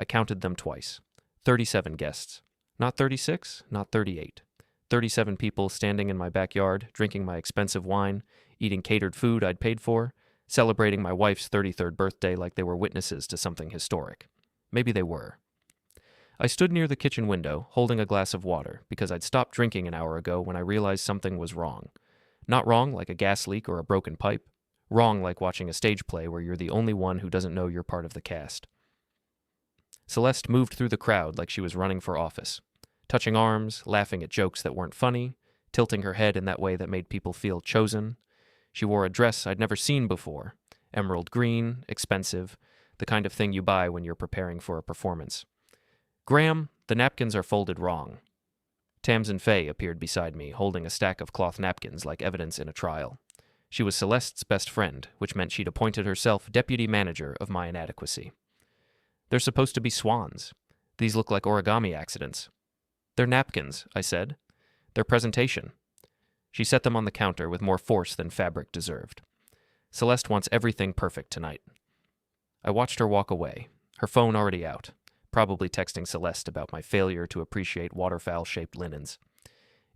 I counted them twice. 37 guests. Not 36, not 38. 37 people standing in my backyard, drinking my expensive wine, eating catered food I'd paid for, celebrating my wife's 33rd birthday like they were witnesses to something historic. Maybe they were. I stood near the kitchen window, holding a glass of water, because I'd stopped drinking an hour ago when I realized something was wrong. Not wrong like a gas leak or a broken pipe. Wrong like watching a stage play where you're the only one who doesn't know you're part of the cast. Celeste moved through the crowd like she was running for office, touching arms, laughing at jokes that weren't funny, tilting her head in that way that made people feel chosen. She wore a dress I'd never seen before, emerald green, expensive, the kind of thing you buy when you're preparing for a performance. "Graham, the napkins are folded wrong." Tamsin Faye appeared beside me, holding a stack of cloth napkins like evidence in a trial. She was Celeste's best friend, which meant she'd appointed herself deputy manager of my inadequacy. "They're supposed to be swans. These look like origami accidents." "They're napkins," I said. "They're presentation." She set them on the counter with more force than fabric deserved. Celeste wants everything perfect tonight. I watched her walk away, her phone already out, probably texting Celeste about my failure to appreciate waterfowl-shaped linens.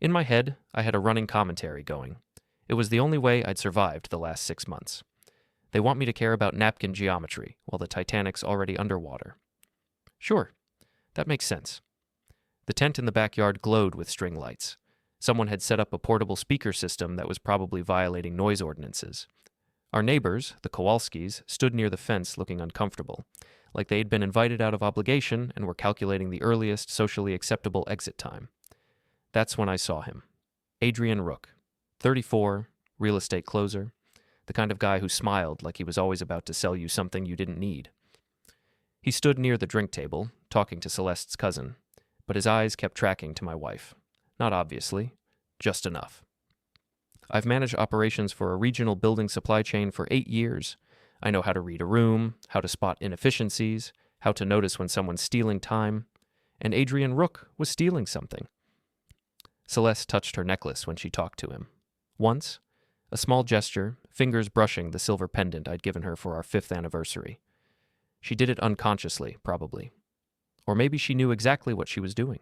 In my head, I had a running commentary going. It was the only way I'd survived the last 6 months. They want me to care about napkin geometry while the Titanic's already underwater. Sure, that makes sense. The tent in the backyard glowed with string lights. Someone had set up a portable speaker system that was probably violating noise ordinances. Our neighbors, the Kowalskis, stood near the fence looking uncomfortable, like they'd been invited out of obligation and were calculating the earliest socially acceptable exit time. That's when I saw him. Adrian Rook, 34, real estate closer, the kind of guy who smiled like he was always about to sell you something you didn't need. He stood near the drink table, talking to Celeste's cousin, but his eyes kept tracking to my wife. Not obviously, just enough. I've managed operations for a regional building supply chain for 8 years. I know how to read a room, how to spot inefficiencies, how to notice when someone's stealing time, and Adrian Rook was stealing something. Celeste touched her necklace when she talked to him. Once, a small gesture, fingers brushing the silver pendant I'd given her for our 5th anniversary. She did it unconsciously, probably. Or maybe she knew exactly what she was doing.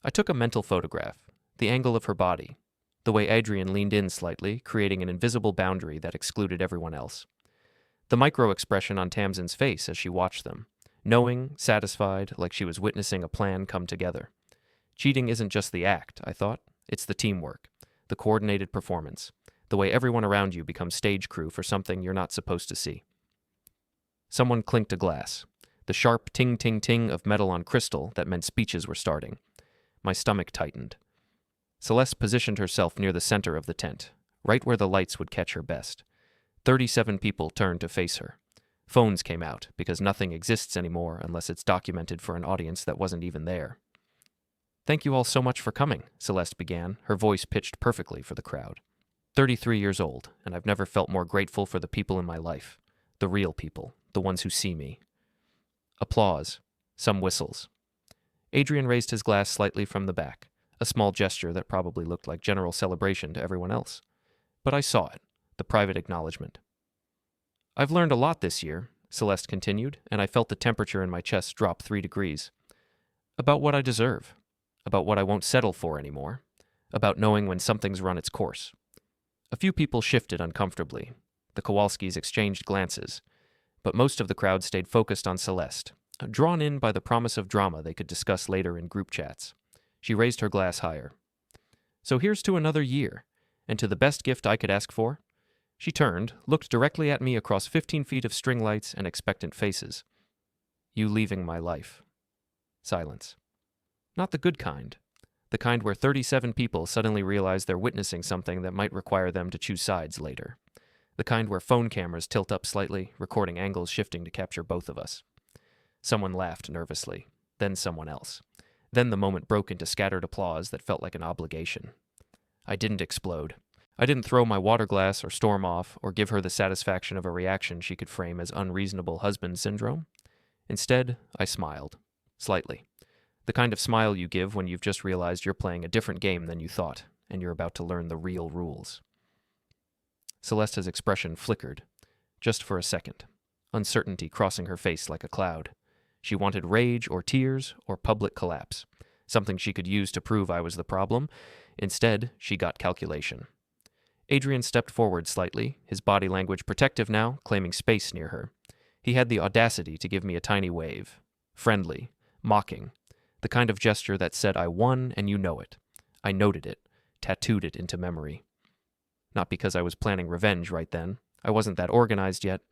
I took a mental photograph, the angle of her body, the way Adrian leaned in slightly, creating an invisible boundary that excluded everyone else. The micro-expression on Tamsin's face as she watched them, knowing, satisfied, like she was witnessing a plan come together. Cheating isn't just the act, I thought. It's the teamwork, the coordinated performance, the way everyone around you becomes stage crew for something you're not supposed to see. Someone clinked a glass, the sharp ting-ting-ting of metal on crystal that meant speeches were starting. My stomach tightened. Celeste positioned herself near the center of the tent, right where the lights would catch her best. 37 people turned to face her. Phones came out, because nothing exists anymore unless it's documented for an audience that wasn't even there. "Thank you all so much for coming," Celeste began, her voice pitched perfectly for the crowd. 33 years old, and I've never felt more grateful for the people in my life. The real people, the ones who see me. Applause. Some whistles. Adrian raised his glass slightly from the back, a small gesture that probably looked like general celebration to everyone else. But I saw it, the private acknowledgement. "I've learned a lot this year," Celeste continued, and I felt the temperature in my chest drop 3 degrees. "About what I deserve. About what I won't settle for anymore. About knowing when something's run its course." A few people shifted uncomfortably. The Kowalskis exchanged glances, but most of the crowd stayed focused on Celeste, drawn in by the promise of drama they could discuss later in group chats. She raised her glass higher. "So here's to another year, and to the best gift I could ask for." She turned, looked directly at me across 15 feet of string lights and expectant faces. "You leaving my life." Silence. Not the good kind. The kind where 37 people suddenly realize they're witnessing something that might require them to choose sides later. The kind where phone cameras tilt up slightly, recording angles shifting to capture both of us. Someone laughed nervously, then someone else. Then the moment broke into scattered applause that felt like an obligation. I didn't explode. I didn't throw my water glass or storm off or give her the satisfaction of a reaction she could frame as unreasonable husband syndrome. Instead, I smiled. Slightly. The kind of smile you give when you've just realized you're playing a different game than you thought, and you're about to learn the real rules. Celeste's expression flickered, just for a second, uncertainty crossing her face like a cloud. She wanted rage or tears or public collapse, something she could use to prove I was the problem. Instead, she got calculation. Adrian stepped forward slightly, his body language protective now, claiming space near her. He had the audacity to give me a tiny wave. Friendly, mocking, the kind of gesture that said I won and you know it. I noted it, tattooed it into memory. Not because I was planning revenge right then, I wasn't that organized yet,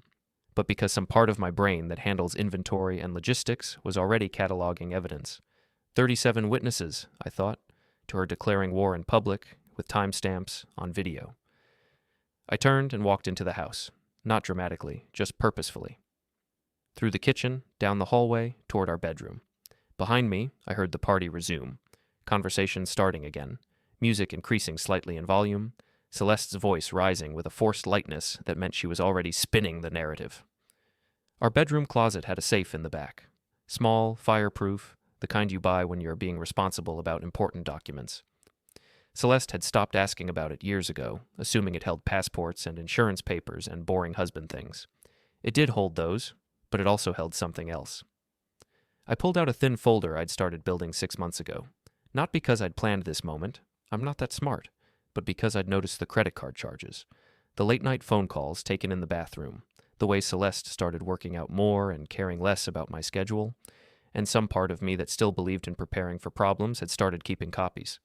but because some part of my brain that handles inventory and logistics was already cataloging evidence. 37 witnesses, I thought, to her declaring war in public, with timestamps on video. I turned and walked into the house, not dramatically, just purposefully. Through the kitchen, down the hallway, toward our bedroom. Behind me, I heard the party resume, conversation starting again, music increasing slightly in volume, Celeste's voice rising with a forced lightness that meant she was already spinning the narrative. Our bedroom closet had a safe in the back. Small, fireproof, the kind you buy when you're being responsible about important documents. Celeste had stopped asking about it years ago, assuming it held passports and insurance papers and boring husband things. It did hold those, but it also held something else. I pulled out a thin folder I'd started building 6 months ago. Not because I'd planned this moment, I'm not that smart, but because I'd noticed the credit card charges, the late-night phone calls taken in the bathroom, the way Celeste started working out more and caring less about my schedule, and some part of me that still believed in preparing for problems had started keeping copies.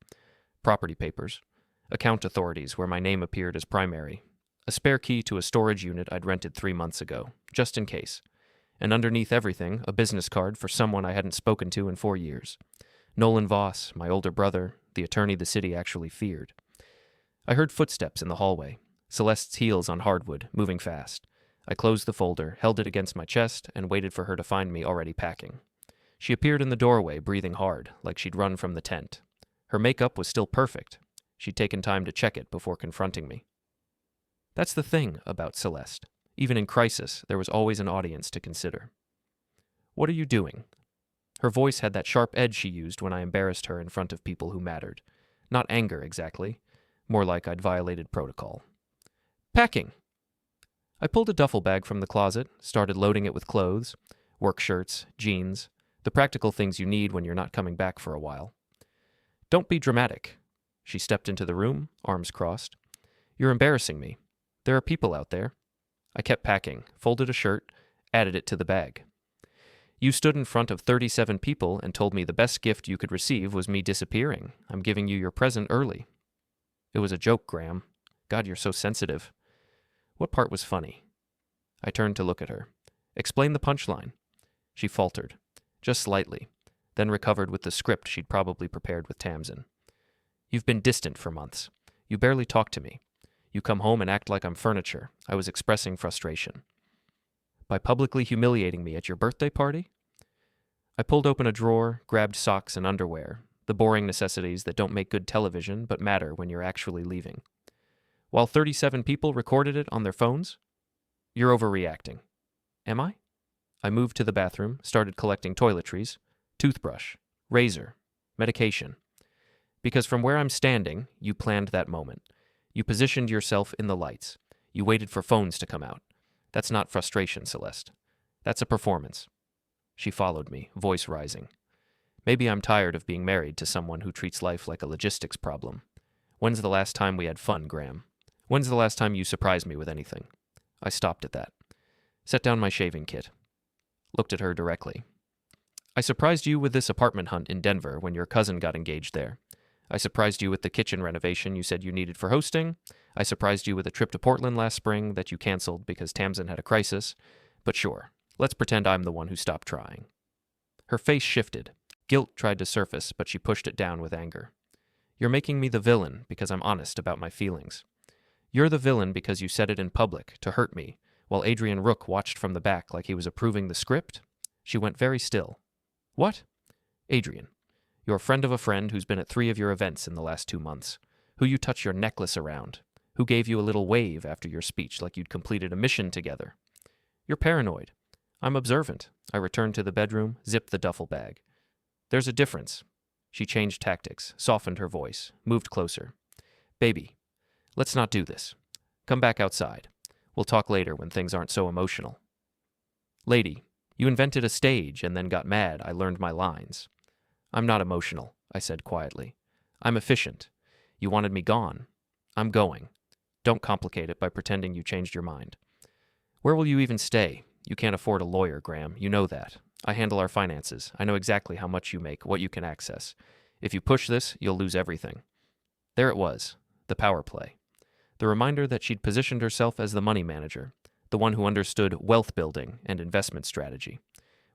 Property papers, account authorities where my name appeared as primary, a spare key to a storage unit I'd rented 3 months ago, just in case, and underneath everything, a business card for someone I hadn't spoken to in 4 years. Nolan Voss, my older brother, the attorney the city actually feared. I heard footsteps in the hallway, Celeste's heels on hardwood, moving fast. I closed the folder, held it against my chest, and waited for her to find me already packing. She appeared in the doorway, breathing hard, like she'd run from the tent. Her makeup was still perfect. She'd taken time to check it before confronting me. That's the thing about Celeste. Even in crisis, there was always an audience to consider. "What are you doing?" Her voice had that sharp edge she used when I embarrassed her in front of people who mattered. Not anger, exactly. More like I'd violated protocol. "Packing." I pulled a duffel bag from the closet, started loading it with clothes, work shirts, jeans, the practical things you need when you're not coming back for a while. "Don't be dramatic." She stepped into the room, arms crossed. "You're embarrassing me. There are people out there." I kept packing, folded a shirt, added it to the bag. "You stood in front of 37 people and told me the best gift you could receive was me disappearing. I'm giving you your present early." It was a joke, Graham. God, you're so sensitive. What part was funny? I turned to look at her. "Explain the punchline." She faltered, just slightly, then recovered with the script she'd probably prepared with Tamsin. "You've been distant for months. You barely talk to me. You come home and act like I'm furniture." I was expressing frustration. "By publicly humiliating me at your birthday party?" I pulled open a drawer, grabbed socks and underwear, the boring necessities that don't make good television but matter when you're actually leaving. "While 37 people recorded it on their phones?" "You're overreacting." "Am I?" I moved to the bathroom, started collecting toiletries, toothbrush, razor, medication. Because from where I'm standing, you planned that moment. You positioned yourself in the lights. You waited for phones to come out. That's not frustration, Celeste. That's a performance. She followed me, voice rising. Maybe I'm tired of being married to someone who treats life like a logistics problem. When's the last time we had fun, Graham? When's the last time you surprised me with anything? I stopped at that. Set down my shaving kit. Looked at her directly. "I surprised you with this apartment hunt in Denver when your cousin got engaged there. I surprised you with the kitchen renovation you said you needed for hosting. I surprised you with a trip to Portland last spring that you canceled because Tamsin had a crisis. But sure, let's pretend I'm the one who stopped trying." Her face shifted. Guilt tried to surface, but she pushed it down with anger. "You're making me the villain because I'm honest about my feelings. You're the villain because you said it in public to hurt me, while Adrian Rook watched from the back like he was approving the script." She went very still. "What?" "Adrian. You're a friend of a friend who's been at 3 of your events in the last 2 months, who you touch your necklace around, who gave you a little wave after your speech like you'd completed a mission together. You're paranoid. I'm observant." I returned to the bedroom, zipped the duffel bag. "There's a difference." She changed tactics, softened her voice, moved closer. "Baby, let's not do this. Come back outside. We'll talk later when things aren't so emotional." "Lady, You invented a stage and then got mad I learned my lines. I'm not emotional, I said quietly. I'm efficient. You wanted me gone. I'm going. Don't complicate it by pretending you changed your mind. Where will you even stay? You can't afford a lawyer, Graham. You know that. I handle our finances. I know exactly how much you make, what you can access. If you push this, you'll lose everything. There it was, the power play. The reminder that she'd positioned herself as the money manager, the one who understood wealth building and investment strategy,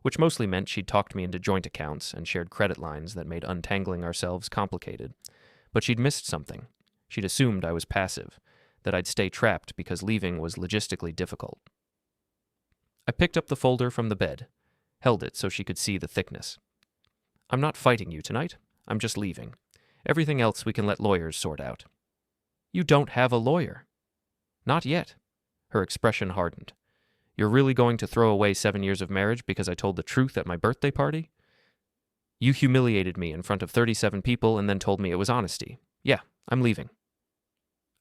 which mostly meant she'd talked me into joint accounts and shared credit lines that made untangling ourselves complicated. But she'd missed something. She'd assumed I was passive, that I'd stay trapped because leaving was logistically difficult. I picked up the folder from the bed, held it so she could see the thickness. I'm not fighting you tonight. I'm just leaving. Everything else we can let lawyers sort out. You don't have a lawyer. Not yet. Her expression hardened. You're really going to throw away 7 years of marriage because I told the truth at my birthday party? You humiliated me in front of 37 people and then told me it was honesty. Yeah, I'm leaving.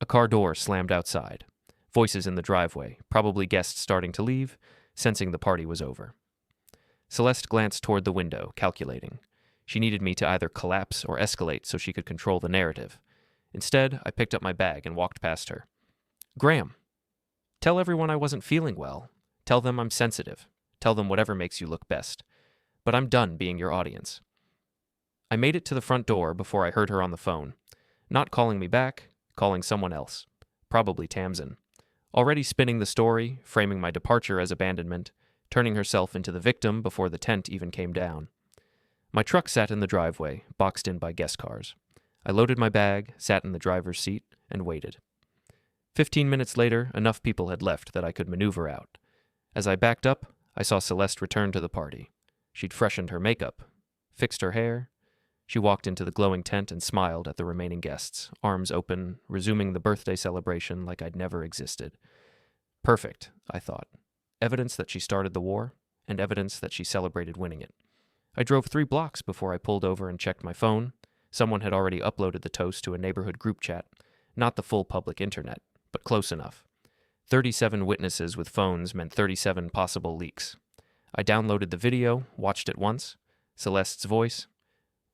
A car door slammed outside. Voices in the driveway, probably guests starting to leave, sensing the party was over. Celeste glanced toward the window, calculating. She needed me to either collapse or escalate so she could control the narrative. Instead, I picked up my bag and walked past her. Graham, tell everyone I wasn't feeling well. Tell them I'm sensitive. Tell them whatever makes you look best. But I'm done being your audience. I made it to the front door before I heard her on the phone. Not calling me back, calling someone else. Probably Tamsin. Already spinning the story, framing my departure as abandonment, turning herself into the victim before the tent even came down. My truck sat in the driveway, boxed in by guest cars. I loaded my bag, sat in the driver's seat, and waited. 15 minutes later, enough people had left that I could maneuver out. As I backed up, I saw Celeste return to the party. She'd freshened her makeup, fixed her hair. She walked into the glowing tent and smiled at the remaining guests, arms open, resuming the birthday celebration like I'd never existed. Perfect, I thought. Evidence that she started the war, and evidence that she celebrated winning it. I drove 3 blocks before I pulled over and checked my phone. Someone had already uploaded the toast to a neighborhood group chat. Not the full public internet, but close enough. 37 witnesses with phones meant 37 possible leaks. I downloaded the video, watched it once. Celeste's voice.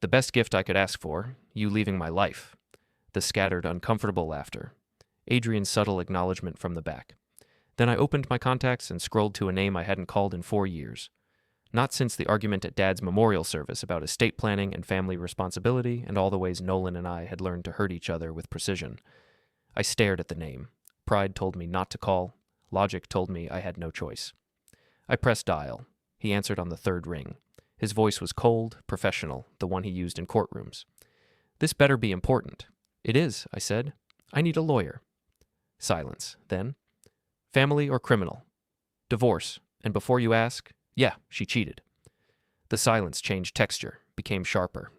The best gift I could ask for, you leaving my life. The scattered, uncomfortable laughter. Adrian's subtle acknowledgement from the back. Then I opened my contacts and scrolled to a name I hadn't called in 4 years. Not since the argument at Dad's memorial service about estate planning and family responsibility and all the ways Nolan and I had learned to hurt each other with precision. I stared at the name. Pride told me not to call. Logic told me I had no choice. I pressed dial. He answered on the 3rd ring. His voice was cold, professional, the one he used in courtrooms. This better be important. It is, I said. I need a lawyer. Silence. Then, family or criminal? Divorce. And before you ask, yeah, she cheated. The silence changed texture, became sharper.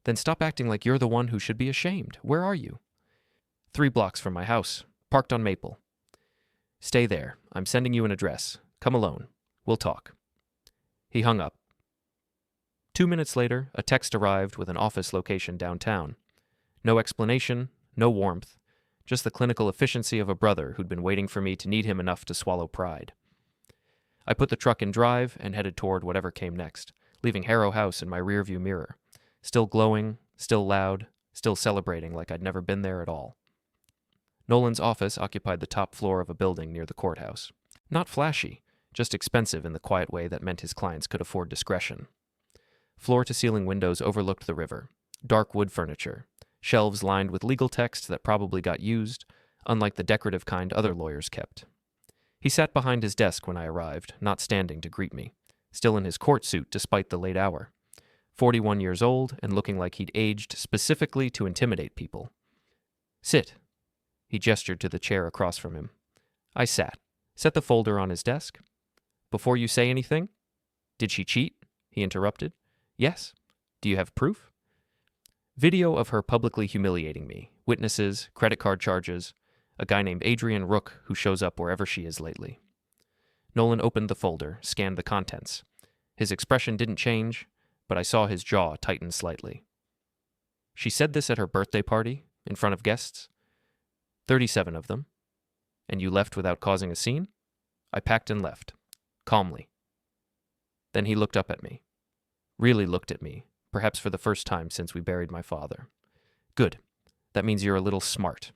Then stop acting like you're the one who should be ashamed. Where are you? 3 blocks from my house, parked on Maple. Stay there. I'm sending you an address. Come alone. We'll talk. He hung up. 2 minutes later, a text arrived with an office location downtown. No explanation, no warmth, just the clinical efficiency of a brother who'd been waiting for me to need him enough to swallow pride. I put the truck in drive and headed toward whatever came next, leaving Harrow House in my rearview mirror. Still glowing, still loud, still celebrating like I'd never been there at all. Nolan's office occupied the top floor of a building near the courthouse. Not flashy, just expensive in the quiet way that meant his clients could afford discretion. Floor-to-ceiling windows overlooked the river. Dark wood furniture. Shelves lined with legal text that probably got used, unlike the decorative kind other lawyers kept. He sat behind his desk when I arrived, not standing to greet me, still in his court suit despite the late hour. 41 years old and looking like he'd aged specifically to intimidate people. Sit. He gestured to the chair across from him. I sat, set the folder on his desk. Before you say anything? Did she cheat? He interrupted. Yes. Do you have proof? Video of her publicly humiliating me. Witnesses, credit card charges, a guy named Adrian Rook who shows up wherever she is lately. Nolan opened the folder, scanned the contents. His expression didn't change, but I saw his jaw tighten slightly. She said this at her birthday party, in front of guests. 37 of them. And you left without causing a scene? I packed and left. Calmly. Then he looked up at me. Really looked at me, perhaps for the first time since we buried my father. Good. That means you're a little smart.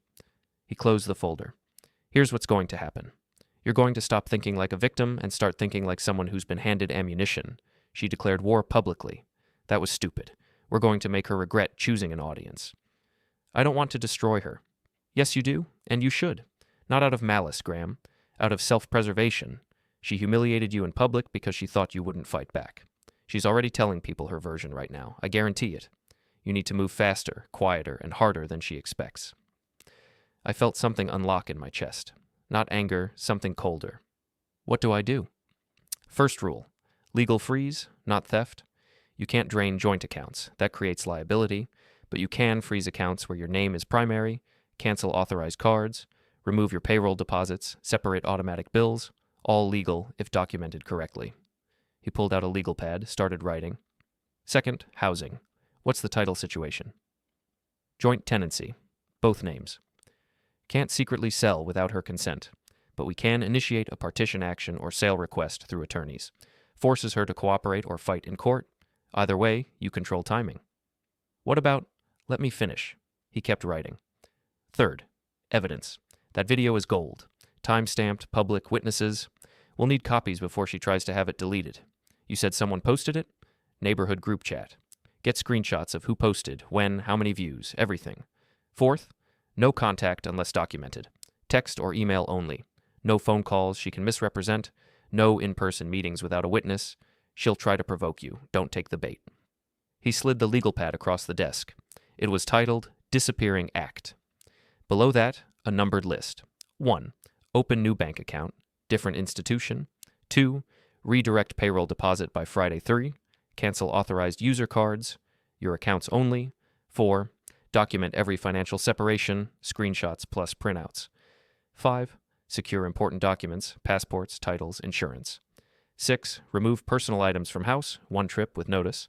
He closed the folder. Here's what's going to happen. You're going to stop thinking like a victim and start thinking like someone who's been handed ammunition. She declared war publicly. That was stupid. We're going to make her regret choosing an audience. I don't want to destroy her. Yes, you do, and you should. Not out of malice, Graham. Out of self-preservation. She humiliated you in public because she thought you wouldn't fight back. She's already telling people her version right now. I guarantee it. You need to move faster, quieter, and harder than she expects. I felt something unlock in my chest. Not anger, something colder. What do I do? First rule. Legal freeze, not theft. You can't drain joint accounts. That creates liability. But you can freeze accounts where your name is primary, cancel authorized cards, remove your payroll deposits, separate automatic bills, all legal if documented correctly. He pulled out a legal pad, started writing. Second, housing. What's the title situation? Joint tenancy. Both names. Can't secretly sell without her consent, but we can initiate a partition action or sale request through attorneys. Forces her to cooperate or fight in court. Either way, you control timing. What about, let me finish. He kept writing. Third, evidence. That video is gold. Time-stamped, public, witnesses. We'll need copies before she tries to have it deleted. You said someone posted it? Neighborhood group chat. Get screenshots of who posted, when, how many views, everything. Fourth, no contact unless documented. Text or email only. No phone calls she can misrepresent. No in-person meetings without a witness. She'll try to provoke you. Don't take the bait. He slid the legal pad across the desk. It was titled Disappearing Act. Below that, a numbered list. 1. Open new bank account. Different institution. 2. Redirect payroll deposit by Friday 3. Cancel authorized user cards. Your accounts only. 4. Document every financial separation, screenshots plus printouts. 5. Secure important documents, passports, titles, insurance. 6. Remove personal items from house, 1 trip with notice.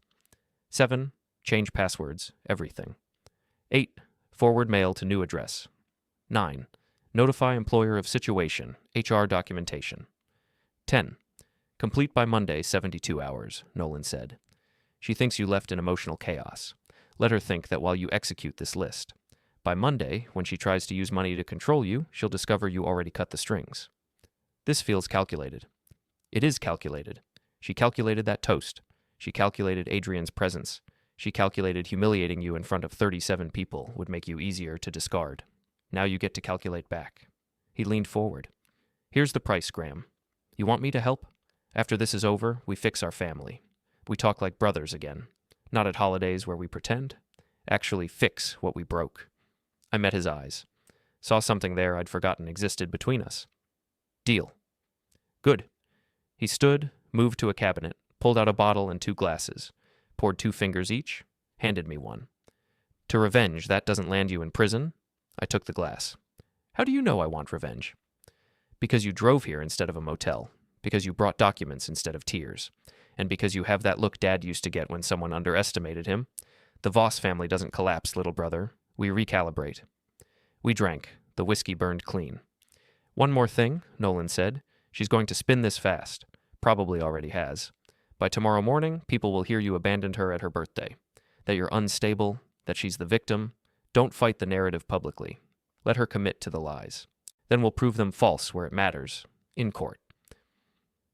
7. Change passwords, everything. 8. Forward mail to new address. 9. Notify employer of situation, HR documentation. 10. Complete by Monday, 72 hours, Nolan said. She thinks you left in emotional chaos. Let her think that while you execute this list. By Monday, when she tries to use money to control you, she'll discover you already cut the strings. This feels calculated. It is calculated. She calculated that toast. She calculated Adrian's presence. She calculated humiliating you in front of 37 people would make you easier to discard. Now you get to calculate back. He leaned forward. Here's the price, Graham. You want me to help? After this is over, we fix our family. We talk like brothers again. Not at holidays where we pretend. Actually fix what we broke. I met his eyes. Saw something there I'd forgotten existed between us. Deal. Good. He stood, moved to a cabinet, pulled out a bottle and 2 glasses, poured 2 fingers each, handed me one. To revenge, that doesn't land you in prison. I took the glass. How do you know I want revenge? Because you drove here instead of a motel. Because you brought documents instead of tears. And because you have that look Dad used to get when someone underestimated him. The Voss family doesn't collapse, little brother. We recalibrate. We drank. The whiskey burned clean. One more thing, Nolan said. She's going to spin this fast. Probably already has. By tomorrow morning, people will hear you abandoned her at her birthday. That you're unstable. That she's the victim. Don't fight the narrative publicly. Let her commit to the lies. Then we'll prove them false where it matters. In court.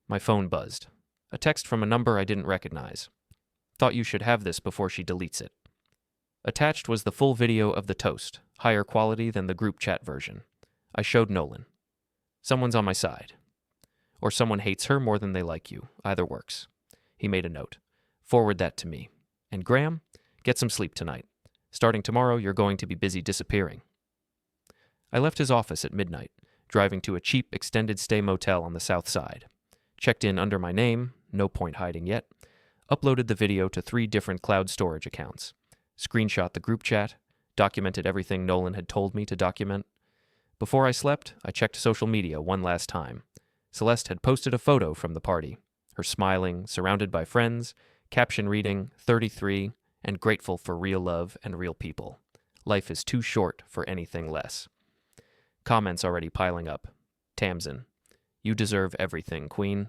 My phone buzzed. A text from a number I didn't recognize. Thought you should have this before she deletes it. Attached was the full video of the toast, higher quality than the group chat version. I showed Nolan. Someone's on my side. Or someone hates her more than they like you. Either works. He made a note. Forward that to me. And Graham, get some sleep tonight. Starting tomorrow, you're going to be busy disappearing. I left his office at midnight, driving to a cheap extended stay motel on the south side. Checked in under my name, no point hiding yet. Uploaded the video to 3 different cloud storage accounts. Screenshot the group chat. Documented everything Nolan had told me to document. Before I slept, I checked social media one last time. Celeste had posted a photo from the party. Her smiling, surrounded by friends, caption reading, 33, and grateful for real love and real people. Life is too short for anything less. Comments already piling up. Tamsin. You deserve everything, Queen.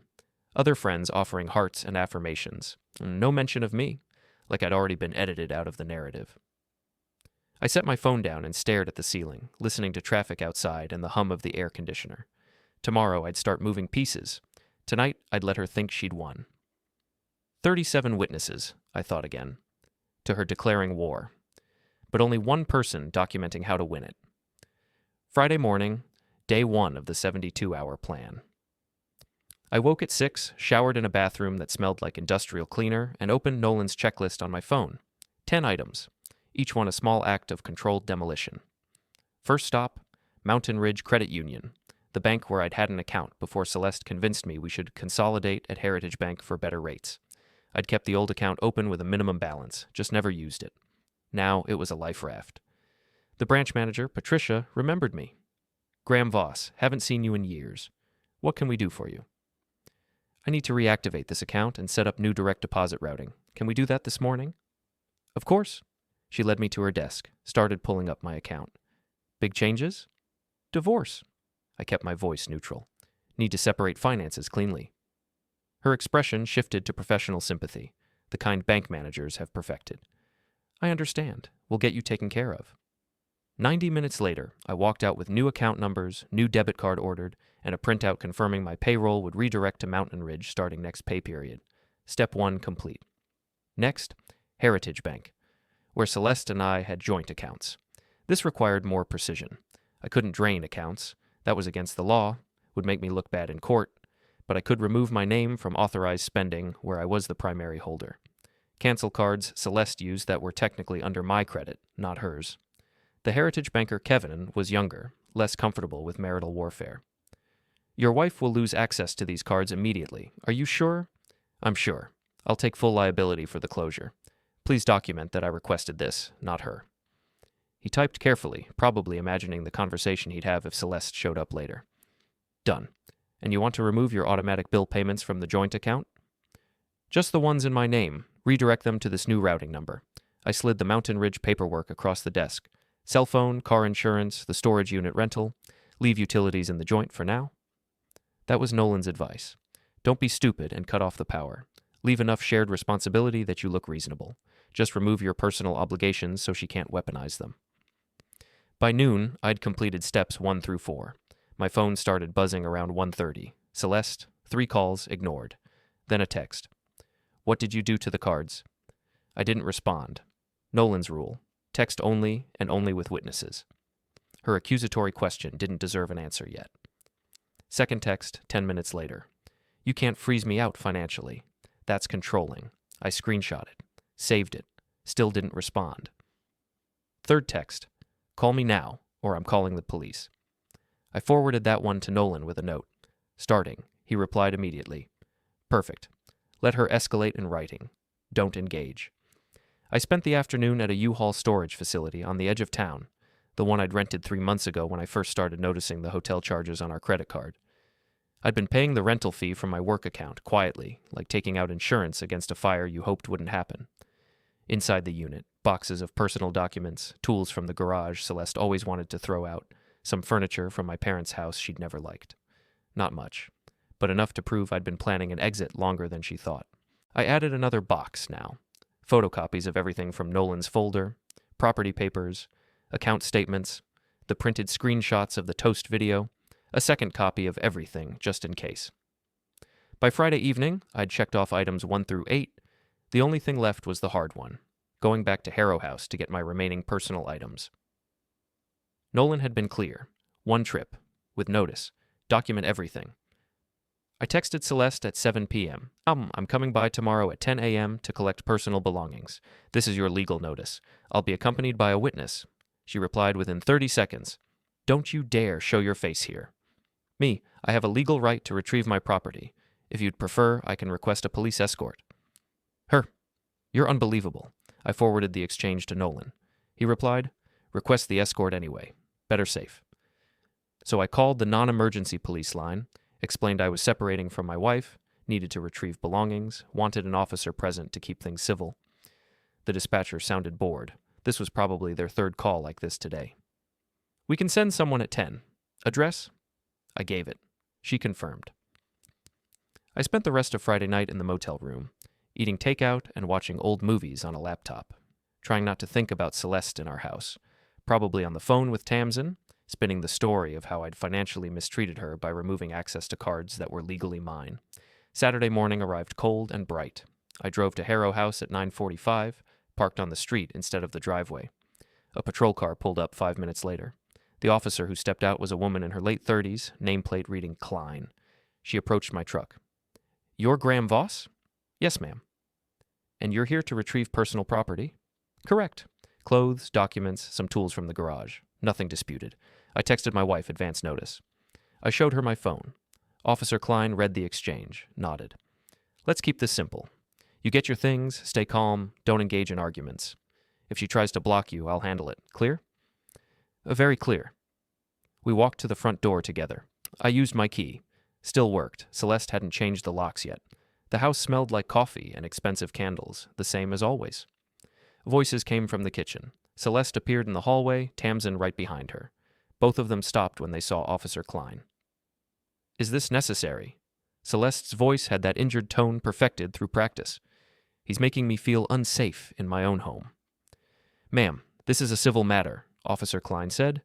Other friends offering hearts and affirmations. No mention of me, like I'd already been edited out of the narrative. I set my phone down and stared at the ceiling, listening to traffic outside and the hum of the air conditioner. Tomorrow I'd start moving pieces. Tonight I'd let her think she'd won. 37 witnesses, I thought again, to her declaring war, but only one person documenting how to win it. Friday morning, day 1 of the 72-hour plan. I woke at 6, showered in a bathroom that smelled like industrial cleaner, and opened Nolan's checklist on my phone. 10 items, each one a small act of controlled demolition. First stop, Mountain Ridge Credit Union, the bank where I'd had an account before Celeste convinced me we should consolidate at Heritage Bank for better rates. I'd kept the old account open with a minimum balance, just never used it. Now it was a life raft. The branch manager, Patricia, remembered me. Graham Voss, haven't seen you in years. What can we do for you? I need to reactivate this account and set up new direct deposit routing. Can we do that this morning? Of course. She led me to her desk, started pulling up my account. Big changes? Divorce. I kept my voice neutral. Need to separate finances cleanly. Her expression shifted to professional sympathy, the kind bank managers have perfected. I understand. We'll get you taken care of. 90 minutes later, I walked out with new account numbers, new debit card ordered, and a printout confirming my payroll would redirect to Mountain Ridge starting next pay period. Step 1 complete. Next, Heritage Bank, where Celeste and I had joint accounts. This required more precision. I couldn't drain accounts. That was against the law, would make me look bad in court, but I could remove my name from authorized spending where I was the primary holder. Cancel cards Celeste used that were technically under my credit, not hers. The Heritage banker Kevin was younger, less comfortable with marital warfare. Your wife will lose access to these cards immediately. Are you sure? I'm sure. I'll take full liability for the closure. Please document that I requested this, not her. He typed carefully, probably imagining the conversation he'd have if Celeste showed up later. Done. And you want to remove your automatic bill payments from the joint account? Just the ones in my name. Redirect them to this new routing number. I slid the Mountain Ridge paperwork across the desk. Cell phone, car insurance, the storage unit rental. Leave utilities in the joint for now. That was Nolan's advice. Don't be stupid and cut off the power. Leave enough shared responsibility that you look reasonable. Just remove your personal obligations so she can't weaponize them. By noon, I'd completed steps 1 through 4. My phone started buzzing around 1:30. Celeste, 3 calls, ignored. Then a text. What did you do to the cards? I didn't respond. Nolan's rule. Text only and only with witnesses. Her accusatory question didn't deserve an answer yet. Second text, 10 minutes later. You can't freeze me out financially. That's controlling. I screenshotted. Saved it. Still didn't respond. Third text. Call me now, or I'm calling the police. I forwarded that one to Nolan with a note. Starting, he replied immediately. Perfect. Let her escalate in writing. Don't engage. I spent the afternoon at a U-Haul storage facility on the edge of town, the one I'd rented 3 months ago when I first started noticing the hotel charges on our credit card. I'd been paying the rental fee from my work account quietly, like taking out insurance against a fire you hoped wouldn't happen. Inside the unit, boxes of personal documents, tools from the garage Celeste always wanted to throw out, some furniture from my parents' house she'd never liked. Not much, but enough to prove I'd been planning an exit longer than she thought. I added another box now. Photocopies of everything from Nolan's folder, property papers, account statements, the printed screenshots of the toast video, a second copy of everything just in case. By Friday evening, I'd checked off items 1 through 8. The only thing left was the hard one, going back to Harrow House to get my remaining personal items. Nolan had been clear. 1 trip, with notice. Document everything. I texted Celeste at 7 p.m. I'm coming by tomorrow at 10 a.m. to collect personal belongings. This is your legal notice. I'll be accompanied by a witness. She replied within 30 seconds. Don't you dare show your face here. Me, I have a legal right to retrieve my property. If you'd prefer, I can request a police escort. Her. You're unbelievable. I forwarded the exchange to Nolan. He replied, request the escort anyway. Better safe. So I called the non-emergency police line, explained I was separating from my wife, needed to retrieve belongings, wanted an officer present to keep things civil. The dispatcher sounded bored. This was probably their 3rd call like this today. We can send someone at 10. Address? I gave it. She confirmed. I spent the rest of Friday night in the motel room, eating takeout and watching old movies on a laptop, trying not to think about Celeste in our house, probably on the phone with Tamsin, spinning the story of how I'd financially mistreated her by removing access to cards that were legally mine. Saturday morning arrived cold and bright. I drove to Harrow House at 9:45, parked on the street instead of the driveway. A patrol car pulled up 5 minutes later. The officer who stepped out was a woman in her late 30s, nameplate reading Klein. She approached my truck. "You're Graham Voss?" "Yes, ma'am." "And you're here to retrieve personal property?" "Correct. Clothes, documents, some tools from the garage. Nothing disputed. I texted my wife advance notice." I showed her my phone. Officer Klein read the exchange, nodded. "Let's keep this simple. You get your things, stay calm, don't engage in arguments. If she tries to block you, I'll handle it. Clear?" Very clear." We walked to the front door together. I used my key. Still worked. Celeste hadn't changed the locks yet. The house smelled like coffee and expensive candles, the same as always. Voices came from the kitchen. Celeste appeared in the hallway, Tamsin right behind her. Both of them stopped when they saw Officer Klein. "Is this necessary?" Celeste's voice had that injured tone perfected through practice. "He's making me feel unsafe in my own home." "Ma'am, this is a civil matter," Officer Klein said.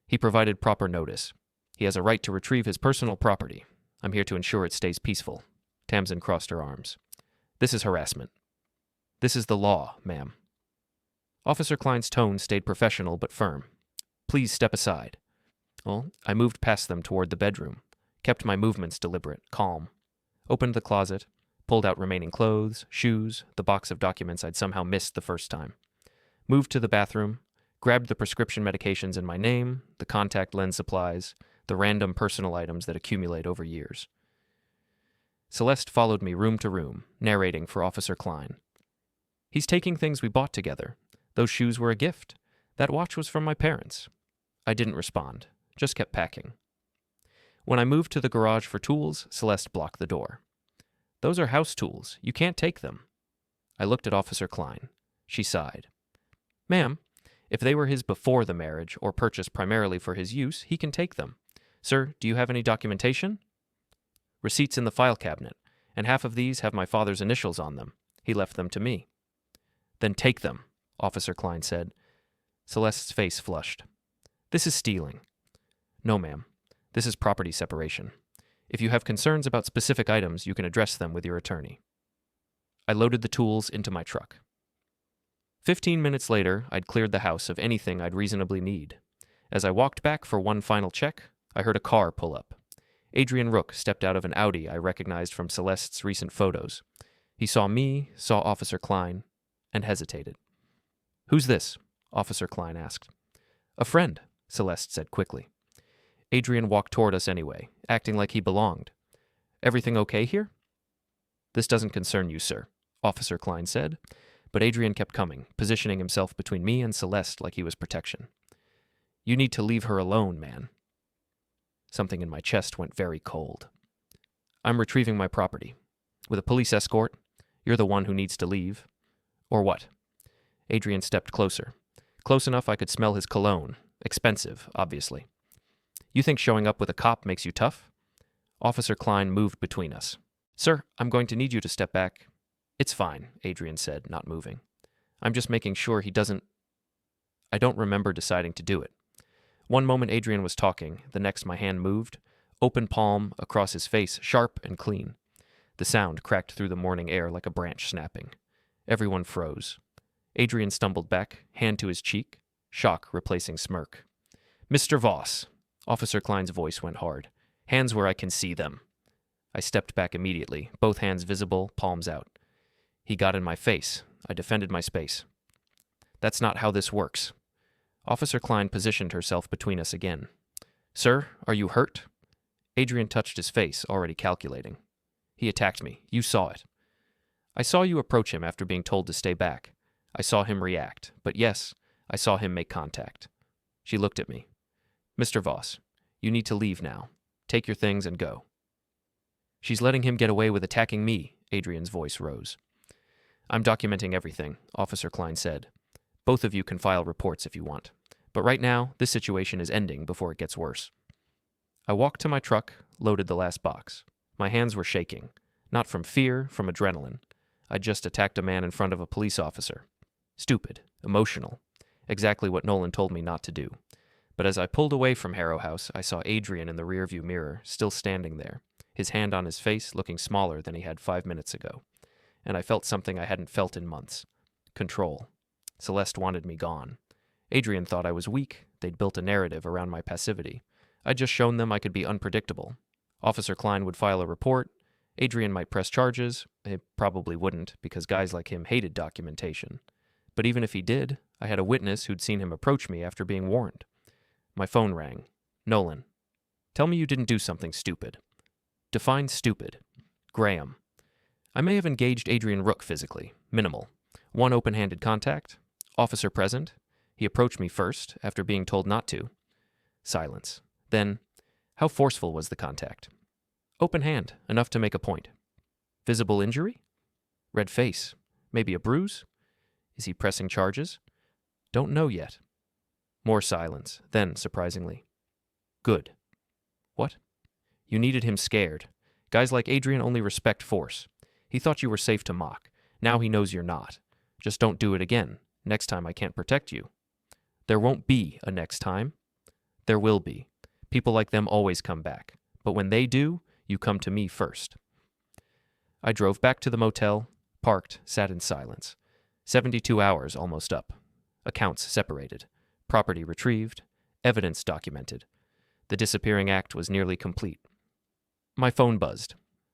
"He provided proper notice. He has a right to retrieve his personal property. I'm here to ensure it stays peaceful." Tamsin crossed her arms. "This is harassment." "This is the law, ma'am." Officer Klein's tone stayed professional but firm. "Please step aside." Well, I moved past them toward the bedroom, kept my movements deliberate, calm, opened the closet, pulled out remaining clothes, shoes, the box of documents I'd somehow missed the first time, moved to the bathroom, grabbed the prescription medications in my name, the contact lens supplies, the random personal items that accumulate over years. Celeste followed me room to room, narrating for Officer Klein. "He's taking things we bought together. Those shoes were a gift. That watch was from my parents." I didn't respond, just kept packing. When I moved to the garage for tools, Celeste blocked the door. "Those are house tools. You can't take them." I looked at Officer Klein. She sighed. "Ma'am, if they were his before the marriage or purchased primarily for his use, he can take them. Sir, do you have any documentation?" "Receipts in the file cabinet, and half of these have my father's initials on them. He left them to me." "Then take them," Officer Klein said. Celeste's face flushed. "This is stealing." "No, ma'am. This is property separation. If you have concerns about specific items, you can address them with your attorney." I loaded the tools into my truck. 15 minutes later, I'd cleared the house of anything I'd reasonably need. As I walked back for one final check, I heard a car pull up. Adrian Rook stepped out of an Audi I recognized from Celeste's recent photos. He saw me, saw Officer Klein, and hesitated. "Who's this?" Officer Klein asked. "A friend," Celeste said quickly. Adrian walked toward us anyway, acting like he belonged. "Everything okay here?" "This doesn't concern you, sir," Officer Klein said, but Adrian kept coming, positioning himself between me and Celeste like he was protection. "You need to leave her alone, man." Something in my chest went very cold. "I'm retrieving my property. With a police escort, you're the one who needs to leave. Or what?" Adrian stepped closer. Close enough I could smell his cologne. Expensive, obviously. "You think showing up with a cop makes you tough?" Officer Klein moved between us. "Sir, I'm going to need you to step back." "It's fine," Adrian said, not moving. "I'm just making sure he doesn't—" I don't remember deciding to do it. One moment Adrian was talking, the next my hand moved, open palm across his face, sharp and clean. The sound cracked through the morning air like a branch snapping. Everyone froze. Adrian stumbled back, hand to his cheek, shock replacing smirk. "Mr. Voss." Officer Klein's voice went hard. "Hands where I can see them." I stepped back immediately, both hands visible, palms out. He got in my face. I defended my space. "That's not how this works." Officer Klein positioned herself between us again. "Sir, are you hurt?" Adrian touched his face, already calculating. "He attacked me. You saw it." "I saw you approach him after being told to stay back. I saw him react. But yes, I saw him make contact." She looked at me. "Mr. Voss, you need to leave now. Take your things and go." "She's letting him get away with attacking me," Adrian's voice rose. "I'm documenting everything," Officer Klein said. "Both of you can file reports if you want. But right now, this situation is ending before it gets worse." I walked to my truck, loaded the last box. My hands were shaking. Not from fear, from adrenaline. I'd just attacked a man in front of a police officer. Stupid, emotional, exactly what Nolan told me not to do. But as I pulled away from Harrow House, I saw Adrian in the rearview mirror, still standing there, his hand on his face looking smaller than he had 5 minutes ago. And I felt something I hadn't felt in months. Control. Celeste wanted me gone. Adrian thought I was weak. They'd built a narrative around my passivity. I'd just shown them I could be unpredictable. Officer Klein would file a report. Adrian might press charges. He probably wouldn't, because guys like him hated documentation. But even if he did, I had a witness who'd seen him approach me after being warned. My phone rang. Nolan. Tell me you didn't do something stupid. Define stupid. Graham. I may have engaged Adrian Rook physically. Minimal. One open-handed contact. Officer present. He approached me first, after being told not to. Silence. Then, how forceful was the contact? Open hand, enough to make a point. Visible injury? Red face. Maybe a bruise? Is he pressing charges? Don't know yet. More silence. Then, surprisingly. Good. What? You needed him scared. Guys like Adrian only respect force. He thought you were safe to mock. Now he knows you're not. Just don't do it again. Next time I can't protect you. There won't be a next time. There will be. People like them always come back. But when they do, you come to me first. I drove back to the motel, parked, sat in silence. 72 hours almost up. Accounts separated. Property retrieved. Evidence documented. The disappearing act was nearly complete. My phone buzzed.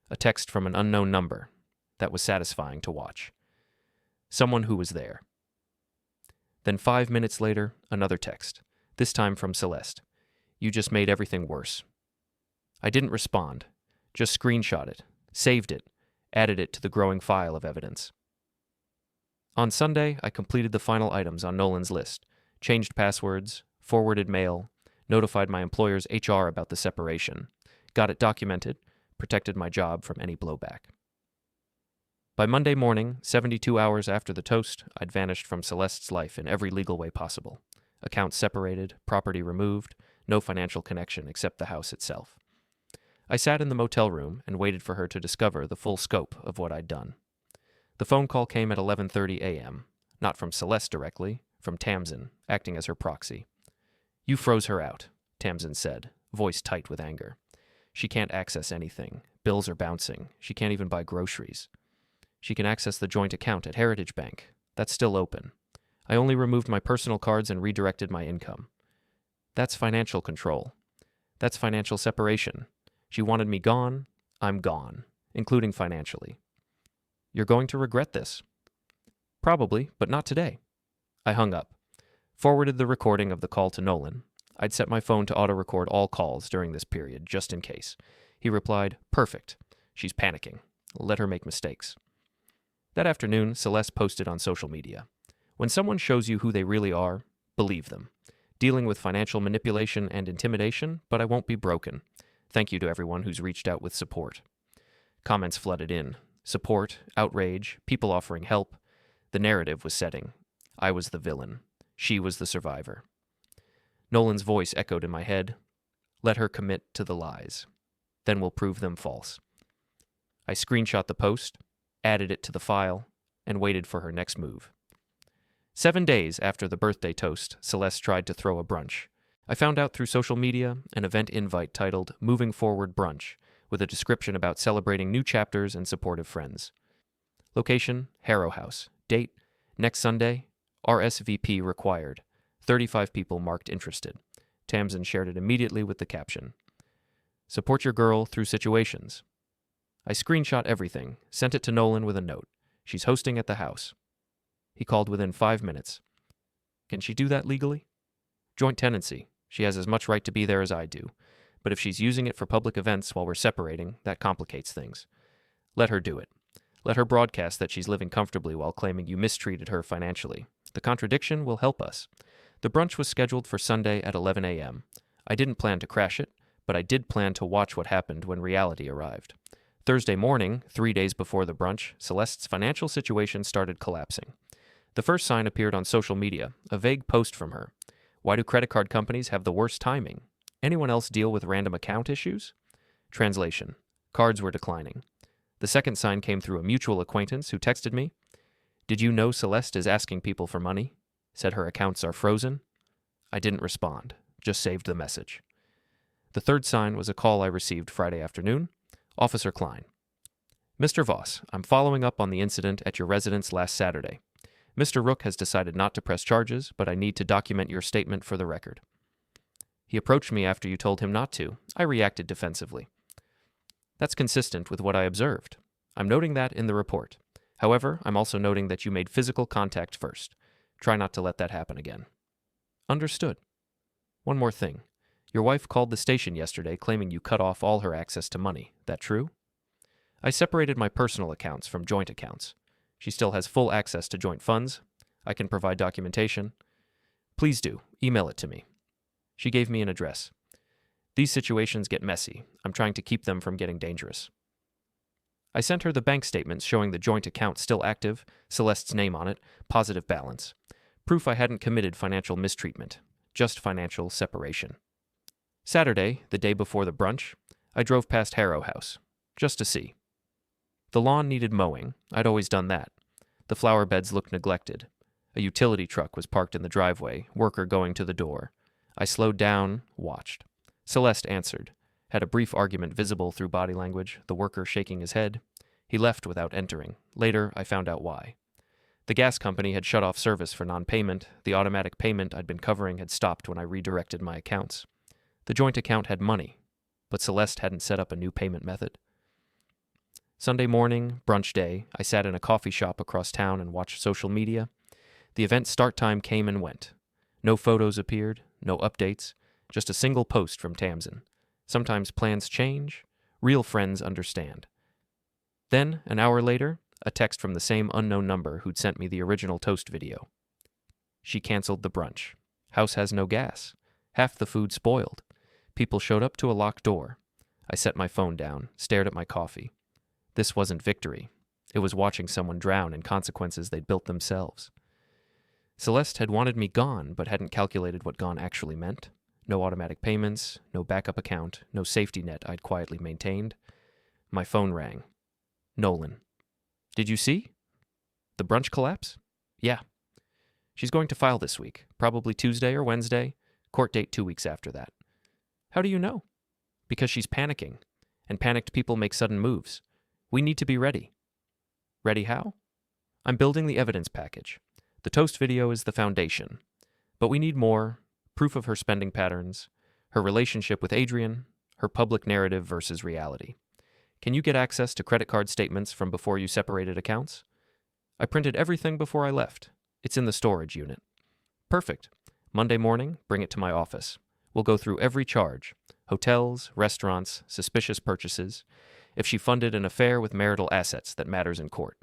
A text from an unknown number. That was satisfying to watch. Someone who was there. Then 5 minutes later, another text. This time from Celeste. You just made everything worse. I didn't respond. Just screenshot it. Saved it. Added it to the growing file of evidence. On Sunday, I completed the final items on Nolan's list. Changed passwords. Forwarded mail. Notified my employer's HR about the separation. Got it documented. Protected my job from any blowback. By Monday morning, 72 hours after the toast, I'd vanished from Celeste's life in every legal way possible. Accounts separated, property removed, no financial connection except the house itself. I sat in the motel room and waited for her to discover the full scope of what I'd done. The phone call came at 11:30 a.m., not from Celeste directly, from Tamsin, acting as her proxy. You froze her out, Tamsin said, voice tight with anger. She can't access anything. Bills are bouncing. She can't even buy groceries. She can access the joint account at Heritage Bank. That's still open. I only removed my personal cards and redirected my income. That's financial control. That's financial separation. She wanted me gone. I'm gone, including financially. You're going to regret this. Probably, but not today. I hung up. Forwarded the recording of the call to Nolan. I'd set my phone to auto-record all calls during this period, just in case. He replied, perfect. She's panicking. Let her make mistakes. That afternoon, Celeste posted on social media. When someone shows you who they really are, believe them. Dealing with financial manipulation and intimidation, but I won't be broken. Thank you to everyone who's reached out with support. Comments flooded in. Support, outrage, people offering help. The narrative was setting. I was the villain. She was the survivor. Nolan's voice echoed in my head. Let her commit to the lies. Then we'll prove them false. I screenshot the post, added it to the file, and waited for her next move. 7 days after the birthday toast, Celeste tried to throw a brunch. I found out through social media an event invite titled Moving Forward Brunch, with a description about celebrating new chapters and supportive friends. Location, Harrow House. Date, next Sunday. RSVP required. 35 people marked interested. Tamsin shared it immediately with the caption. Support your girl through situations. I screenshot everything, sent it to Nolan with a note. She's hosting at the house. He called within 5 minutes. Can she do that legally? Joint tenancy. She has as much right to be there as I do. But if she's using it for public events while we're separating, that complicates things. Let her do it. Let her broadcast that she's living comfortably while claiming you mistreated her financially. The contradiction will help us. The brunch was scheduled for Sunday at 11 a.m. I didn't plan to crash it, but I did plan to watch what happened when reality arrived. Thursday morning, 3 days before the brunch, Celeste's financial situation started collapsing. The first sign appeared on social media, a vague post from her. Why do credit card companies have the worst timing? Anyone else deal with random account issues? Translation. Cards were declining. The second sign came through a mutual acquaintance who texted me, "Did you know Celeste is asking people for money? Said her accounts are frozen." I didn't respond, just saved the message. The third sign was a call I received Friday afternoon. Officer Klein. "Mr. Voss, I'm following up on the incident at your residence last Saturday. Mr. Rook has decided not to press charges, but I need to document your statement for the record." He approached me after you told him not to. I reacted defensively. That's consistent with what I observed. I'm noting that in the report. However, I'm also noting that you made physical contact first. Try not to let that happen again. Understood. One more thing. Your wife called the station yesterday claiming you cut off all her access to money. That true? I separated my personal accounts from joint accounts. She still has full access to joint funds. I can provide documentation. Please do. Email it to me. She gave me an address. These situations get messy. I'm trying to keep them from getting dangerous. I sent her the bank statements showing the joint account still active, Celeste's name on it, positive balance. Proof I hadn't committed financial mistreatment, just financial separation. Saturday, the day before the brunch, I drove past Harrow House, just to see. The lawn needed mowing. I'd always done that. The flower beds looked neglected. A utility truck was parked in the driveway, worker going to the door. I slowed down, watched. Celeste answered. Had a brief argument visible through body language, the worker shaking his head. He left without entering. Later, I found out why. The gas company had shut off service for non-payment. The automatic payment I'd been covering had stopped when I redirected my accounts. The joint account had money, but Celeste hadn't set up a new payment method. Sunday morning, brunch day, I sat in a coffee shop across town and watched social media. The event start time came and went. No photos appeared, no updates, just a single post from Tamsin. Sometimes plans change, real friends understand. Then, an hour later, a text from the same unknown number who'd sent me the original toast video. She canceled the brunch. House has no gas. Half the food spoiled. People showed up to a locked door. I set my phone down, stared at my coffee. This wasn't victory. It was watching someone drown in consequences they'd built themselves. Celeste had wanted me gone, but hadn't calculated what gone actually meant. No automatic payments, no backup account, no safety net I'd quietly maintained. My phone rang. Nolan. "Did you see? The brunch collapse?" "Yeah. She's going to file this week, probably Tuesday or Wednesday. Court date 2 weeks after that." "How do you know?" "Because she's panicking, and panicked people make sudden moves. We need to be ready." "Ready how?" "I'm building the evidence package. The toast video is the foundation. But we need more, proof of her spending patterns, her relationship with Adrian, her public narrative versus reality. Can you get access to credit card statements from before you separated accounts?" "I printed everything before I left. It's in the storage unit." "Perfect. Monday morning, bring it to my office. We'll go through every charge. Hotels, restaurants, suspicious purchases. If she funded an affair with marital assets that matters in court."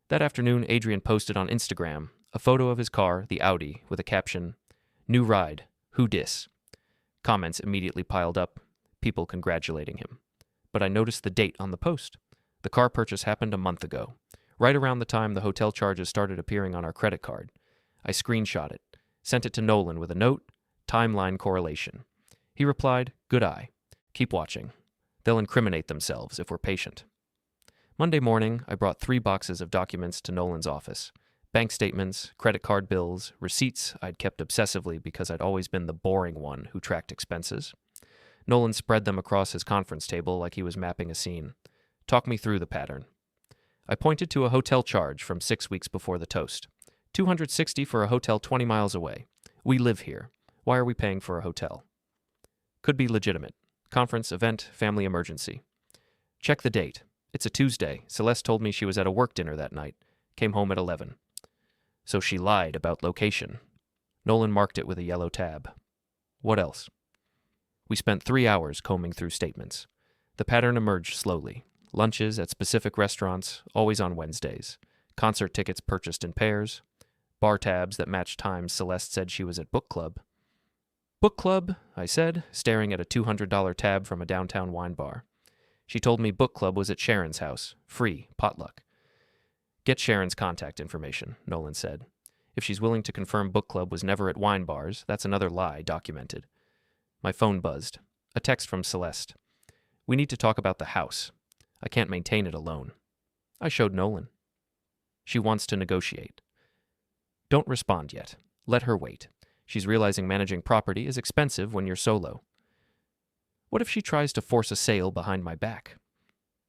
That afternoon, Adrian posted on Instagram a photo of his car, the Audi, with a caption, "New ride, who dis?" Comments immediately piled up, people congratulating him. But I noticed the date on the post. The car purchase happened a month ago, right around the time the hotel charges started appearing on our credit card. I screenshot it, sent it to Nolan with a note, timeline correlation. He replied, "Good eye. Keep watching. They'll incriminate themselves if we're patient." Monday morning, I brought 3 boxes of documents to Nolan's office. Bank statements, credit card bills, receipts I'd kept obsessively because I'd always been the boring one who tracked expenses. Nolan spread them across his conference table like he was mapping a scene. Talk me through the pattern. I pointed to a hotel charge from 6 weeks before the toast. $260 for a hotel 20 miles away. We live here. Why are we paying for a hotel? Could be legitimate. Conference, event, family emergency. Check the date. It's a Tuesday. Celeste told me she was at a work dinner that night. Came home at 11. So she lied about location. Nolan marked it with a yellow tab. What else? We spent 3 hours combing through statements. The pattern emerged slowly. Lunches at specific restaurants, always on Wednesdays. Concert tickets purchased in pairs. Bar tabs that matched times Celeste said she was at book club. "Book club," I said, staring at a $200 tab from a downtown wine bar. She told me book club was at Sharon's house. Free, potluck. "Get Sharon's contact information," Nolan said. "If she's willing to confirm book club was never at wine bars, that's another lie documented." My phone buzzed. A text from Celeste. "We need to talk about the house. I can't maintain it alone. I showed Nolan. She wants to negotiate. Don't respond yet. Let her wait. She's realizing managing property is expensive when you're solo. What if she tries to force a sale behind my back?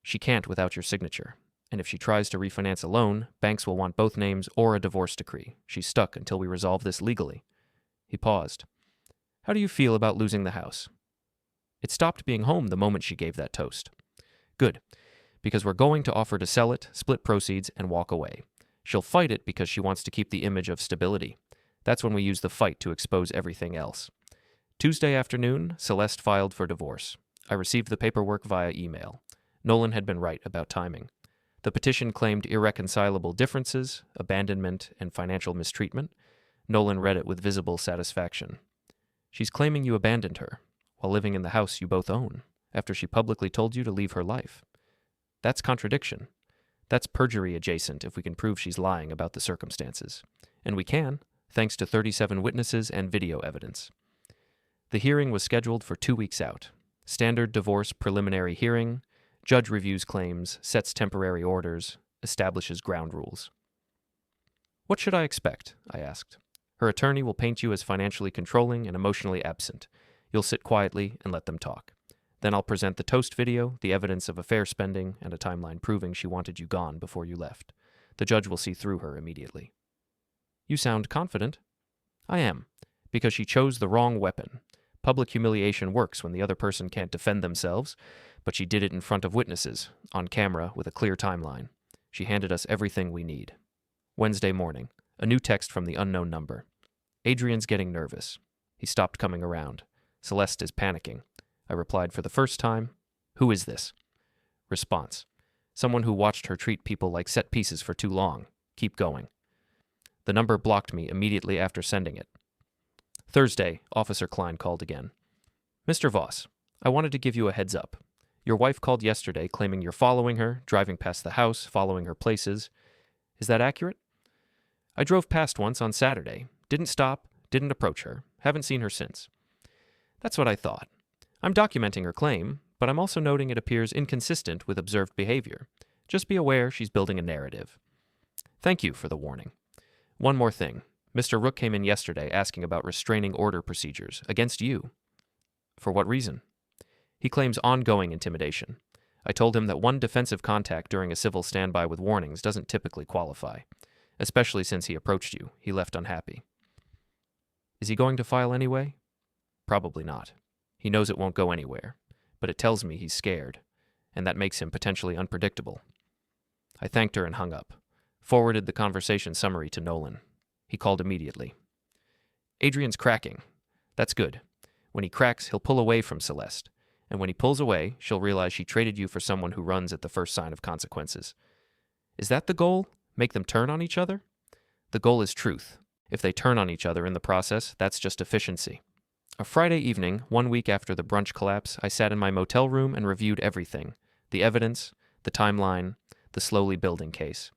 She can't without your signature. And if she tries to refinance a loan, banks will want both names or a divorce decree. She's stuck until we resolve this legally. He paused. How do you feel about losing the house? It stopped being home the moment she gave that toast. Good, because we're going to offer to sell it, split proceeds, and walk away. She'll fight it because she wants to keep the image of stability. That's when we use the fight to expose everything else. Tuesday afternoon, Celeste filed for divorce. I received the paperwork via email. Nolan had been right about timing. The petition claimed irreconcilable differences, abandonment, and financial mistreatment. Nolan read it with visible satisfaction. She's claiming you abandoned her, while living in the house you both own, after she publicly told you to leave her life. That's contradiction. That's perjury adjacent if we can prove she's lying about the circumstances. And we can, thanks to 37 witnesses and video evidence. The hearing was scheduled for 2 weeks out. Standard divorce preliminary hearing, judge reviews claims, sets temporary orders, establishes ground rules. What should I expect? I asked. Her attorney will paint you as financially controlling and emotionally absent. You'll sit quietly and let them talk. Then I'll present the toast video, the evidence of affair spending, and a timeline proving she wanted you gone before you left. The judge will see through her immediately. You sound confident. I am, because she chose the wrong weapon. Public humiliation works when the other person can't defend themselves, but she did it in front of witnesses, on camera, with a clear timeline. She handed us everything we need. Wednesday morning, a new text from the unknown number. Adrian's getting nervous. He stopped coming around. Celeste is panicking. I replied for the first time, Who is this? Response. Someone who watched her treat people like set pieces for too long. Keep going. The number blocked me immediately after sending it. Thursday, Officer Klein called again. Mr. Voss, I wanted to give you a heads up. Your wife called yesterday claiming you're following her, driving past the house, following her places. Is that accurate? I drove past once on Saturday. Didn't stop, didn't approach her. Haven't seen her since. That's what I thought. I'm documenting her claim, but I'm also noting it appears inconsistent with observed behavior. Just be aware she's building a narrative. Thank you for the warning. One more thing. Mr. Rook came in yesterday asking about restraining order procedures against you. For what reason? He claims ongoing intimidation. I told him that one defensive contact during a civil standby with warnings doesn't typically qualify, especially since he approached you. He left unhappy. Is he going to file anyway? Probably not. He knows it won't go anywhere, but it tells me he's scared, and that makes him potentially unpredictable. I thanked her and hung up, forwarded the conversation summary to Nolan. He called immediately. Adrian's cracking. That's good. When he cracks, he'll pull away from Celeste, and when he pulls away, she'll realize she traded you for someone who runs at the first sign of consequences. Is that the goal? Make them turn on each other? The goal is truth. If they turn on each other in the process, that's just efficiency. A Friday evening, 1 week after the brunch collapse, I sat in my motel room and reviewed everything. The evidence, the timeline, the slowly building case.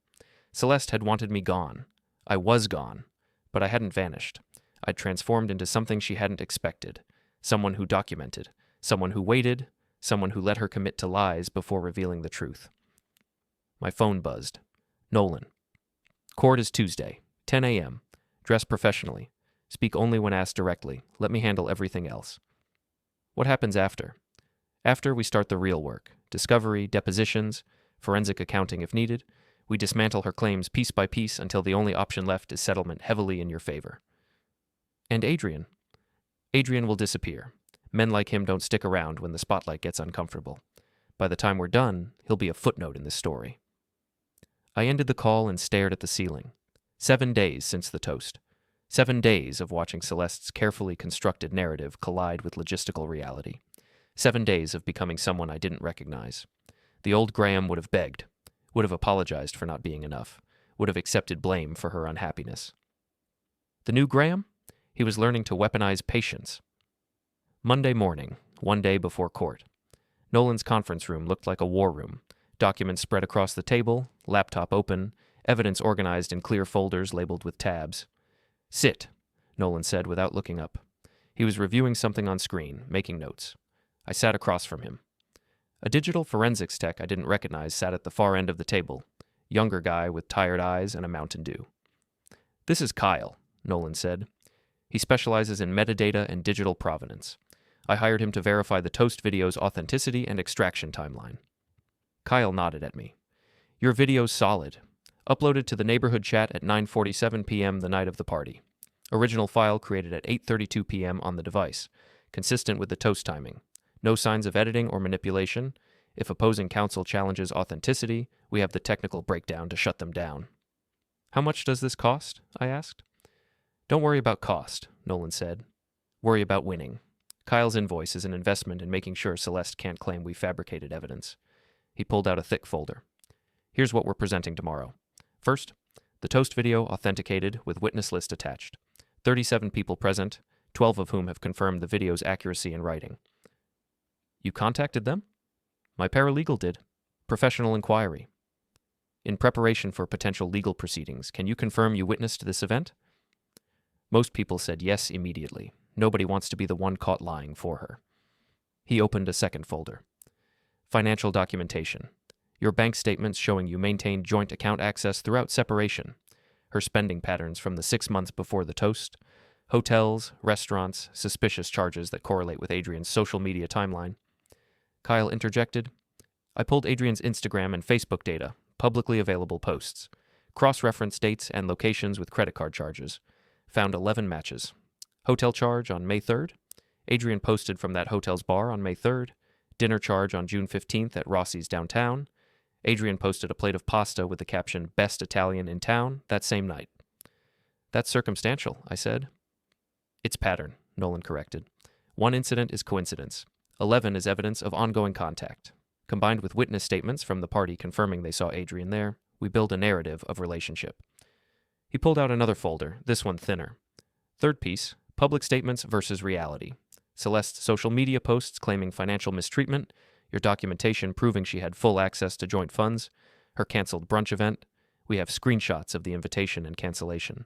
Celeste had wanted me gone. I was gone, but I hadn't vanished. I'd transformed into something she hadn't expected. Someone who documented. Someone who waited. Someone who let her commit to lies before revealing the truth. My phone buzzed. Nolan. Court is Tuesday, 10 a.m. Dress professionally. Speak only when asked directly. Let me handle everything else. What happens after? After, we start the real work. Discovery, depositions, forensic accounting if needed. We dismantle her claims piece by piece until the only option left is settlement heavily in your favor. And Adrian? Adrian will disappear. Men like him don't stick around when the spotlight gets uncomfortable. By the time we're done, he'll be a footnote in this story. I ended the call and stared at the ceiling. 7 days since the toast. 7 days of watching Celeste's carefully constructed narrative collide with logistical reality. 7 days of becoming someone I didn't recognize. The old Graham would have begged, would have apologized for not being enough, would have accepted blame for her unhappiness. The new Graham? He was learning to weaponize patience. Monday morning, 1 day before court. Nolan's conference room looked like a war room. Documents spread across the table, laptop open, evidence organized in clear folders labeled with tabs. Sit, Nolan said without looking up. He was reviewing something on screen, making notes. I sat across from him. A digital forensics tech I didn't recognize sat at the far end of the table, younger guy with tired eyes and a Mountain Dew. "This is Kyle," Nolan said. "He specializes in metadata and digital provenance. I hired him to verify the Toast video's authenticity and extraction timeline." Kyle nodded at me. "Your video's solid. Uploaded to the neighborhood chat at 9:47 p.m. the night of the party. Original file created at 8:32 p.m. on the device, consistent with the Toast timing. No signs of editing or manipulation. If opposing counsel challenges authenticity, we have the technical breakdown to shut them down." "How much does this cost?" I asked. "Don't worry about cost," Nolan said. "Worry about winning. Kyle's invoice is an investment in making sure Celeste can't claim we fabricated evidence." He pulled out a thick folder. "Here's what we're presenting tomorrow. First, the Toast video authenticated with witness list attached. 37 people present, 12 of whom have confirmed the video's accuracy in writing." "You contacted them?" "My paralegal did. Professional inquiry." "In preparation for potential legal proceedings, can you confirm you witnessed this event?" Most people said yes immediately. Nobody wants to be the one caught lying for her. He opened a second folder. "Financial documentation. Your bank statements showing you maintained joint account access throughout separation. Her spending patterns from the 6 months before the Toast. Hotels, restaurants, suspicious charges that correlate with Adrian's social media timeline." Kyle interjected. "I pulled Adrian's Instagram and Facebook data, publicly available posts. Cross-referenced dates and locations with credit card charges. Found 11 matches. Hotel charge on May 3rd. Adrian posted from that hotel's bar on May 3rd. Dinner charge on June 15th at Rossi's downtown. Adrian posted a plate of pasta with the caption, 'Best Italian in town,' that same night." "That's circumstantial," I said. "It's pattern," Nolan corrected. "1 incident is coincidence. 11 is evidence of ongoing contact. Combined with witness statements from the party confirming they saw Adrian there, we build a narrative of relationship." He pulled out another folder, this one thinner. Third piece, public statements versus reality. Celeste's social media posts claiming financial mistreatment, your documentation proving she had full access to joint funds, her canceled brunch event. We have screenshots of the invitation and cancellation.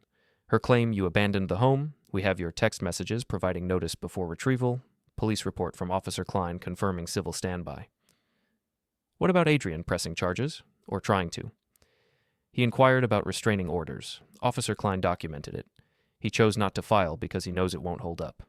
Her claim you abandoned the home. We have your text messages providing notice before retrieval. Police report from Officer Klein confirming civil standby. "What about Adrian pressing charges, or trying to?" "He inquired about restraining orders. Officer Klein documented it. He chose not to file because he knows it won't hold up.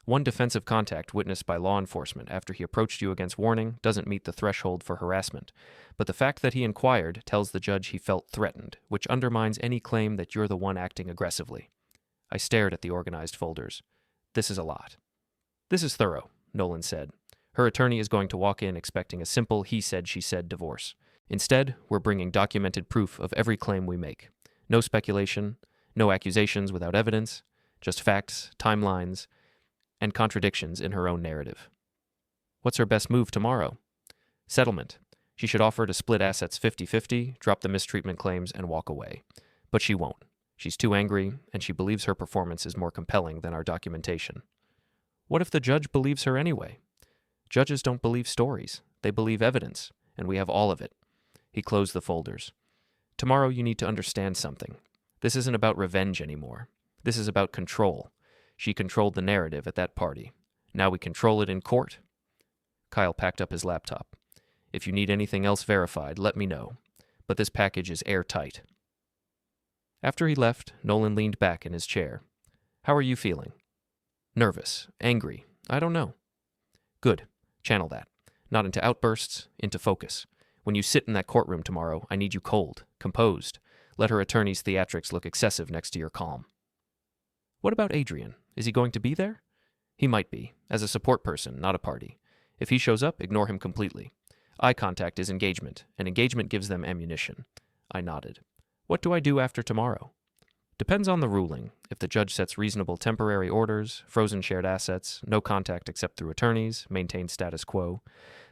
1 defensive contact witnessed by law enforcement after he approached you against warning doesn't meet the threshold for harassment, but the fact that he inquired tells the judge he felt threatened, which undermines any claim that you're the one acting aggressively." I stared at the organized folders. "This is a lot." "This is thorough," Nolan said. "Her attorney is going to walk in expecting a simple he said, she said divorce. Instead, we're bringing documented proof of every claim we make. No speculation, no accusations without evidence, just facts, timelines, and contradictions in her own narrative." "What's her best move tomorrow?" "Settlement. She should offer to split assets 50-50, drop the mistreatment claims, and walk away. But she won't. She's too angry, and she believes her performance is more compelling than our documentation." "What if the judge believes her anyway?" "Judges don't believe stories. They believe evidence, and we have all of it." He closed the folders. "Tomorrow you need to understand something. This isn't about revenge anymore. This is about control. She controlled the narrative at that party. Now we control it in court." Kyle packed up his laptop. "If you need anything else verified, let me know. But this package is airtight." After he left, Nolan leaned back in his chair. "How are you feeling?" "Nervous. Angry. I don't know." "Good. Channel that. Not into outbursts, into focus. When you sit in that courtroom tomorrow, I need you cold, composed. Let her attorney's theatrics look excessive next to your calm." "What about Adrian? Is he going to be there?" "He might be, as a support person, not a party. If he shows up, ignore him completely. Eye contact is engagement, and engagement gives them ammunition." I nodded. "What do I do after tomorrow?" "Depends on the ruling. If the judge sets reasonable temporary orders, frozen shared assets, no contact except through attorneys, maintain status quo,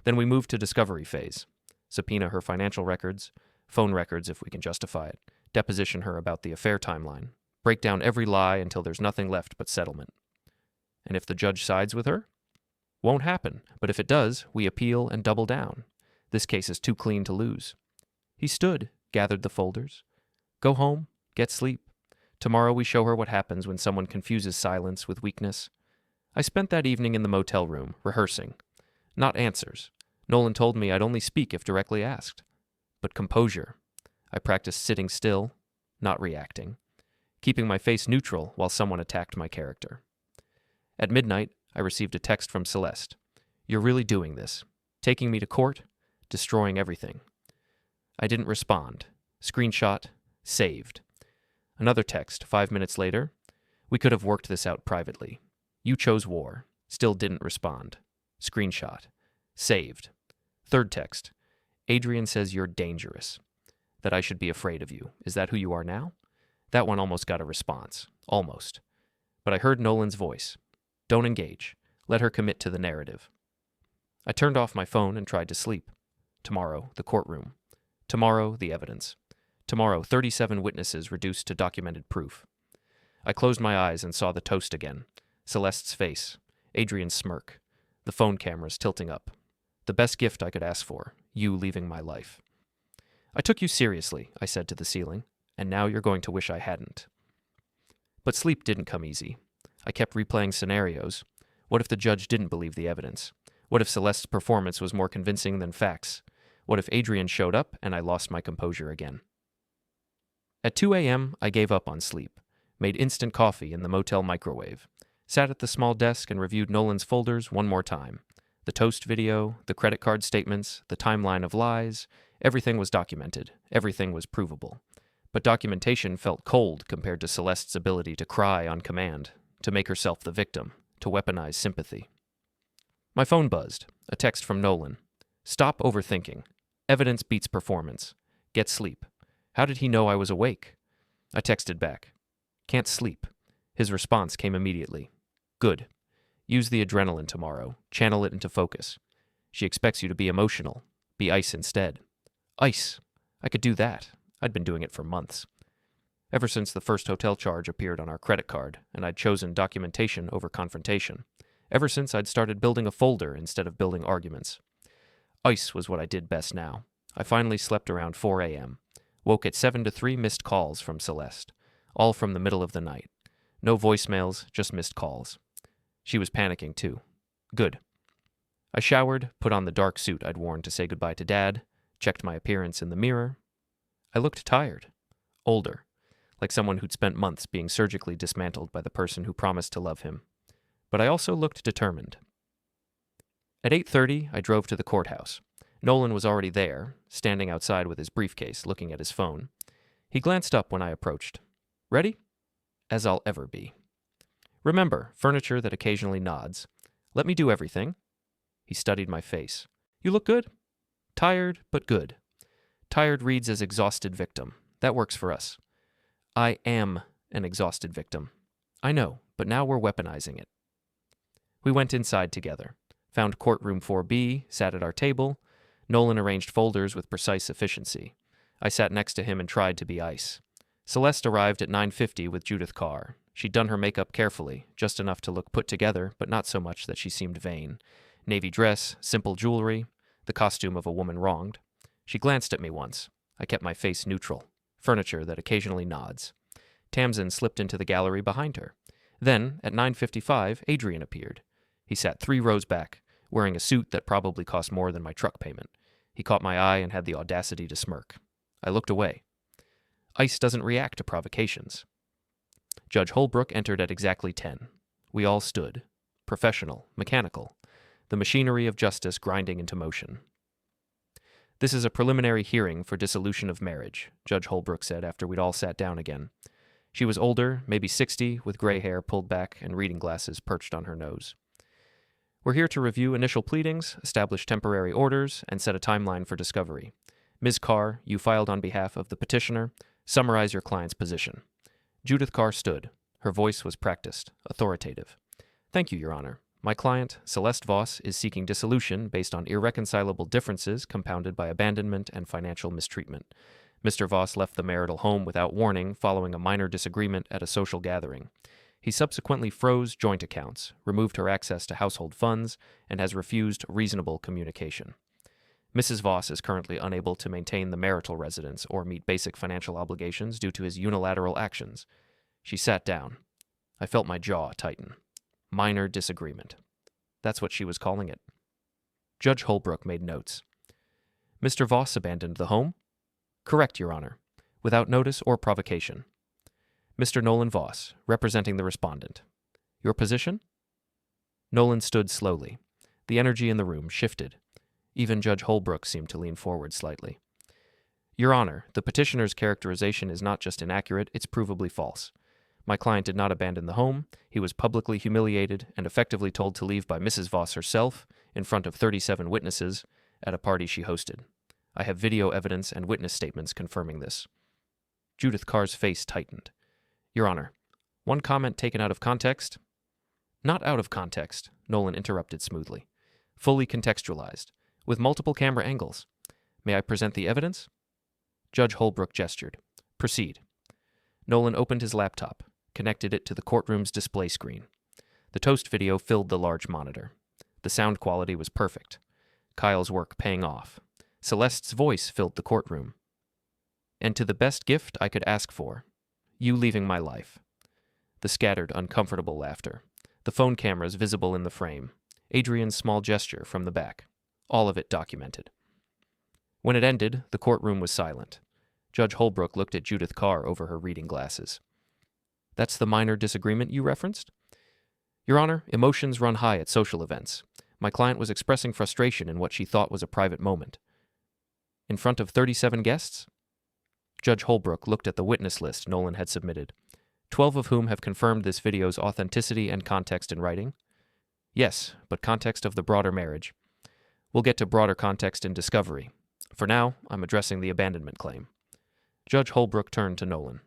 then we move to discovery phase. Subpoena her financial records, phone records if we can justify it, deposition her about the affair timeline, break down every lie until there's nothing left but settlement." "And if the judge sides with her?" "Won't happen, but if it does, we appeal and double down. This case is too clean to lose." He stood, gathered the folders. "Go home, get sleep. Tomorrow we show her what happens when someone confuses silence with weakness." I spent that evening in the motel room, rehearsing. Not answers, Nolan told me I'd only speak if directly asked. But composure. I practiced sitting still, not reacting, keeping my face neutral while someone attacked my character. At midnight, I received a text from Celeste. "You're really doing this. Taking me to court, destroying everything." I didn't respond. Screenshot, saved. Another text 5 minutes later. "We could have worked this out privately. You chose war." Still didn't respond. Screenshot, saved. Third text. "Adrian says you're dangerous. That I should be afraid of you. Is that who you are now?" That one almost got a response. Almost. But I heard Nolan's voice. "Don't engage. Let her commit to the narrative." I turned off my phone and tried to sleep. Tomorrow, the courtroom. Tomorrow, the evidence. Tomorrow, 37 witnesses reduced to documented proof. I closed my eyes and saw the toast again. Celeste's face. Adrian's smirk. The phone cameras tilting up. The best gift I could ask for. You leaving my life. "I took you seriously," I said to the ceiling, "and now you're going to wish I hadn't." But sleep didn't come easy. I kept replaying scenarios. What if the judge didn't believe the evidence? What if Celeste's performance was more convincing than facts? What if Adrian showed up and I lost my composure again? At 2 a.m., I gave up on sleep, made instant coffee in the motel microwave, sat at the small desk and reviewed Nolan's folders one more time. The toast video, the credit card statements, the timeline of lies, everything was documented, everything was provable. But documentation felt cold compared to Celeste's ability to cry on command, to make herself the victim, to weaponize sympathy. My phone buzzed, a text from Nolan. "Stop overthinking. Evidence beats performance. Get sleep." How did he know I was awake? I texted back. "Can't sleep." His response came immediately. "Good. Use the adrenaline tomorrow. Channel it into focus. She expects you to be emotional. Be ice instead." Ice. I could do that. I'd been doing it for months. Ever since the first hotel charge appeared on our credit card, and I'd chosen documentation over confrontation. Ever since I'd started building a folder instead of building arguments. Ice was what I did best now. I finally slept around 4 a.m. Woke at 7 to 3 missed calls from Celeste. All from the middle of the night. No voicemails, just missed calls. She was panicking too. Good. I showered, put on the dark suit I'd worn to say goodbye to Dad, checked my appearance in the mirror. I looked tired. Older. Like someone who'd spent months being surgically dismantled by the person who promised to love him. But I also looked determined. At 8:30, I drove to the courthouse. Nolan was already there, standing outside with his briefcase, looking at his phone. He glanced up when I approached. "Ready?" "As I'll ever be." "Remember, furniture that occasionally nods. Let me do everything." He studied my face. "You look good." "Tired, but good." Tired reads as exhausted victim. That works for us. I am an exhausted victim. I know, but now we're weaponizing it. We went inside together, found courtroom 4B, sat at our table. Nolan arranged folders with precise efficiency. I sat next to him and tried to be ice. Celeste arrived at 9:50 with Judith Carr. She'd done her makeup carefully, just enough to look put together, but not so much that she seemed vain. Navy dress, simple jewelry, the costume of a woman wronged. She glanced at me once. I kept my face neutral. Furniture that occasionally nods. Tamsin slipped into the gallery behind her. Then, at 9:55, Adrian appeared. He sat 3 rows back, wearing a suit that probably cost more than my truck payment. He caught my eye and had the audacity to smirk. I looked away. Ice doesn't react to provocations. Judge Holbrook entered at exactly 10. We all stood. Professional, mechanical. The machinery of justice grinding into motion. "This is a preliminary hearing for dissolution of marriage," Judge Holbrook said after we'd all sat down again. She was older, maybe 60, with gray hair pulled back and reading glasses perched on her nose. "We're here to review initial pleadings, establish temporary orders, and set a timeline for discovery. Ms. Carr, you filed on behalf of the petitioner. Summarize your client's position." Judith Carr stood. Her voice was practiced, authoritative. "Thank you, Your Honor. My client, Celeste Voss, is seeking dissolution based on irreconcilable differences compounded by abandonment and financial mistreatment. Mr. Voss left the marital home without warning following a minor disagreement at a social gathering. He subsequently froze joint accounts, removed her access to household funds, and has refused reasonable communication. Mrs. Voss is currently unable to maintain the marital residence or meet basic financial obligations due to his unilateral actions." She sat down. I felt my jaw tighten. Minor disagreement. That's what she was calling it. Judge Holbrook made notes. Mr. Voss abandoned the home? Correct, Your Honor, without notice or provocation. Mr. Nolan Voss, representing the respondent. Your position? Nolan stood slowly. The energy in the room shifted. Even Judge Holbrook seemed to lean forward slightly. Your Honor, the petitioner's characterization is not just inaccurate, it's provably false. My client did not abandon the home. He was publicly humiliated and effectively told to leave by Mrs. Voss herself, in front of 37 witnesses, at a party she hosted. I have video evidence and witness statements confirming this. Judith Carr's face tightened. Your Honor, one comment taken out of context? Not out of context, Nolan interrupted smoothly. Fully contextualized, with multiple camera angles. May I present the evidence? Judge Holbrook gestured. Proceed. Nolan opened his laptop, connected it to the courtroom's display screen. The toast video filled the large monitor. The sound quality was perfect. Kyle's work paying off. Celeste's voice filled the courtroom. And to the best gift I could ask for, you leaving my life. The scattered, uncomfortable laughter. The phone cameras visible in the frame. Adrian's small gesture from the back. All of it documented. When it ended, the courtroom was silent. Judge Holbrook looked at Judith Carr over her reading glasses. That's the minor disagreement you referenced? Your Honor, emotions run high at social events. My client was expressing frustration in what she thought was a private moment. In front of 37 guests? Judge Holbrook looked at the witness list Nolan had submitted, 12 of whom have confirmed this video's authenticity and context in writing. Yes, but context of the broader marriage. We'll get to broader context in discovery. For now, I'm addressing the abandonment claim. Judge Holbrook turned to Nolan.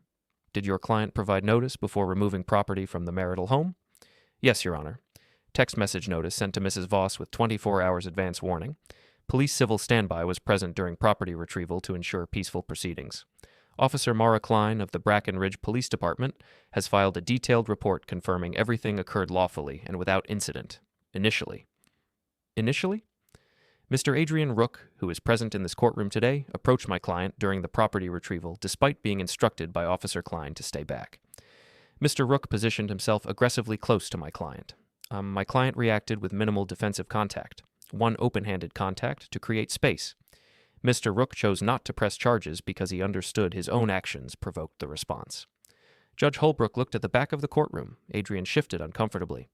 Did your client provide notice before removing property from the marital home? Yes, Your Honor. Text message notice sent to Mrs. Voss with 24 hours advance warning. Police civil standby was present during property retrieval to ensure peaceful proceedings. Officer Mara Klein of the Bracken Ridge Police Department has filed a detailed report confirming everything occurred lawfully and without incident, initially. Initially? Mr. Adrian Rook, who is present in this courtroom today, approached my client during the property retrieval despite being instructed by Officer Klein to stay back. Mr. Rook positioned himself aggressively close to my client. My client reacted with minimal defensive contact, one open-handed contact to create space. Mr. Rook chose not to press charges because he understood his own actions provoked the response. Judge Holbrook looked at the back of the courtroom. Adrian shifted uncomfortably.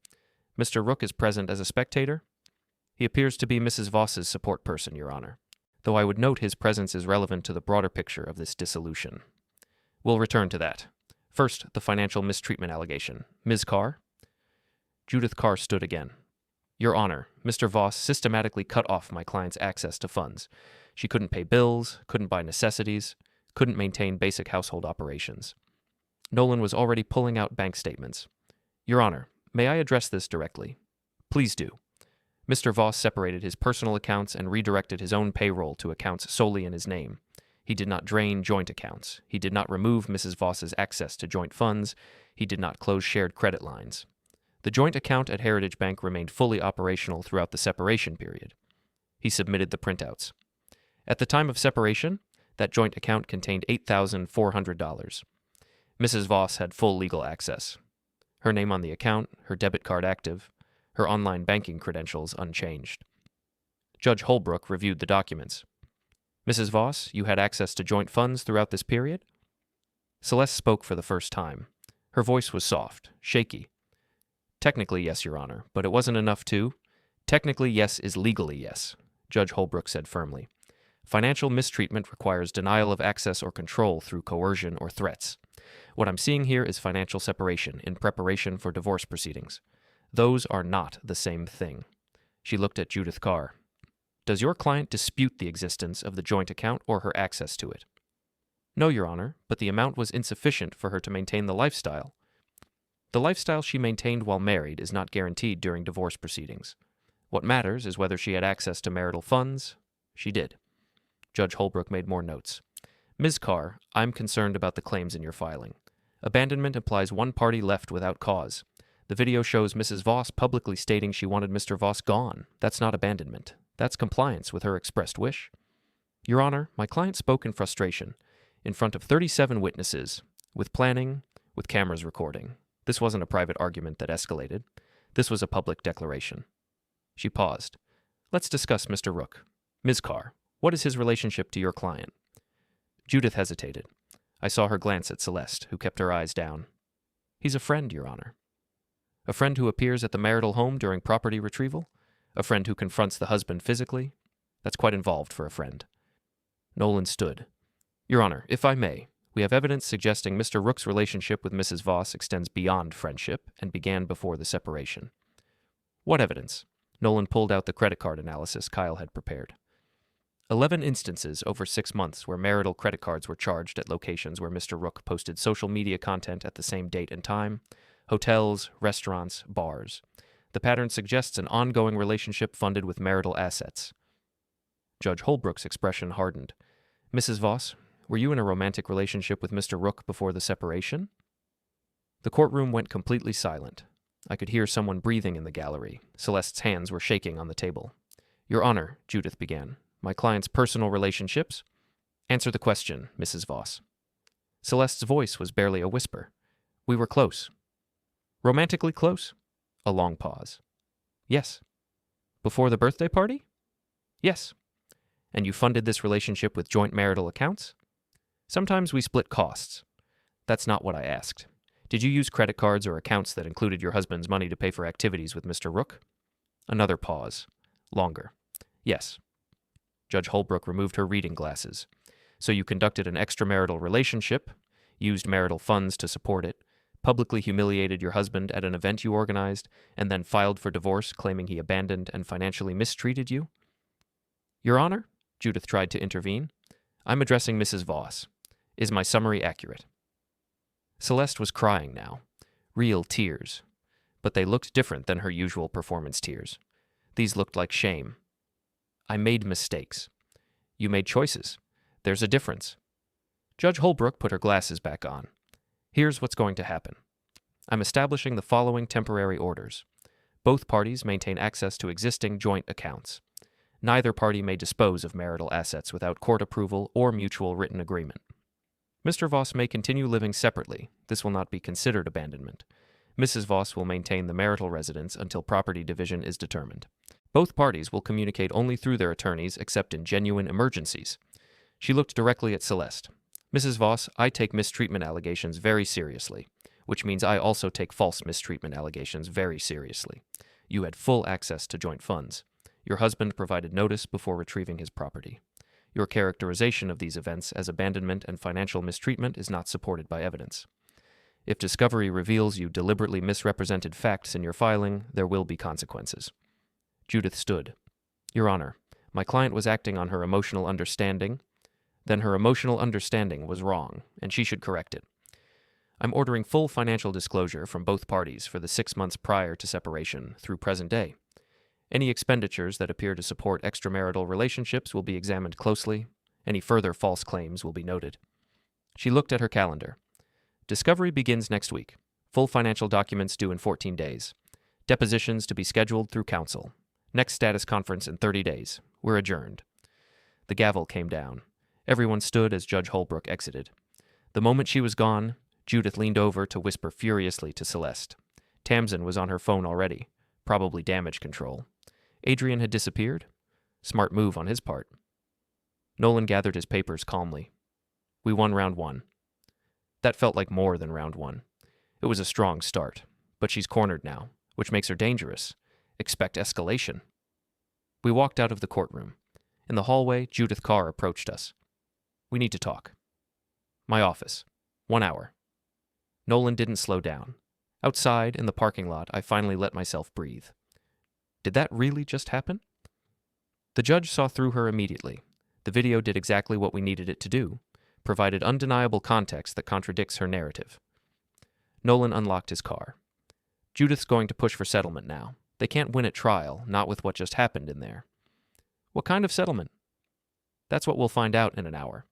Mr. Rook is present as a spectator? He appears to be Mrs. Voss's support person, Your Honor, though I would note his presence is relevant to the broader picture of this dissolution. We'll return to that. First, the financial mistreatment allegation. Ms. Carr? Judith Carr stood again. Your Honor, Mr. Voss systematically cut off my client's access to funds. She couldn't pay bills, couldn't buy necessities, couldn't maintain basic household operations. Nolan was already pulling out bank statements. Your Honor, may I address this directly? Please do. Mr. Voss separated his personal accounts and redirected his own payroll to accounts solely in his name. He did not drain joint accounts. He did not remove Mrs. Voss's access to joint funds. He did not close shared credit lines. The joint account at Heritage Bank remained fully operational throughout the separation period. He submitted the printouts. At the time of separation, that joint account contained $8,400. Mrs. Voss had full legal access. Her name on the account, her debit card active, her online banking credentials unchanged. Judge Holbrook reviewed the documents. Mrs. Voss, you had access to joint funds throughout this period? Celeste spoke for the first time. Her voice was soft, shaky. Technically, yes, Your Honor, but it wasn't enough to. Technically, yes is legally yes, Judge Holbrook said firmly. Financial mistreatment requires denial of access or control through coercion or threats. What I'm seeing here is financial separation in preparation for divorce proceedings. Those are not the same thing. She looked at Judith Carr. Does your client dispute the existence of the joint account or her access to it? No, Your Honor, but the amount was insufficient for her to maintain the lifestyle. The lifestyle she maintained while married is not guaranteed during divorce proceedings. What matters is whether she had access to marital funds. She did. Judge Holbrook made more notes. Ms. Carr, I'm concerned about the claims in your filing. Abandonment implies one party left without cause. The video shows Mrs. Voss publicly stating she wanted Mr. Voss gone. That's not abandonment. That's compliance with her expressed wish. Your Honor, my client spoke in frustration, in front of 37 witnesses, with planning, with cameras recording. This wasn't a private argument that escalated. This was a public declaration. She paused. Let's discuss Mr. Rook. Ms. Carr, what is his relationship to your client? Judith hesitated. I saw her glance at Celeste, who kept her eyes down. He's a friend, Your Honor. A friend who appears at the marital home during property retrieval? A friend who confronts the husband physically? That's quite involved for a friend. Nolan stood. Your Honor, if I may, we have evidence suggesting Mr. Rook's relationship with Mrs. Voss extends beyond friendship and began before the separation. What evidence? Nolan pulled out the credit card analysis Kyle had prepared. 11 instances over 6 months where marital credit cards were charged at locations where Mr. Rook posted social media content at the same date and time, hotels, restaurants, bars. The pattern suggests an ongoing relationship funded with marital assets. Judge Holbrook's expression hardened. Mrs. Voss, were you in a romantic relationship with Mr. Rook before the separation? The courtroom went completely silent. I could hear someone breathing in the gallery. Celeste's hands were shaking on the table. Your Honor, Judith began, my client's personal relationships? Answer the question, Mrs. Voss. Celeste's voice was barely a whisper. We were close. Romantically close? A long pause. Yes. Before the birthday party? Yes. And you funded this relationship with joint marital accounts? Sometimes we split costs. That's not what I asked. Did you use credit cards or accounts that included your husband's money to pay for activities with Mr. Rook? Another pause. Longer. Yes. Judge Holbrook removed her reading glasses. So you conducted an extramarital relationship, used marital funds to support it, publicly humiliated your husband at an event you organized, and then filed for divorce claiming he abandoned and financially mistreated you? Your Honor, Judith tried to intervene. I'm addressing Mrs. Voss. Is my summary accurate? Celeste was crying now. Real tears. But they looked different than her usual performance tears. These looked like shame. I made mistakes. You made choices. There's a difference. Judge Holbrook put her glasses back on. Here's what's going to happen. I'm establishing the following temporary orders. Both parties maintain access to existing joint accounts. Neither party may dispose of marital assets without court approval or mutual written agreement. Mr. Voss may continue living separately. This will not be considered abandonment. Mrs. Voss will maintain the marital residence until property division is determined. Both parties will communicate only through their attorneys except in genuine emergencies. She looked directly at Celeste. Mrs. Voss, I take mistreatment allegations very seriously, which means I also take false mistreatment allegations very seriously. You had full access to joint funds. Your husband provided notice before retrieving his property. Your characterization of these events as abandonment and financial mistreatment is not supported by evidence. If discovery reveals you deliberately misrepresented facts in your filing, there will be consequences. Judith stood. Your Honor, my client was acting on her emotional understanding. Then her emotional understanding was wrong, and she should correct it. I'm ordering full financial disclosure from both parties for the 6 months prior to separation through present day. Any expenditures that appear to support extramarital relationships will be examined closely. Any further false claims will be noted. She looked at her calendar. Discovery begins next week. Full financial documents due in 14 days. Depositions to be scheduled through counsel. Next status conference in 30 days. We're adjourned. The gavel came down. Everyone stood as Judge Holbrook exited. The moment she was gone, Judith leaned over to whisper furiously to Celeste. Tamsin was on her phone already. Probably damage control. Adrian had disappeared. Smart move on his part. Nolan gathered his papers calmly. We won round 1. That felt like more than round 1. It was a strong start, but she's cornered now, which makes her dangerous. Expect escalation. We walked out of the courtroom. In the hallway, Judith Carr approached us. We need to talk. My office. 1 hour. Nolan didn't slow down. Outside, in the parking lot, I finally let myself breathe. Did that really just happen? The judge saw through her immediately. The video did exactly what we needed it to do, provided undeniable context that contradicts her narrative. Nolan unlocked his car. Judith's going to push for settlement now. They can't win at trial, not with what just happened in there. What kind of settlement? That's what we'll find out in an hour.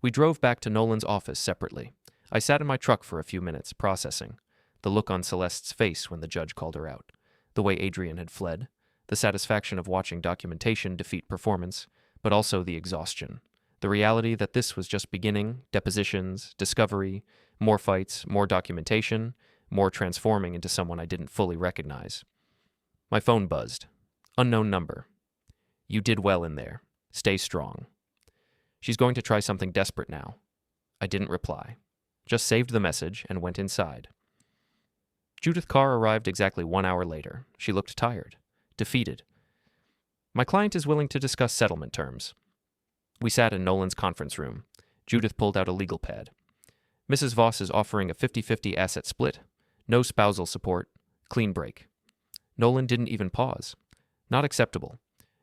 We drove back to Nolan's office separately. I sat in my truck for a few minutes, processing. The look on Celeste's face when the judge called her out. The way Adrian had fled. The satisfaction of watching documentation defeat performance, but also the exhaustion. The reality that this was just beginning, depositions, discovery, more fights, more documentation, more transforming into someone I didn't fully recognize. My phone buzzed. Unknown number. You did well in there. Stay strong. She's going to try something desperate now. I didn't reply. Just saved the message and went inside. Judith Carr arrived exactly 1 hour later. She looked tired, defeated. My client is willing to discuss settlement terms. We sat in Nolan's conference room. Judith pulled out a legal pad. Mrs. Voss is offering a 50-50 asset split, no spousal support, clean break. Nolan didn't even pause. Not acceptable.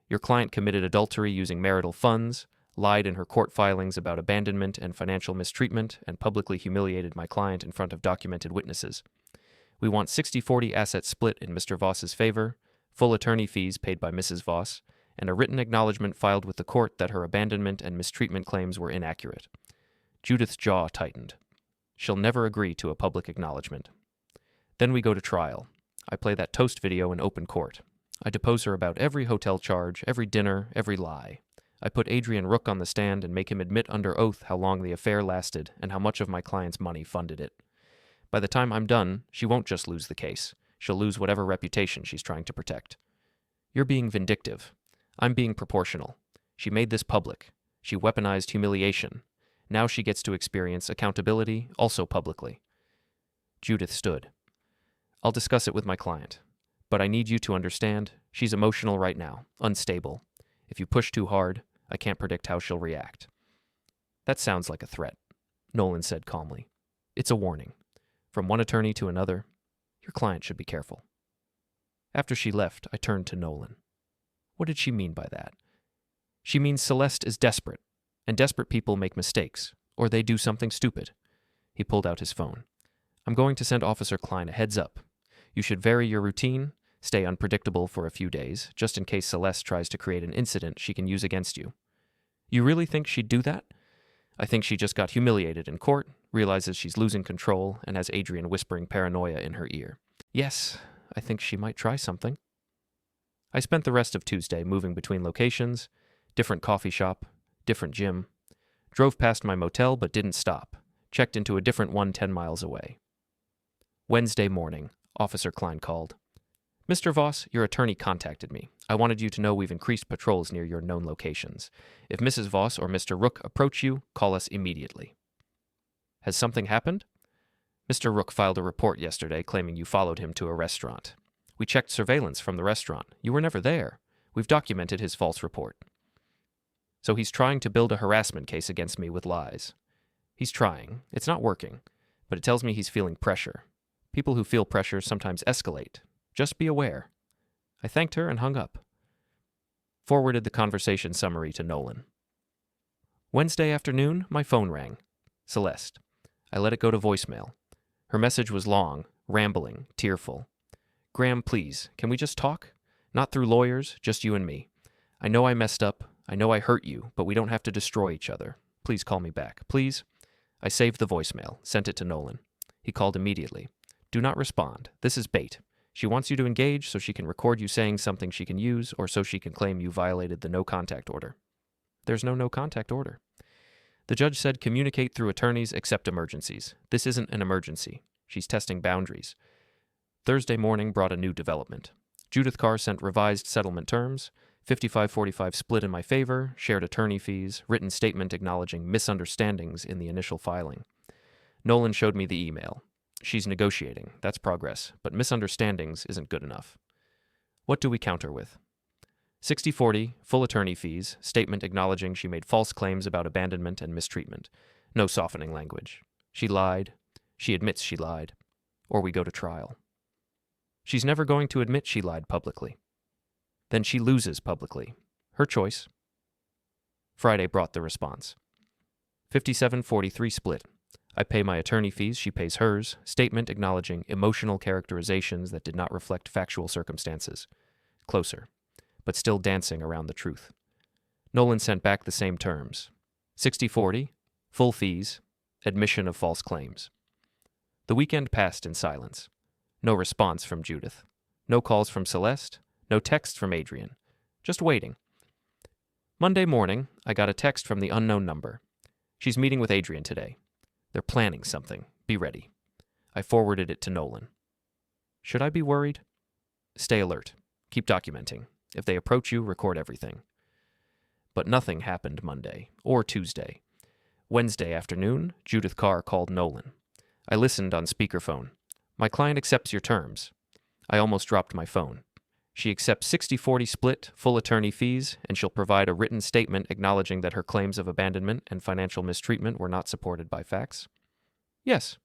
Your client committed adultery using marital funds, lied in her court filings about abandonment and financial mistreatment, and publicly humiliated my client in front of documented witnesses. We want 60-40 asset split in Mr. Voss's favor, full attorney fees paid by Mrs. Voss, and a written acknowledgement filed with the court that her abandonment and mistreatment claims were inaccurate. Judith's jaw tightened. She'll never agree to a public acknowledgement. Then we go to trial. I play that toast video in open court. I depose her about every hotel charge, every dinner, every lie. I put Adrian Rook on the stand and make him admit under oath how long the affair lasted and how much of my client's money funded it. By the time I'm done, she won't just lose the case. She'll lose whatever reputation she's trying to protect. You're being vindictive. I'm being proportional. She made this public. She weaponized humiliation. Now she gets to experience accountability, also publicly. Judith stood. I'll discuss it with my client. But I need you to understand, she's emotional right now, unstable. If you push too hard, I can't predict how she'll react. That sounds like a threat, Nolan said calmly. It's a warning. From one attorney to another, your client should be careful. After she left, I turned to Nolan. What did she mean by that? She means Celeste is desperate, and desperate people make mistakes, or they do something stupid. He pulled out his phone. I'm going to send Officer Klein a heads up. You should vary your routine, stay unpredictable for a few days, just in case Celeste tries to create an incident she can use against you. You really think she'd do that? I think she just got humiliated in court, realizes she's losing control, and has Adrian whispering paranoia in her ear. Yes, I think she might try something. I spent the rest of Tuesday moving between locations, different coffee shop, different gym, drove past my motel but didn't stop, checked into a different one 10 miles away. Wednesday morning, Officer Klein called. Mr. Voss, your attorney contacted me. I wanted you to know we've increased patrols near your known locations. If Mrs. Voss or Mr. Rook approach you, call us immediately. Has something happened? Mr. Rook filed a report yesterday claiming you followed him to a restaurant. We checked surveillance from the restaurant. You were never there. We've documented his false report. So he's trying to build a harassment case against me with lies. He's trying. It's not working. But it tells me he's feeling pressure. People who feel pressure sometimes escalate. Just be aware. I thanked her and hung up. Forwarded the conversation summary to Nolan. Wednesday afternoon, my phone rang. Celeste. I let it go to voicemail. Her message was long, rambling, tearful. Graham, please, can we just talk? Not through lawyers, just you and me. I know I messed up. I know I hurt you, but we don't have to destroy each other. Please call me back. Please? I saved the voicemail, sent it to Nolan. He called immediately. Do not respond. This is bait. She wants you to engage so she can record you saying something she can use or so she can claim you violated the no-contact order. There's no no-contact order. The judge said communicate through attorneys except emergencies. This isn't an emergency. She's testing boundaries. Thursday morning brought a new development. Judith Carr sent revised settlement terms, 55-45 split in my favor, shared attorney fees, written statement acknowledging misunderstandings in the initial filing. Nolan showed me the email. She's negotiating, that's progress, but misunderstandings isn't good enough. What do we counter with? 60-40, full attorney fees, statement acknowledging she made false claims about abandonment and mistreatment. No softening language. She lied. She admits she lied. Or we go to trial. She's never going to admit she lied publicly. Then she loses publicly. Her choice. Friday brought the response. 57-43 split. I pay my attorney fees, she pays hers, statement acknowledging emotional characterizations that did not reflect factual circumstances. Closer, but still dancing around the truth. Nolan sent back the same terms. 60-40, full fees, admission of false claims. The weekend passed in silence. No response from Judith. No calls from Celeste. No text from Adrian. Just waiting. Monday morning, I got a text from the unknown number. She's meeting with Adrian today. They're planning something. Be ready. I forwarded it to Nolan. Should I be worried? Stay alert. Keep documenting. If they approach you, record everything. but nothing happened Monday or Tuesday. Wednesday afternoon, Judith Carr called Nolan. I listened on speakerphone. My client accepts your terms. I almost dropped my phone. She accepts 60-40 split, full attorney fees, and she'll provide a written statement acknowledging that her claims of abandonment and financial mistreatment were not supported by facts. Yes,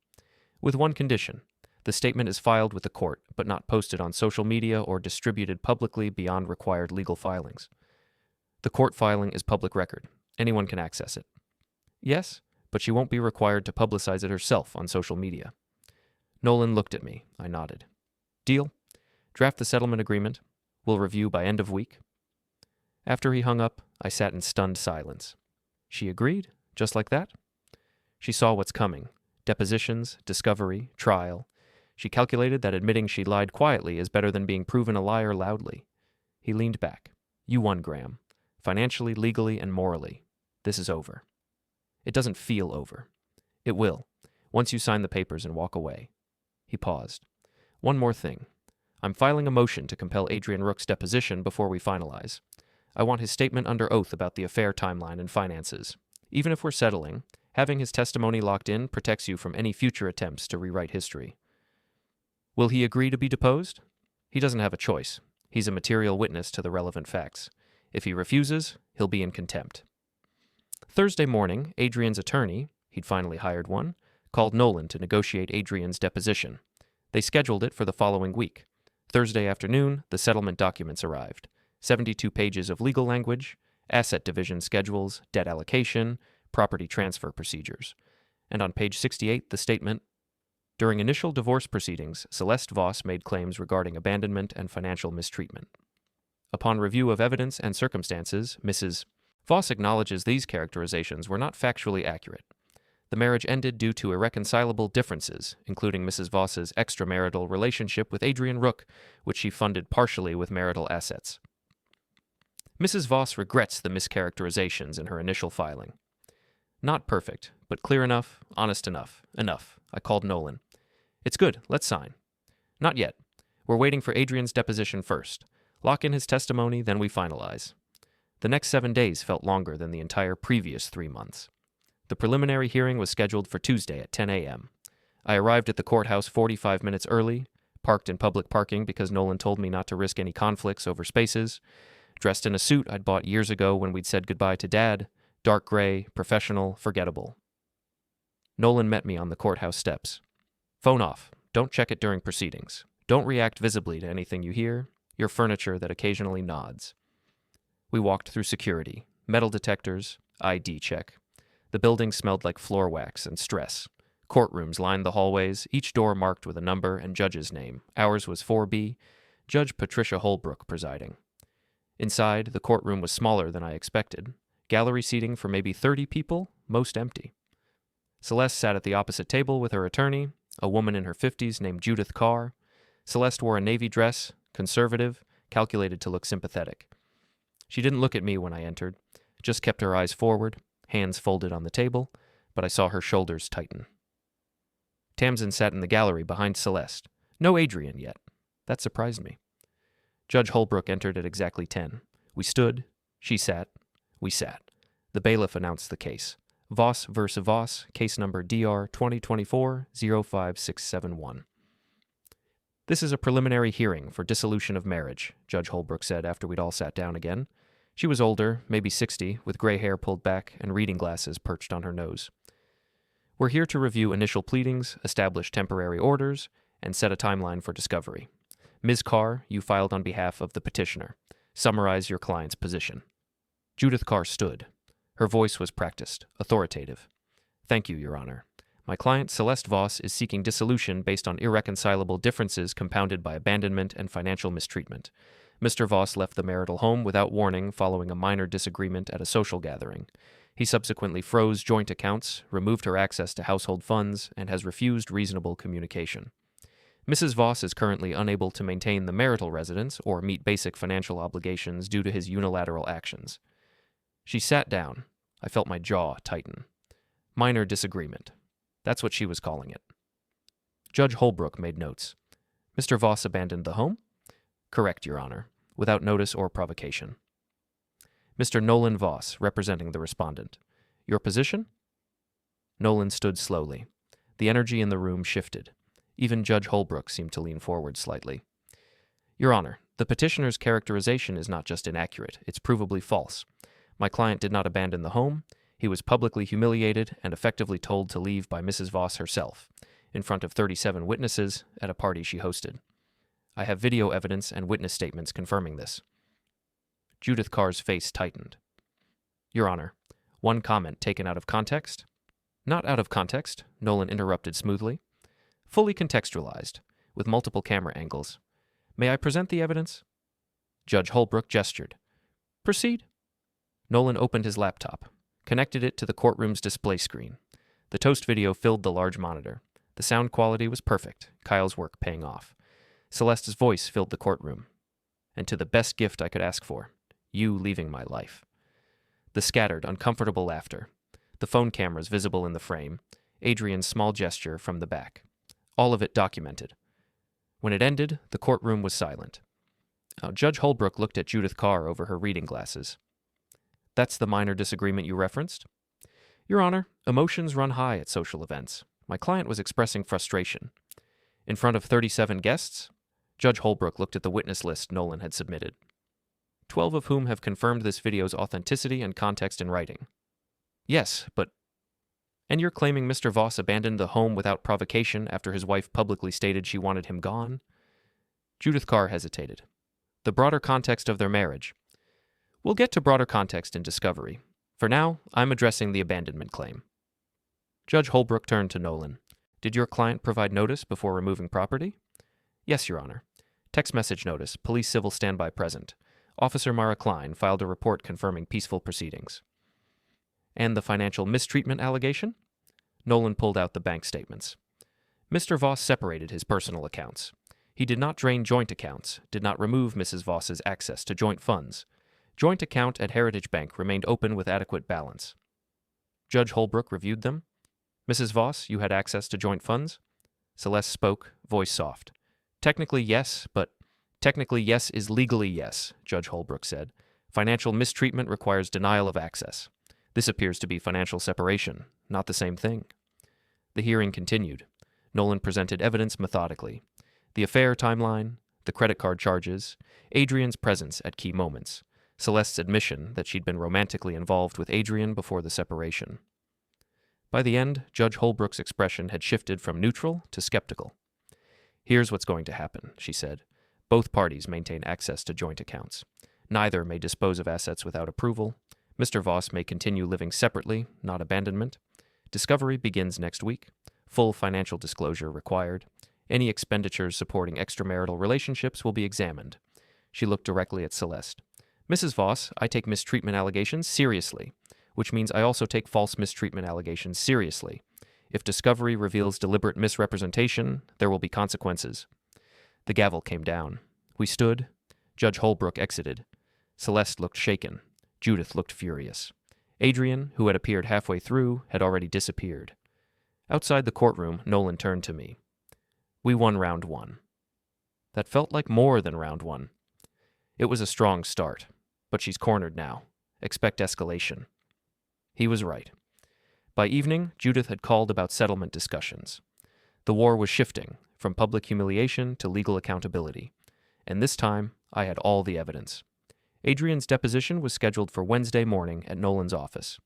with one condition. The statement is filed with the court, but not posted on social media or distributed publicly beyond required legal filings. The court filing is public record. Anyone can access it. Yes, but she won't be required to publicize it herself on social media. Nolan looked at me. I nodded. Deal? Draft the settlement agreement. We'll review by end of week. After he hung up, I sat in stunned silence. She agreed, just like that? She saw what's coming. Depositions, discovery, trial. She calculated that admitting she lied quietly is better than being proven a liar loudly. He leaned back. You won, Graham. Financially, legally, and morally. This is over. It doesn't feel over. It will, once you sign the papers and walk away. He paused. One more thing. I'm filing a motion to compel Adrian Rook's deposition before we finalize. I want his statement under oath about the affair timeline and finances. Even if we're settling, having his testimony locked in protects you from any future attempts to rewrite history. Will he agree to be deposed? He doesn't have a choice. He's a material witness to the relevant facts. If he refuses, he'll be in contempt. Thursday morning, Adrian's attorney, he'd finally hired one, called Nolan to negotiate Adrian's deposition. They scheduled it for the following week. Thursday afternoon, the settlement documents arrived. 72 pages of legal language, asset division schedules, debt allocation, property transfer procedures. And on page 68, the statement, during initial divorce proceedings, Celeste Voss made claims regarding abandonment and financial mistreatment. Upon review of evidence and circumstances, Mrs. Voss acknowledges these characterizations were not factually accurate. The marriage ended due to irreconcilable differences, including Mrs. Voss's extramarital relationship with Adrian Rook, which she funded partially with marital assets. Mrs. Voss regrets the mischaracterizations in her initial filing. Not perfect, but clear enough, honest enough. Enough. I called Nolan. It's good. Let's sign. Not yet. We're waiting for Adrian's deposition first. Lock in his testimony, then we finalize. The next 7 days felt longer than the entire previous 3 months. The preliminary hearing was scheduled for Tuesday at 10 a.m. I arrived at the courthouse 45 minutes early, parked in public parking because Nolan told me not to risk any conflicts over spaces, dressed in a suit I'd bought years ago when we'd said goodbye to Dad, dark gray, professional, forgettable. Nolan met me on the courthouse steps. Phone off. Don't check it during proceedings. Don't react visibly to anything you hear. Your furniture that occasionally nods. We walked through security, metal detectors, ID check. The building smelled like floor wax and stress. Courtrooms lined the hallways, each door marked with a number and judge's name. Ours was 4B, Judge Patricia Holbrook presiding. Inside, the courtroom was smaller than I expected. Gallery seating for maybe 30 people, most empty. Celeste sat at the opposite table with her attorney, a woman in her 50s named Judith Carr. Celeste wore a navy dress, conservative, calculated to look sympathetic. She didn't look at me when I entered, just kept her eyes forward, hands folded on the table, but I saw her shoulders tighten. Tamsin sat in the gallery behind Celeste. No Adrian yet. That surprised me. Judge Holbrook entered at exactly 10. We stood. She sat. We sat. The bailiff announced the case. Voss versus Voss, case number DR 2024-05671. This is a preliminary hearing for dissolution of marriage, Judge Holbrook said after we'd all sat down again. She was older, maybe 60, with gray hair pulled back and reading glasses perched on her nose. We're here to review initial pleadings, establish temporary orders, and set a timeline for discovery. Ms. Carr, you filed on behalf of the petitioner. Summarize your client's position. Judith Carr stood. Her voice was practiced, authoritative. Thank you, Your Honor. My client, Celeste Voss, is seeking dissolution based on irreconcilable differences compounded by abandonment and financial mistreatment. Mr. Voss left the marital home without warning following a minor disagreement at a social gathering. He subsequently froze joint accounts, removed her access to household funds, and has refused reasonable communication. Mrs. Voss is currently unable to maintain the marital residence or meet basic financial obligations due to his unilateral actions. She sat down. I felt my jaw tighten. Minor disagreement. That's what she was calling it. Judge Holbrook made notes. Mr. Voss abandoned the home? Correct, Your Honor, without notice or provocation. Mr. Nolan Voss, representing the respondent. Your position? Nolan stood slowly. The energy in the room shifted. Even Judge Holbrook seemed to lean forward slightly. Your Honor, the petitioner's characterization is not just inaccurate, it's provably false. My client did not abandon the home. He was publicly humiliated and effectively told to leave by Mrs. Voss herself, in front of 37 witnesses at a party she hosted. I have video evidence and witness statements confirming this. Judith Carr's face tightened. Your Honor, one comment taken out of context? Not out of context, Nolan interrupted smoothly. Fully contextualized, with multiple camera angles. May I present the evidence? Judge Holbrook gestured. Proceed. Nolan opened his laptop, connected it to the courtroom's display screen. The toast video filled the large monitor. The sound quality was perfect, Kyle's work paying off. Celeste's voice filled the courtroom. And to the best gift I could ask for, you leaving my life. The scattered, uncomfortable laughter. The phone cameras visible in the frame. Adrian's small gesture from the back. All of it documented. When it ended, the courtroom was silent. Judge Holbrook looked at Judith Carr over her reading glasses. That's the minor disagreement you referenced? Your Honor, emotions run high at social events. My client was expressing frustration. In front of 37 guests, Judge Holbrook looked at the witness list Nolan had submitted. 12 of whom have confirmed this video's authenticity and context in writing. Yes, but... And you're claiming Mr. Voss abandoned the home without provocation after his wife publicly stated she wanted him gone? Judith Carr hesitated. The broader context of their marriage. We'll get to broader context in discovery. For now, I'm addressing the abandonment claim. Judge Holbrook turned to Nolan. Did your client provide notice before removing property? Yes, Your Honor. Text message notice, police civil standby present. Officer Mara Klein filed a report confirming peaceful proceedings. And the financial mistreatment allegation? Nolan pulled out the bank statements. Mr. Voss separated his personal accounts. He did not drain joint accounts, did not remove Mrs. Voss's access to joint funds. Joint account at Heritage Bank remained open with adequate balance. Judge Holbrook reviewed them. Mrs. Voss, you had access to joint funds? Celeste spoke, voice soft. Technically yes, but technically yes is legally yes, Judge Holbrook said. Financial mistreatment requires denial of access. This appears to be financial separation, not the same thing. The hearing continued. Nolan presented evidence methodically. The affair timeline, the credit card charges, Adrian's presence at key moments, Celeste's admission that she'd been romantically involved with Adrian before the separation. By the end, Judge Holbrook's expression had shifted from neutral to skeptical. Here's what's going to happen, she said. Both parties maintain access to joint accounts. Neither may dispose of assets without approval. Mr. Voss may continue living separately, not abandonment. Discovery begins next week. Full financial disclosure required. Any expenditures supporting extramarital relationships will be examined. She looked directly at Celeste. Mrs. Voss, I take mistreatment allegations seriously, which means I also take false mistreatment allegations seriously. If discovery reveals deliberate misrepresentation, there will be consequences. The gavel came down. We stood. Judge Holbrook exited. Celeste looked shaken. Judith looked furious. Adrian, who had appeared halfway through, had already disappeared. Outside the courtroom, Nolan turned to me. We won round one. That felt like more than round one. It was a strong start, but she's cornered now. Expect escalation. He was right. By evening, Judith had called about settlement discussions. The war was shifting, from public humiliation to legal accountability. And this time, I had all the evidence. Adrian's deposition was scheduled for Wednesday morning at Nolan's office.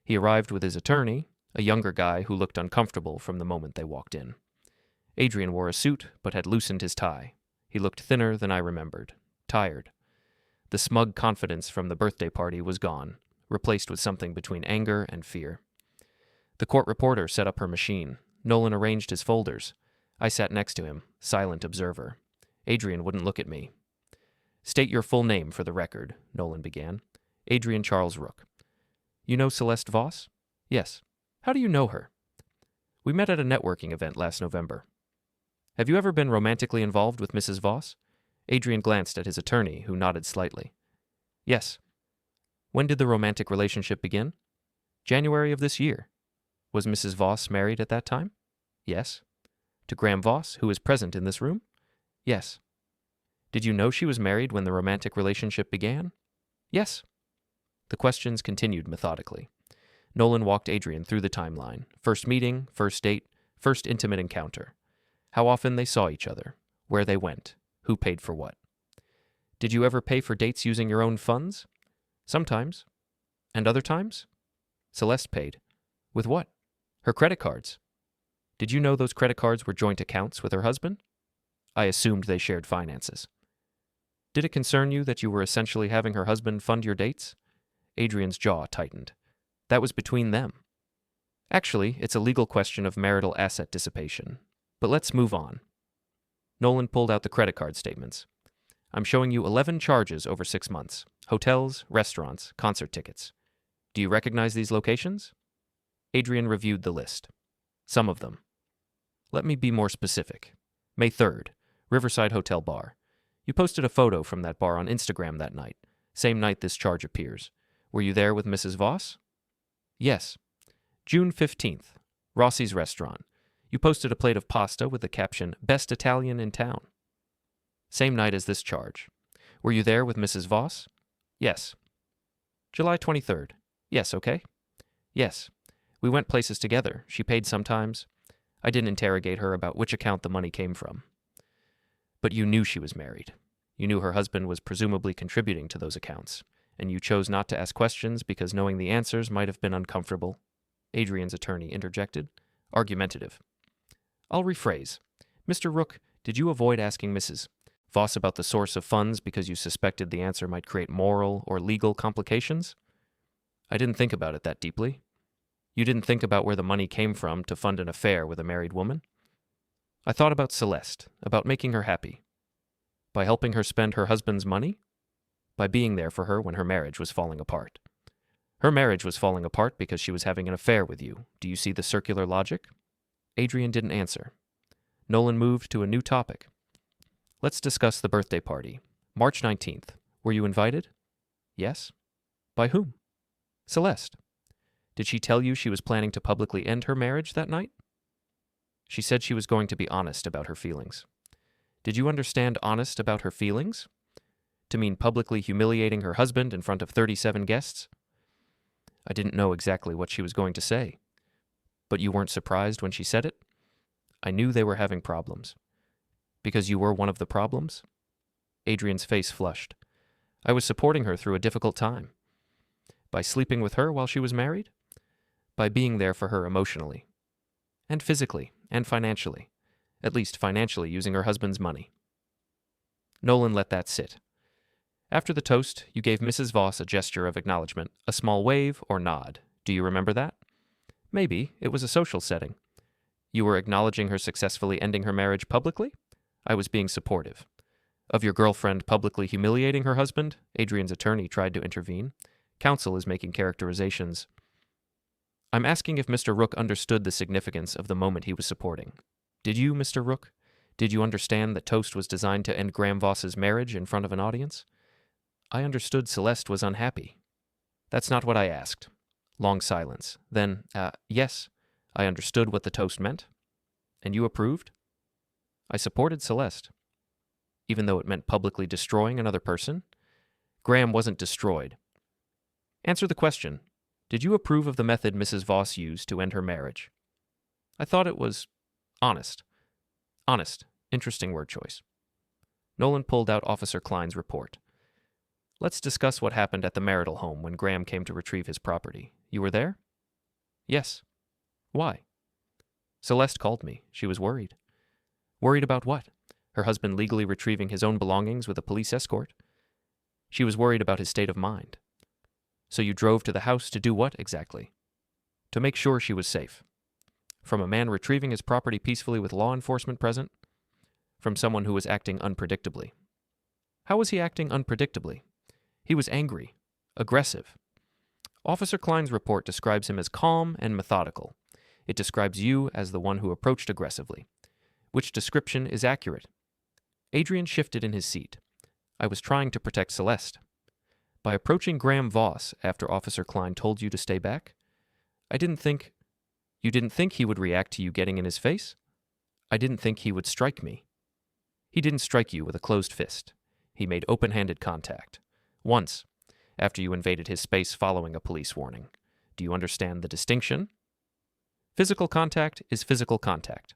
He arrived with his attorney, a younger guy who looked uncomfortable from the moment they walked in. Adrian wore a suit, but had loosened his tie. He looked thinner than I remembered, tired. The smug confidence from the birthday party was gone, replaced with something between anger and fear. The court reporter set up her machine. Nolan arranged his folders. I sat next to him, silent observer. Adrian wouldn't look at me. State your full name for the record, Nolan began. Adrian Charles Rook. You know Celeste Voss? Yes. How do you know her? We met at a networking event last November. Have you ever been romantically involved with Mrs. Voss? Adrian glanced at his attorney, who nodded slightly. Yes. When did the romantic relationship begin? January of this year. Was Mrs. Voss married at that time? Yes. To Graham Voss, who is present in this room? Yes. Did you know she was married when the romantic relationship began? Yes. The questions continued methodically. Nolan walked Adrian through the timeline. First meeting, first date, first intimate encounter. How often they saw each other. Where they went. Who paid for what. Did you ever pay for dates using your own funds? Sometimes. And other times? Celeste paid. With what? Her credit cards. Did you know those credit cards were joint accounts with her husband? I assumed they shared finances. Did it concern you that you were essentially having her husband fund your dates? Adrian's jaw tightened. That was between them. Actually, it's a legal question of marital asset dissipation. But let's move on. Nolan pulled out the credit card statements. I'm showing you 11 charges over 6 months. Hotels, restaurants, concert tickets. Do you recognize these locations? Adrian reviewed the list. Some of them. Let me be more specific. May 3rd, Riverside Hotel Bar. You posted a photo from that bar on Instagram that night, same night this charge appears. Were you there with Mrs. Voss? Yes. June 15th, Rossi's Restaurant. You posted a plate of pasta with the caption, Best Italian in Town. Same night as this charge. Were you there with Mrs. Voss? Yes. July 23rd. Yes, okay. Yes. We went places together. She paid sometimes. I didn't interrogate her about which account the money came from. But you knew she was married. You knew her husband was presumably contributing to those accounts, and you chose not to ask questions because knowing the answers might have been uncomfortable. Adrian's attorney interjected, argumentative. I'll rephrase. Mr. Rook, did you avoid asking Mrs. Voss about the source of funds because you suspected the answer might create moral or legal complications? I didn't think about it that deeply. You didn't think about where the money came from to fund an affair with a married woman? I thought about Celeste, about making her happy. By helping her spend her husband's money? By being there for her when her marriage was falling apart. Her marriage was falling apart because she was having an affair with you. Do you see the circular logic? Adrian didn't answer. Nolan moved to a new topic. Let's discuss the birthday party. March 19th. Were you invited? Yes. By whom? Celeste. Did she tell you she was planning to publicly end her marriage that night? She said she was going to be honest about her feelings. Did you understand honest about her feelings? To mean publicly humiliating her husband in front of 37 guests? I didn't know exactly what she was going to say. But you weren't surprised when she said it? I knew they were having problems. Because you were one of the problems? Adrian's face flushed. I was supporting her through a difficult time. By sleeping with her while she was married? By being there for her emotionally. And physically, and financially. At least financially, using her husband's money. Nolan let that sit. After the toast, you gave Mrs. Voss a gesture of acknowledgement, a small wave or nod. Do you remember that? Maybe. It was a social setting. You were acknowledging her successfully ending her marriage publicly? I was being supportive. Of your girlfriend publicly humiliating her husband? Adrian's attorney tried to intervene. Counsel is making characterizations. I'm asking if Mr. Rook understood the significance of the moment he was supporting. Did you, Mr. Rook? Did you understand that toast was designed to end Graham Voss's marriage in front of an audience? I understood Celeste was unhappy. That's not what I asked. Long silence. Then, yes, I understood what the toast meant. And you approved? I supported Celeste. Even though it meant publicly destroying another person? Graham wasn't destroyed. Answer the question. Did you approve of the method Mrs. Voss used to end her marriage? I thought it was honest. Honest. Interesting word choice. Nolan pulled out Officer Klein's report. Let's discuss what happened at the marital home when Graham came to retrieve his property. You were there? Yes. Why? Celeste called me. She was worried. Worried about what? Her husband legally retrieving his own belongings with a police escort? She was worried about his state of mind. So you drove to the house to do what exactly? To make sure she was safe. From a man retrieving his property peacefully with law enforcement present? From someone who was acting unpredictably. How was he acting unpredictably? He was angry, aggressive. Officer Klein's report describes him as calm and methodical. It describes you as the one who approached aggressively. Which description is accurate? Adrian shifted in his seat. I was trying to protect Celeste. By approaching Graham Voss after Officer Klein told you to stay back? You didn't think he would react to you getting in his face? I didn't think he would strike me. He didn't strike you with a closed fist. He made open-handed contact. Once. after you invaded his space following a police warning. Do you understand the distinction? Physical contact is physical contact.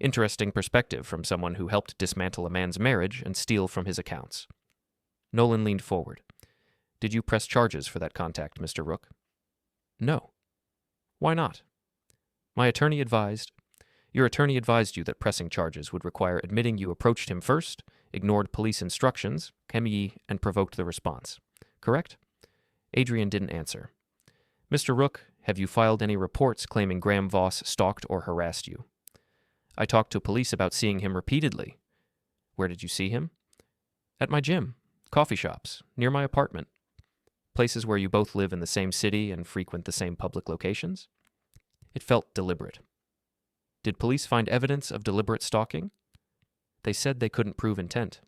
Interesting perspective from someone who helped dismantle a man's marriage and steal from his accounts. Nolan leaned forward. Did you press charges for that contact, Mr. Rook? No. Why not? Your attorney advised you that pressing charges would require admitting you approached him first, ignored police instructions, and provoked the response. Correct? Adrian didn't answer. Mr. Rook, have you filed any reports claiming Graham Voss stalked or harassed you? I talked to police about seeing him repeatedly. Where did you see him? At my gym, coffee shops, near my apartment. Places where you both live in the same city and frequent the same public locations? It felt deliberate. Did police find evidence of deliberate stalking? They said they couldn't prove intent.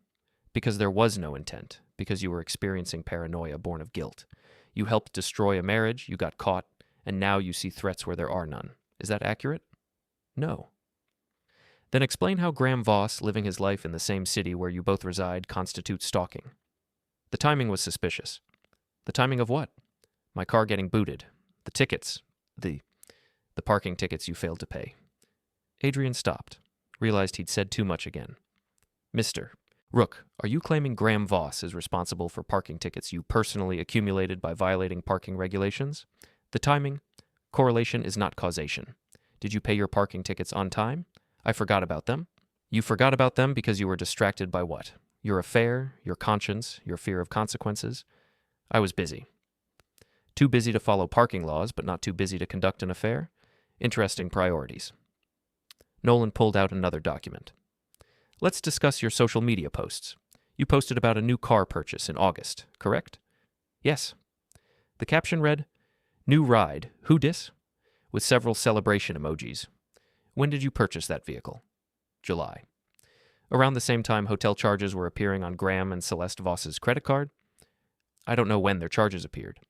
Because there was no intent, because you were experiencing paranoia born of guilt. You helped destroy a marriage, you got caught, and now you see threats where there are none. Is that accurate? No. Then explain how Graham Voss, living his life in the same city where you both reside, constitutes stalking. The timing was suspicious. The timing of what? My car getting booted. The tickets. The parking tickets you failed to pay. Adrian stopped, realized he'd said too much again. Mr. Rook, are you claiming Graham Voss is responsible for parking tickets you personally accumulated by violating parking regulations? The timing, correlation is not causation. Did you pay your parking tickets on time? I forgot about them. You forgot about them because you were distracted by what? Your affair, your conscience, your fear of consequences? I was busy. Too busy to follow parking laws, but not too busy to conduct an affair? Interesting priorities. Nolan pulled out another document. Let's discuss your social media posts. You posted about a new car purchase in August, correct? Yes. The caption read, New ride, who dis? With several celebration emojis. When did you purchase that vehicle? July. Around the same time hotel charges were appearing on Graham and Celeste Voss's credit card? I don't know when their charges appeared.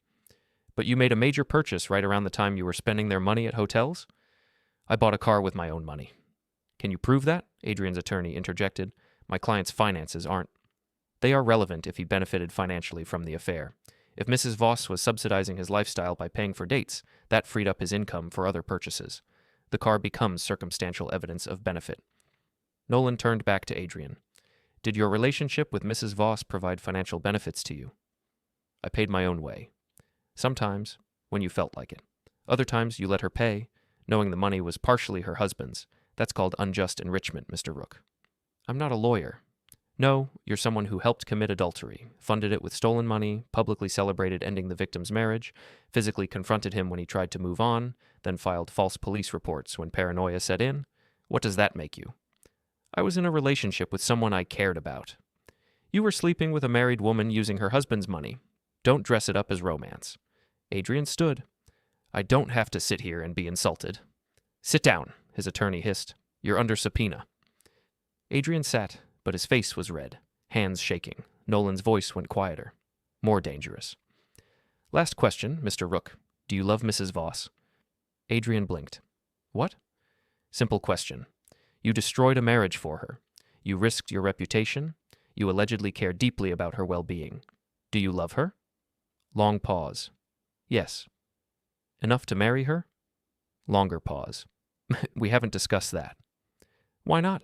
But you made a major purchase right around the time you were spending their money at hotels? I bought a car with my own money. Can you prove that? Adrian's attorney interjected. My client's finances aren't. They are relevant if he benefited financially from the affair. If Mrs. Voss was subsidizing his lifestyle by paying for dates, that freed up his income for other purchases. The car becomes circumstantial evidence of benefit. Nolan turned back to Adrian. Did your relationship with Mrs. Voss provide financial benefits to you? I paid my own way. Sometimes, when you felt like it. Other times you let her pay, knowing the money was partially her husband's. That's called unjust enrichment, Mr. Rook. I'm not a lawyer. No, you're someone who helped commit adultery, funded it with stolen money, publicly celebrated ending the victim's marriage, physically confronted him when he tried to move on, then filed false police reports when paranoia set in. What does that make you? I was in a relationship with someone I cared about. You were sleeping with a married woman using her husband's money. Don't dress it up as romance. Adrian stood. I don't have to sit here and be insulted. Sit down, his attorney hissed. You're under subpoena. Adrian sat, but his face was red, hands shaking. Nolan's voice went quieter. More dangerous. Last question, Mr. Rook. Do you love Mrs. Voss? Adrian blinked. What? Simple question. You destroyed a marriage for her. You risked your reputation. You allegedly care deeply about her well-being. Do you love her? Long pause. Yes. Enough to marry her? Longer pause. We haven't discussed that. Why not?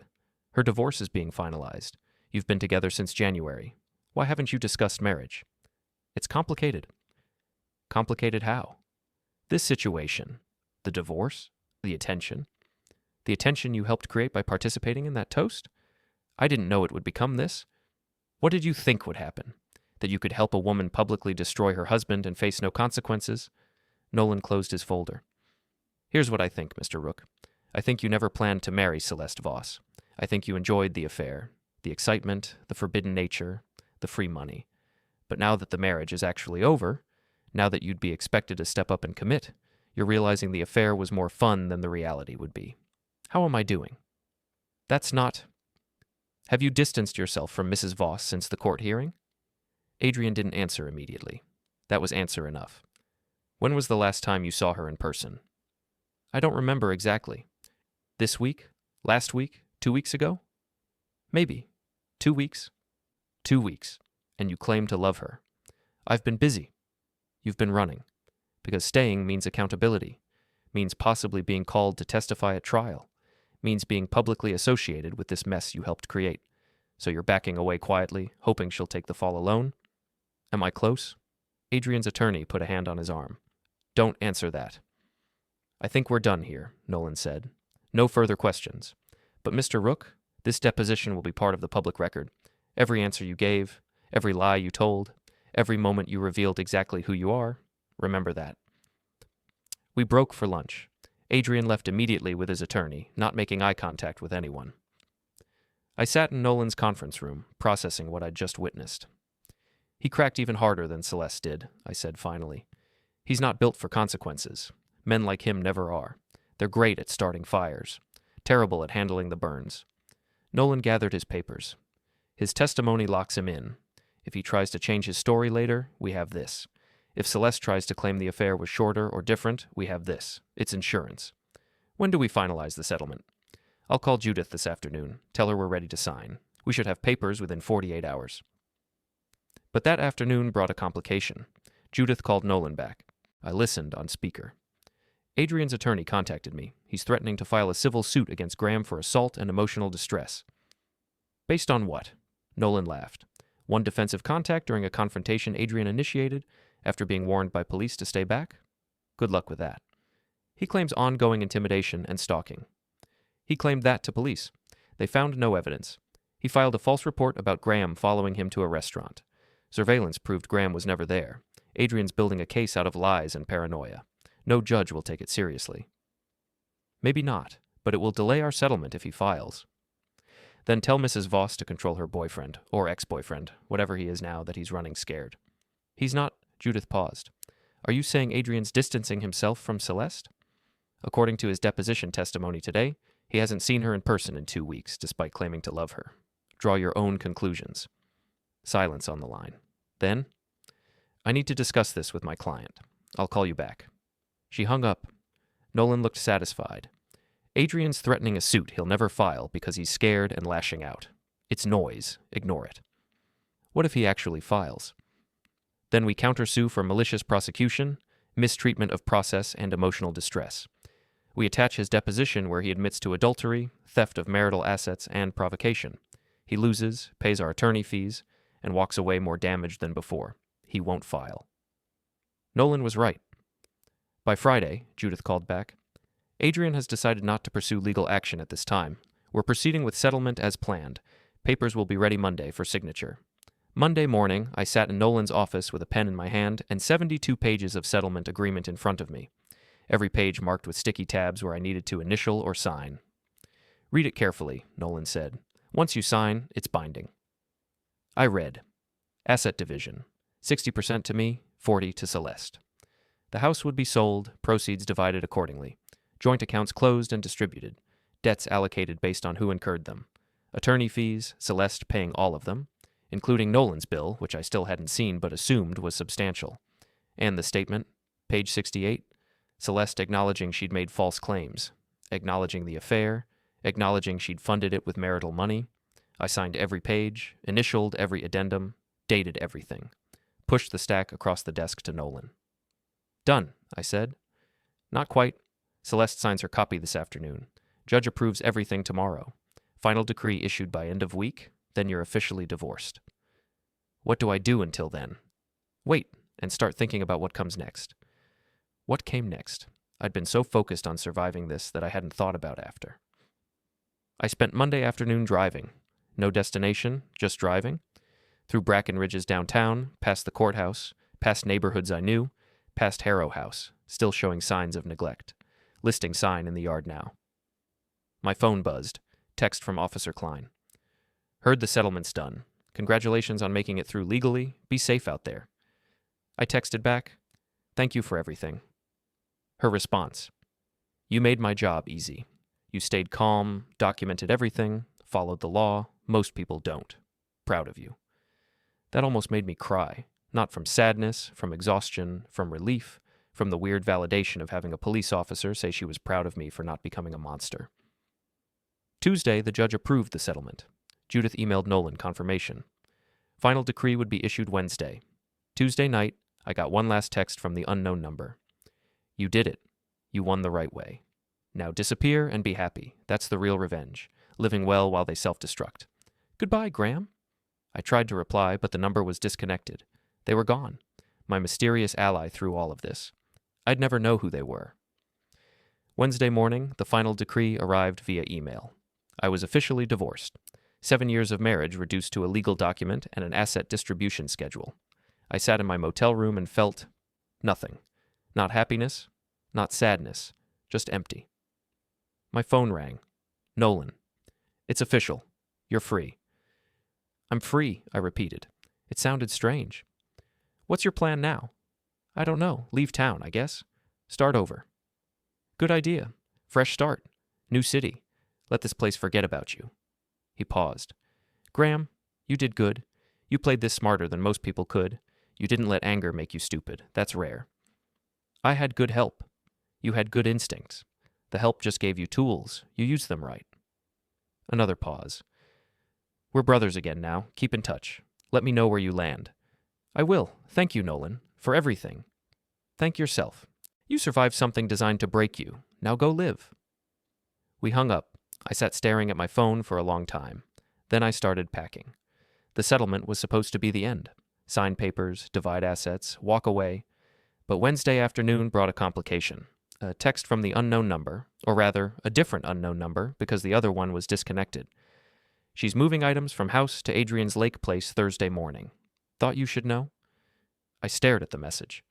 Her divorce is being finalized. You've been together since January. Why haven't you discussed marriage? It's complicated. Complicated how? This situation. The divorce? The attention? The attention you helped create by participating in that toast? I didn't know it would become this. What did you think would happen? That you could help a woman publicly destroy her husband and face no consequences? Nolan closed his folder. Here's what I think, Mr. Rook. I think you never planned to marry Celeste Voss. I think you enjoyed the affair, the excitement, the forbidden nature, the free money. But now that the marriage is actually over, now that you'd be expected to step up and commit, you're realizing the affair was more fun than the reality would be. How am I doing? That's not... Have you distanced yourself from Mrs. Voss since the court hearing? Adrian didn't answer immediately. That was answer enough. When was the last time you saw her in person? I don't remember exactly. This week? Last week? 2 weeks ago? Maybe. 2 weeks? 2 weeks. And you claim to love her. I've been busy. You've been running. Because staying means accountability, means possibly being called to testify at trial, means being publicly associated with this mess you helped create. So you're backing away quietly, hoping she'll take the fall alone? Am I close? Adrian's attorney put a hand on his arm. Don't answer that. I think we're done here, Nolan said. No further questions. But Mr. Rook, this deposition will be part of the public record. Every answer you gave, every lie you told, every moment you revealed exactly who you are, remember that. We broke for lunch. Adrian left immediately with his attorney, not making eye contact with anyone. I sat in Nolan's conference room, processing what I'd just witnessed. He cracked even harder than Celeste did, I said finally. He's not built for consequences. Men like him never are. They're great at starting fires, terrible at handling the burns. Nolan gathered his papers. His testimony locks him in. If he tries to change his story later, we have this. If Celeste tries to claim the affair was shorter or different, we have this. It's insurance. When do we finalize the settlement? I'll call Judith this afternoon, tell her we're ready to sign. We should have papers within 48 hours. But that afternoon brought a complication. Judith called Nolan back. I listened on speaker. Adrian's attorney contacted me. He's threatening to file a civil suit against Graham for assault and emotional distress. Based on what? Nolan laughed. One defensive contact during a confrontation Adrian initiated after being warned by police to stay back? Good luck with that. He claims ongoing intimidation and stalking. He claimed that to police. They found no evidence. He filed a false report about Graham following him to a restaurant. Surveillance proved Graham was never there. Adrian's building a case out of lies and paranoia. No judge will take it seriously. Maybe not, but it will delay our settlement if he files. Then tell Mrs. Voss to control her boyfriend, or ex-boyfriend, whatever he is now that he's running scared. He's not. Judith paused. Are you saying Adrian's distancing himself from Celeste? According to his deposition testimony today, he hasn't seen her in person in 2 weeks, despite claiming to love her. Draw your own conclusions. Silence on the line. Then, I need to discuss this with my client. I'll call you back. She hung up. Nolan looked satisfied. Adrian's threatening a suit he'll never file because he's scared and lashing out. It's noise. Ignore it. What if he actually files? Then we countersue for malicious prosecution, mistreatment of process, and emotional distress. We attach his deposition where he admits to adultery, theft of marital assets, and provocation. He loses, pays our attorney fees, and walks away more damaged than before. He won't file. Nolan was right. By Friday, Judith called back, Adrian has decided not to pursue legal action at this time. We're proceeding with settlement as planned. Papers will be ready Monday for signature. Monday morning, I sat in Nolan's office with a pen in my hand and 72 pages of settlement agreement in front of me, every page marked with sticky tabs where I needed to initial or sign. Read it carefully, Nolan said. Once you sign, it's binding. I read. Asset division. 60% to me, 40% to Celeste. The house would be sold, proceeds divided accordingly. Joint accounts closed and distributed. Debts allocated based on who incurred them. Attorney fees, Celeste paying all of them, including Nolan's bill, which I still hadn't seen but assumed was substantial. And the statement, page 68, Celeste acknowledging she'd made false claims, acknowledging the affair, acknowledging she'd funded it with marital money. I signed every page, initialed every addendum, dated everything. Pushed the stack across the desk to Nolan. Done, I said. Not quite. Celeste signs her copy this afternoon. Judge approves everything tomorrow. Final decree issued by end of week, then you're officially divorced. What do I do until then? Wait, and start thinking about what comes next. What came next? I'd been so focused on surviving this that I hadn't thought about after. I spent Monday afternoon driving. No destination, just driving. Through Brackenridge's downtown, past the courthouse, past neighborhoods I knew, past Harrow House, still showing signs of neglect. Listing sign in the yard now. My phone buzzed. Text from Officer Klein. Heard the settlement's done. Congratulations on making it through legally. Be safe out there. I texted back, thank you for everything. Her response, you made my job easy. You stayed calm, documented everything, followed the law. Most people don't. Proud of you. That almost made me cry, not from sadness, from exhaustion, from relief, from the weird validation of having a police officer say she was proud of me for not becoming a monster. Tuesday, the judge approved the settlement. Judith emailed Nolan confirmation. Final decree would be issued Wednesday. Tuesday night, I got one last text from the unknown number. You did it. You won the right way. Now disappear and be happy. That's the real revenge. Living well while they self-destruct. Goodbye, Graham. I tried to reply, but the number was disconnected. They were gone. My mysterious ally through all of this. I'd never know who they were. Wednesday morning, the final decree arrived via email. I was officially divorced. 7 years of marriage reduced to a legal document and an asset distribution schedule. I sat in my motel room and felt nothing. Not happiness, not sadness, just empty. My phone rang. Nolan. It's official. You're free. I'm free, I repeated. It sounded strange. What's your plan now? I don't know. Leave town, I guess. Start over. Good idea. Fresh start. New city. Let this place forget about you. He paused. Graham, you did good. You played this smarter than most people could. You didn't let anger make you stupid. That's rare. I had good help. You had good instincts. The help just gave you tools. You used them right. Another pause. We're brothers again now. Keep in touch. Let me know where you land. I will. Thank you, Nolan, for everything. Thank yourself. You survived something designed to break you. Now go live. We hung up. I sat staring at my phone for a long time. Then I started packing. The settlement was supposed to be the end. Sign papers, divide assets, walk away. But Wednesday afternoon brought a complication. A text from the unknown number, or rather, a different unknown number because the other one was disconnected. She's moving items from house to Adrian's Lake place Thursday morning. Thought you should know? I stared at the message.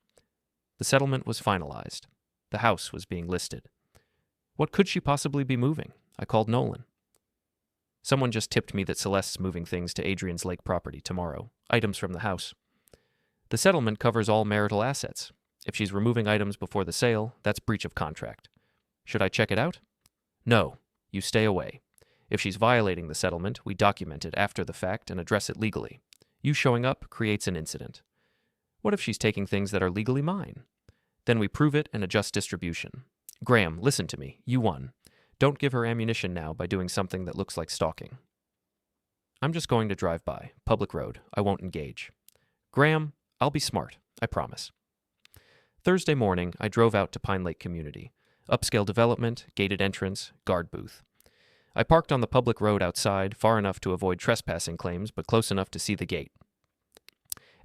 The settlement was finalized. The house was being listed. What could she possibly be moving? I called Nolan. Someone just tipped me that Celeste's moving things to Adrian's Lake property tomorrow. Items from the house. The settlement covers all marital assets. If she's removing items before the sale, that's breach of contract. Should I check it out? No. You stay away. If she's violating the settlement, we document it after the fact and address it legally. You showing up creates an incident. What if she's taking things that are legally mine? Then we prove it and adjust distribution. Graham, listen to me. You won. Don't give her ammunition now by doing something that looks like stalking. I'm just going to drive by. Public road. I won't engage. Graham, I'll be smart. I promise. Thursday morning, I drove out to Pine Lake Community. Upscale development, gated entrance, guard booth. I parked on the public road outside, far enough to avoid trespassing claims, but close enough to see the gate.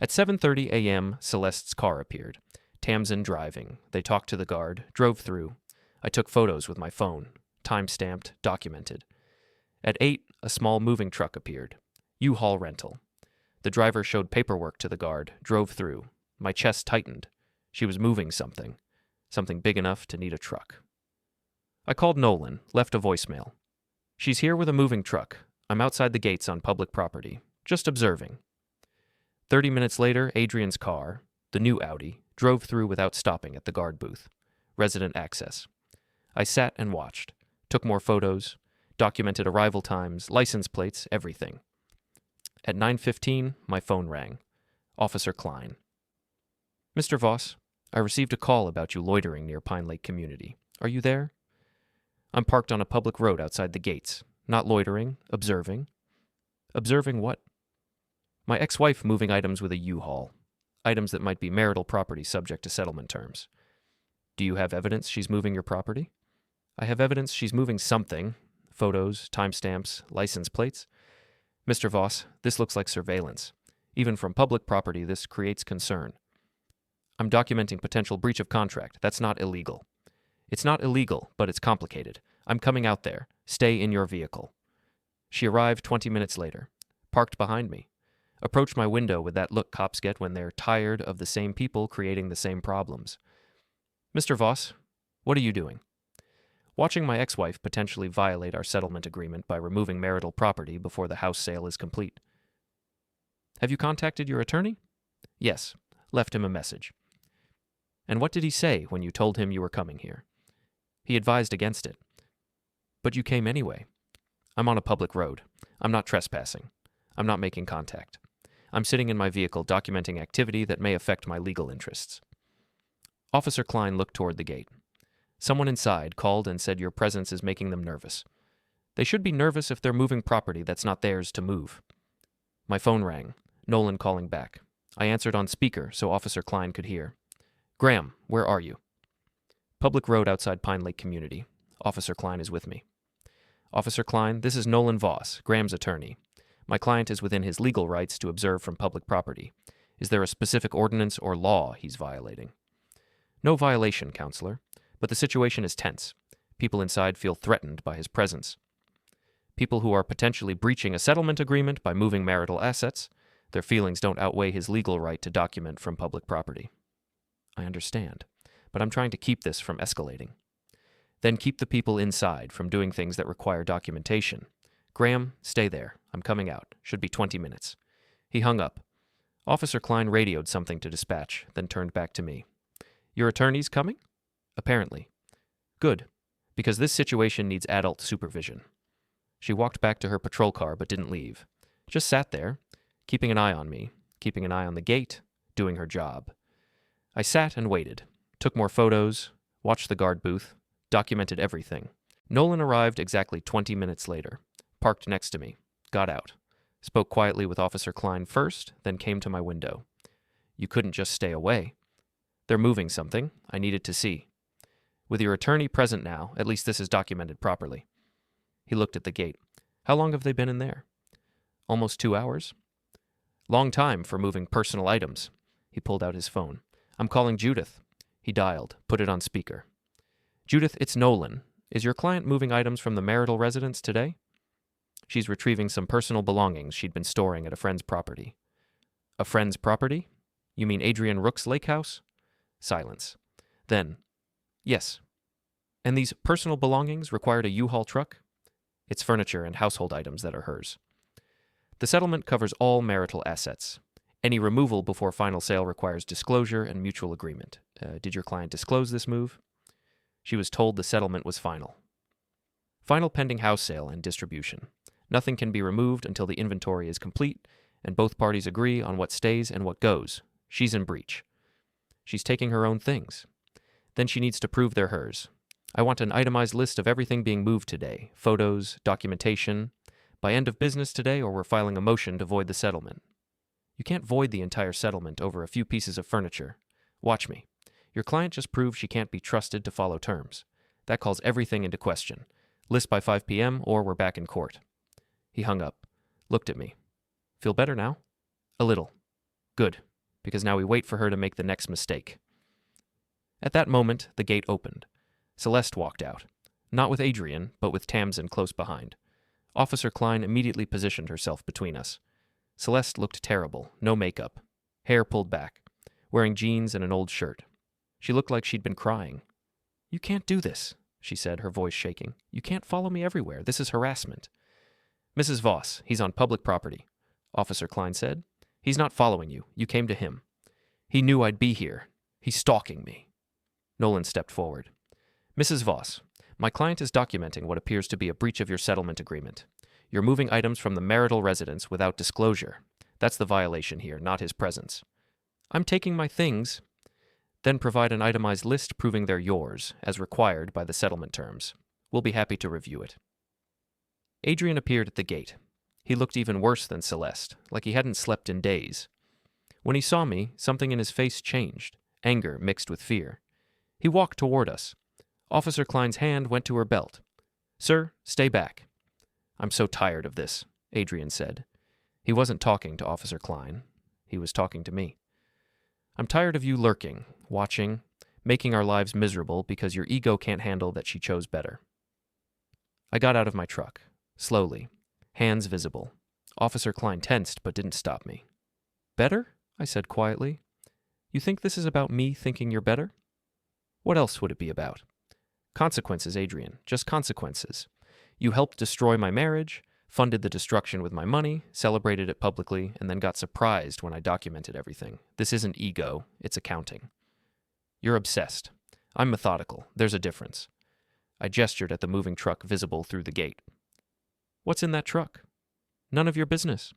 At 7:30 a.m., Celeste's car appeared. Tamsin driving. They talked to the guard, drove through. I took photos with my phone. Time-stamped, documented. At 8, a small moving truck appeared. U-Haul rental. The driver showed paperwork to the guard, drove through. My chest tightened. She was moving something. Something big enough to need a truck. I called Nolan, left a voicemail. She's here with a moving truck. I'm outside the gates on public property. Just observing. 30 minutes later, Adrian's car, the new Audi, drove through without stopping at the guard booth. Resident access. I sat and watched. Took more photos, documented arrival times, license plates, everything. At 9:15, my phone rang. Officer Klein. Mr. Voss, I received a call about you loitering near Pine Lake Community. Are you there? I'm parked on a public road outside the gates. Not loitering, observing. Observing what? My ex-wife moving items with a U-Haul. Items that might be marital property subject to settlement terms. Do you have evidence she's moving your property? I have evidence she's moving something. Photos, timestamps, license plates. Mr. Voss, this looks like surveillance. Even from public property, this creates concern. I'm documenting potential breach of contract. That's not illegal. It's not illegal, but it's complicated. I'm coming out there. Stay in your vehicle. She arrived 20 minutes later. Parked behind me. Approached my window with that look cops get when they're tired of the same people creating the same problems. Mr. Voss, what are you doing? Watching my ex-wife potentially violate our settlement agreement by removing marital property before the house sale is complete. Have you contacted your attorney? Yes. Left him a message. And what did he say when you told him you were coming here? He advised against it. But you came anyway. I'm on a public road. I'm not trespassing. I'm not making contact. I'm sitting in my vehicle documenting activity that may affect my legal interests. Officer Klein looked toward the gate. Someone inside called and said your presence is making them nervous. They should be nervous if they're moving property that's not theirs to move. My phone rang. Nolan calling back. I answered on speaker so Officer Klein could hear. Graham, where are you? Public road outside Pine Lake Community. Officer Klein is with me. Officer Klein, this is Nolan Voss, Graham's attorney. My client is within his legal rights to observe from public property. Is there a specific ordinance or law he's violating? No violation, counselor, but the situation is tense. People inside feel threatened by his presence. People who are potentially breaching a settlement agreement by moving marital assets, their feelings don't outweigh his legal right to document from public property. I understand, but I'm trying to keep this from escalating. Then keep the people inside from doing things that require documentation. Graham, stay there. I'm coming out. Should be 20 minutes. He hung up. Officer Klein radioed something to dispatch, then turned back to me. Your attorney's coming? Apparently. Good, because this situation needs adult supervision. She walked back to her patrol car but didn't leave. Just sat there, keeping an eye on me, keeping an eye on the gate, doing her job. I sat and waited, took more photos, watched the guard booth, documented everything. Nolan arrived exactly 20 minutes later, parked next to me, got out, spoke quietly with Officer Klein first, then came to my window. You couldn't just stay away. They're moving something I needed to see. With your attorney present now, at least this is documented properly. He looked at the gate. How long have they been in there? Almost 2 hours. Long time for moving personal items. He pulled out his phone. I'm calling Judith. He dialed, put it on speaker. Judith, it's Nolan. Is your client moving items from the marital residence today? She's retrieving some personal belongings she'd been storing at a friend's property. A friend's property? You mean Adrian Rook's lake house? Silence. Then, yes. And these personal belongings required a U-Haul truck? It's furniture and household items that are hers. The settlement covers all marital assets. Any removal before final sale requires disclosure and mutual agreement. Did your client disclose this move? She was told the settlement was final. Final pending house sale and distribution. Nothing can be removed until the inventory is complete, and both parties agree on what stays and what goes. She's in breach. She's taking her own things. Then she needs to prove they're hers. I want an itemized list of everything being moved today, photos, documentation, by end of business today, or we're filing a motion to void the settlement. You can't void the entire settlement over a few pieces of furniture. Watch me. Your client just proved she can't be trusted to follow terms. That calls everything into question. List by 5 p.m. or we're back in court. He hung up, looked at me. Feel better now? A little. Good, because now we wait for her to make the next mistake. At that moment, the gate opened. Celeste walked out, not with Adrian, but with Tamsin close behind. Officer Klein immediately positioned herself between us. Celeste looked terrible, no makeup, hair pulled back, wearing jeans and an old shirt. She looked like she'd been crying. You can't do this, she said, her voice shaking. You can't follow me everywhere. This is harassment. Mrs. Voss, he's on public property, Officer Klein said. He's not following you. You came to him. He knew I'd be here. He's stalking me. Nolan stepped forward. Mrs. Voss, my client is documenting what appears to be a breach of your settlement agreement. You're moving items from the marital residence without disclosure. That's the violation here, not his presence. I'm taking my things. Then provide an itemized list proving they're yours, as required by the settlement terms. We'll be happy to review it. Adrian appeared at the gate. He looked even worse than Celeste, like he hadn't slept in days. When he saw me, something in his face changed, anger mixed with fear. He walked toward us. Officer Klein's hand went to her belt. Sir, stay back. I'm so tired of this, Adrian said. He wasn't talking to Officer Klein. He was talking to me. I'm tired of you lurking, watching, making our lives miserable because your ego can't handle that she chose better. I got out of my truck, slowly, hands visible. Officer Klein tensed but didn't stop me. Better? I said quietly. You think this is about me thinking you're better? What else would it be about? Consequences, Adrian, just consequences. You helped destroy my marriage, funded the destruction with my money, celebrated it publicly, and then got surprised when I documented everything. This isn't ego, it's accounting. You're obsessed. I'm methodical. There's a difference. I gestured at the moving truck visible through the gate. What's in that truck? None of your business.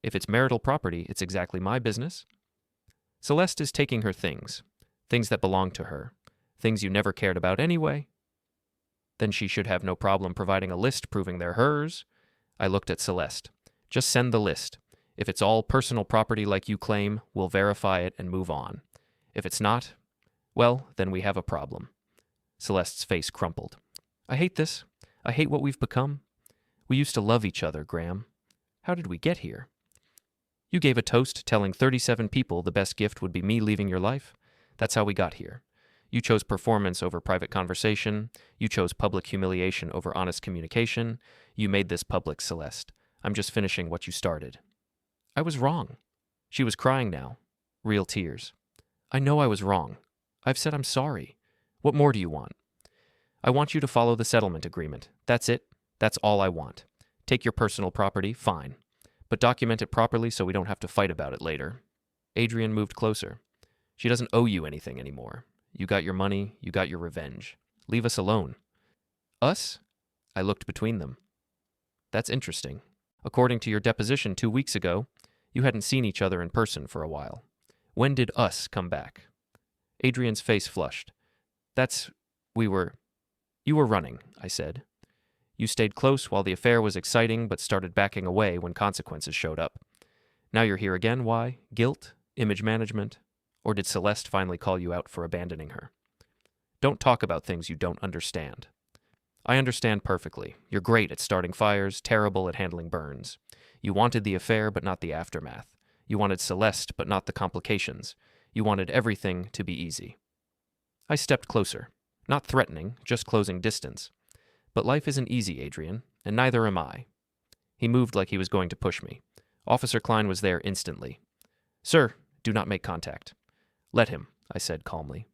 If it's marital property, it's exactly my business. Celeste is taking her things that belong to her, things you never cared about anyway. Then she should have no problem providing a list proving they're hers. I looked at Celeste. Just send the list. If it's all personal property like you claim, we'll verify it and move on. If it's not, well, then we have a problem. Celeste's face crumpled. I hate this. I hate what we've become. We used to love each other, Graham. How did we get here? You gave a toast telling 37 people the best gift would be me leaving your life. That's how we got here. You chose performance over private conversation. You chose public humiliation over honest communication. You made this public, Celeste. I'm just finishing what you started. I was wrong. She was crying now. Real tears. I know I was wrong. I've said I'm sorry. What more do you want? I want you to follow the settlement agreement. That's it. That's all I want. Take your personal property, fine. But document it properly so we don't have to fight about it later. Adrian moved closer. She doesn't owe you anything anymore. You got your money, you got your revenge. Leave us alone. Us? I looked between them. That's interesting. According to your deposition 2 weeks ago, you hadn't seen each other in person for a while. When did us come back? Adrian's face flushed. You were running, I said. You stayed close while the affair was exciting, but started backing away when consequences showed up. Now you're here again, why? Guilt? Image management? Or did Celeste finally call you out for abandoning her? Don't talk about things you don't understand. I understand perfectly. You're great at starting fires, terrible at handling burns. You wanted the affair, but not the aftermath. You wanted Celeste, but not the complications. You wanted everything to be easy. I stepped closer. Not threatening, just closing distance. But life isn't easy, Adrian, and neither am I. He moved like he was going to push me. Officer Klein was there instantly. Sir, do not make contact. Let him, I said calmly.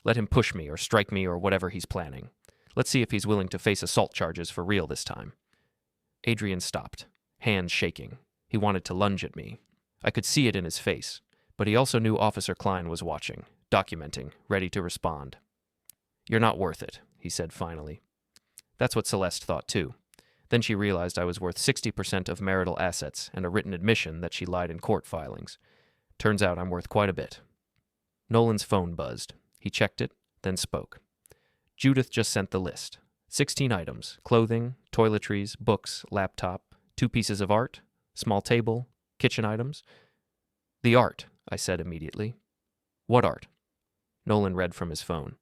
Let him push me or strike me or whatever he's planning. Let's see if he's willing to face assault charges for real this time. Adrian stopped, hands shaking. He wanted to lunge at me. I could see it in his face, but he also knew Officer Klein was watching, documenting, ready to respond. You're not worth it, he said finally. That's what Celeste thought too. Then she realized I was worth 60% of marital assets and a written admission that she lied in court filings. Turns out I'm worth quite a bit. Nolan's phone buzzed. He checked it, then spoke. Judith just sent the list. 16 items: clothing, toiletries, books, laptop, 2 pieces of art, small table, kitchen items. The art, I said immediately. What art? Nolan read from his phone.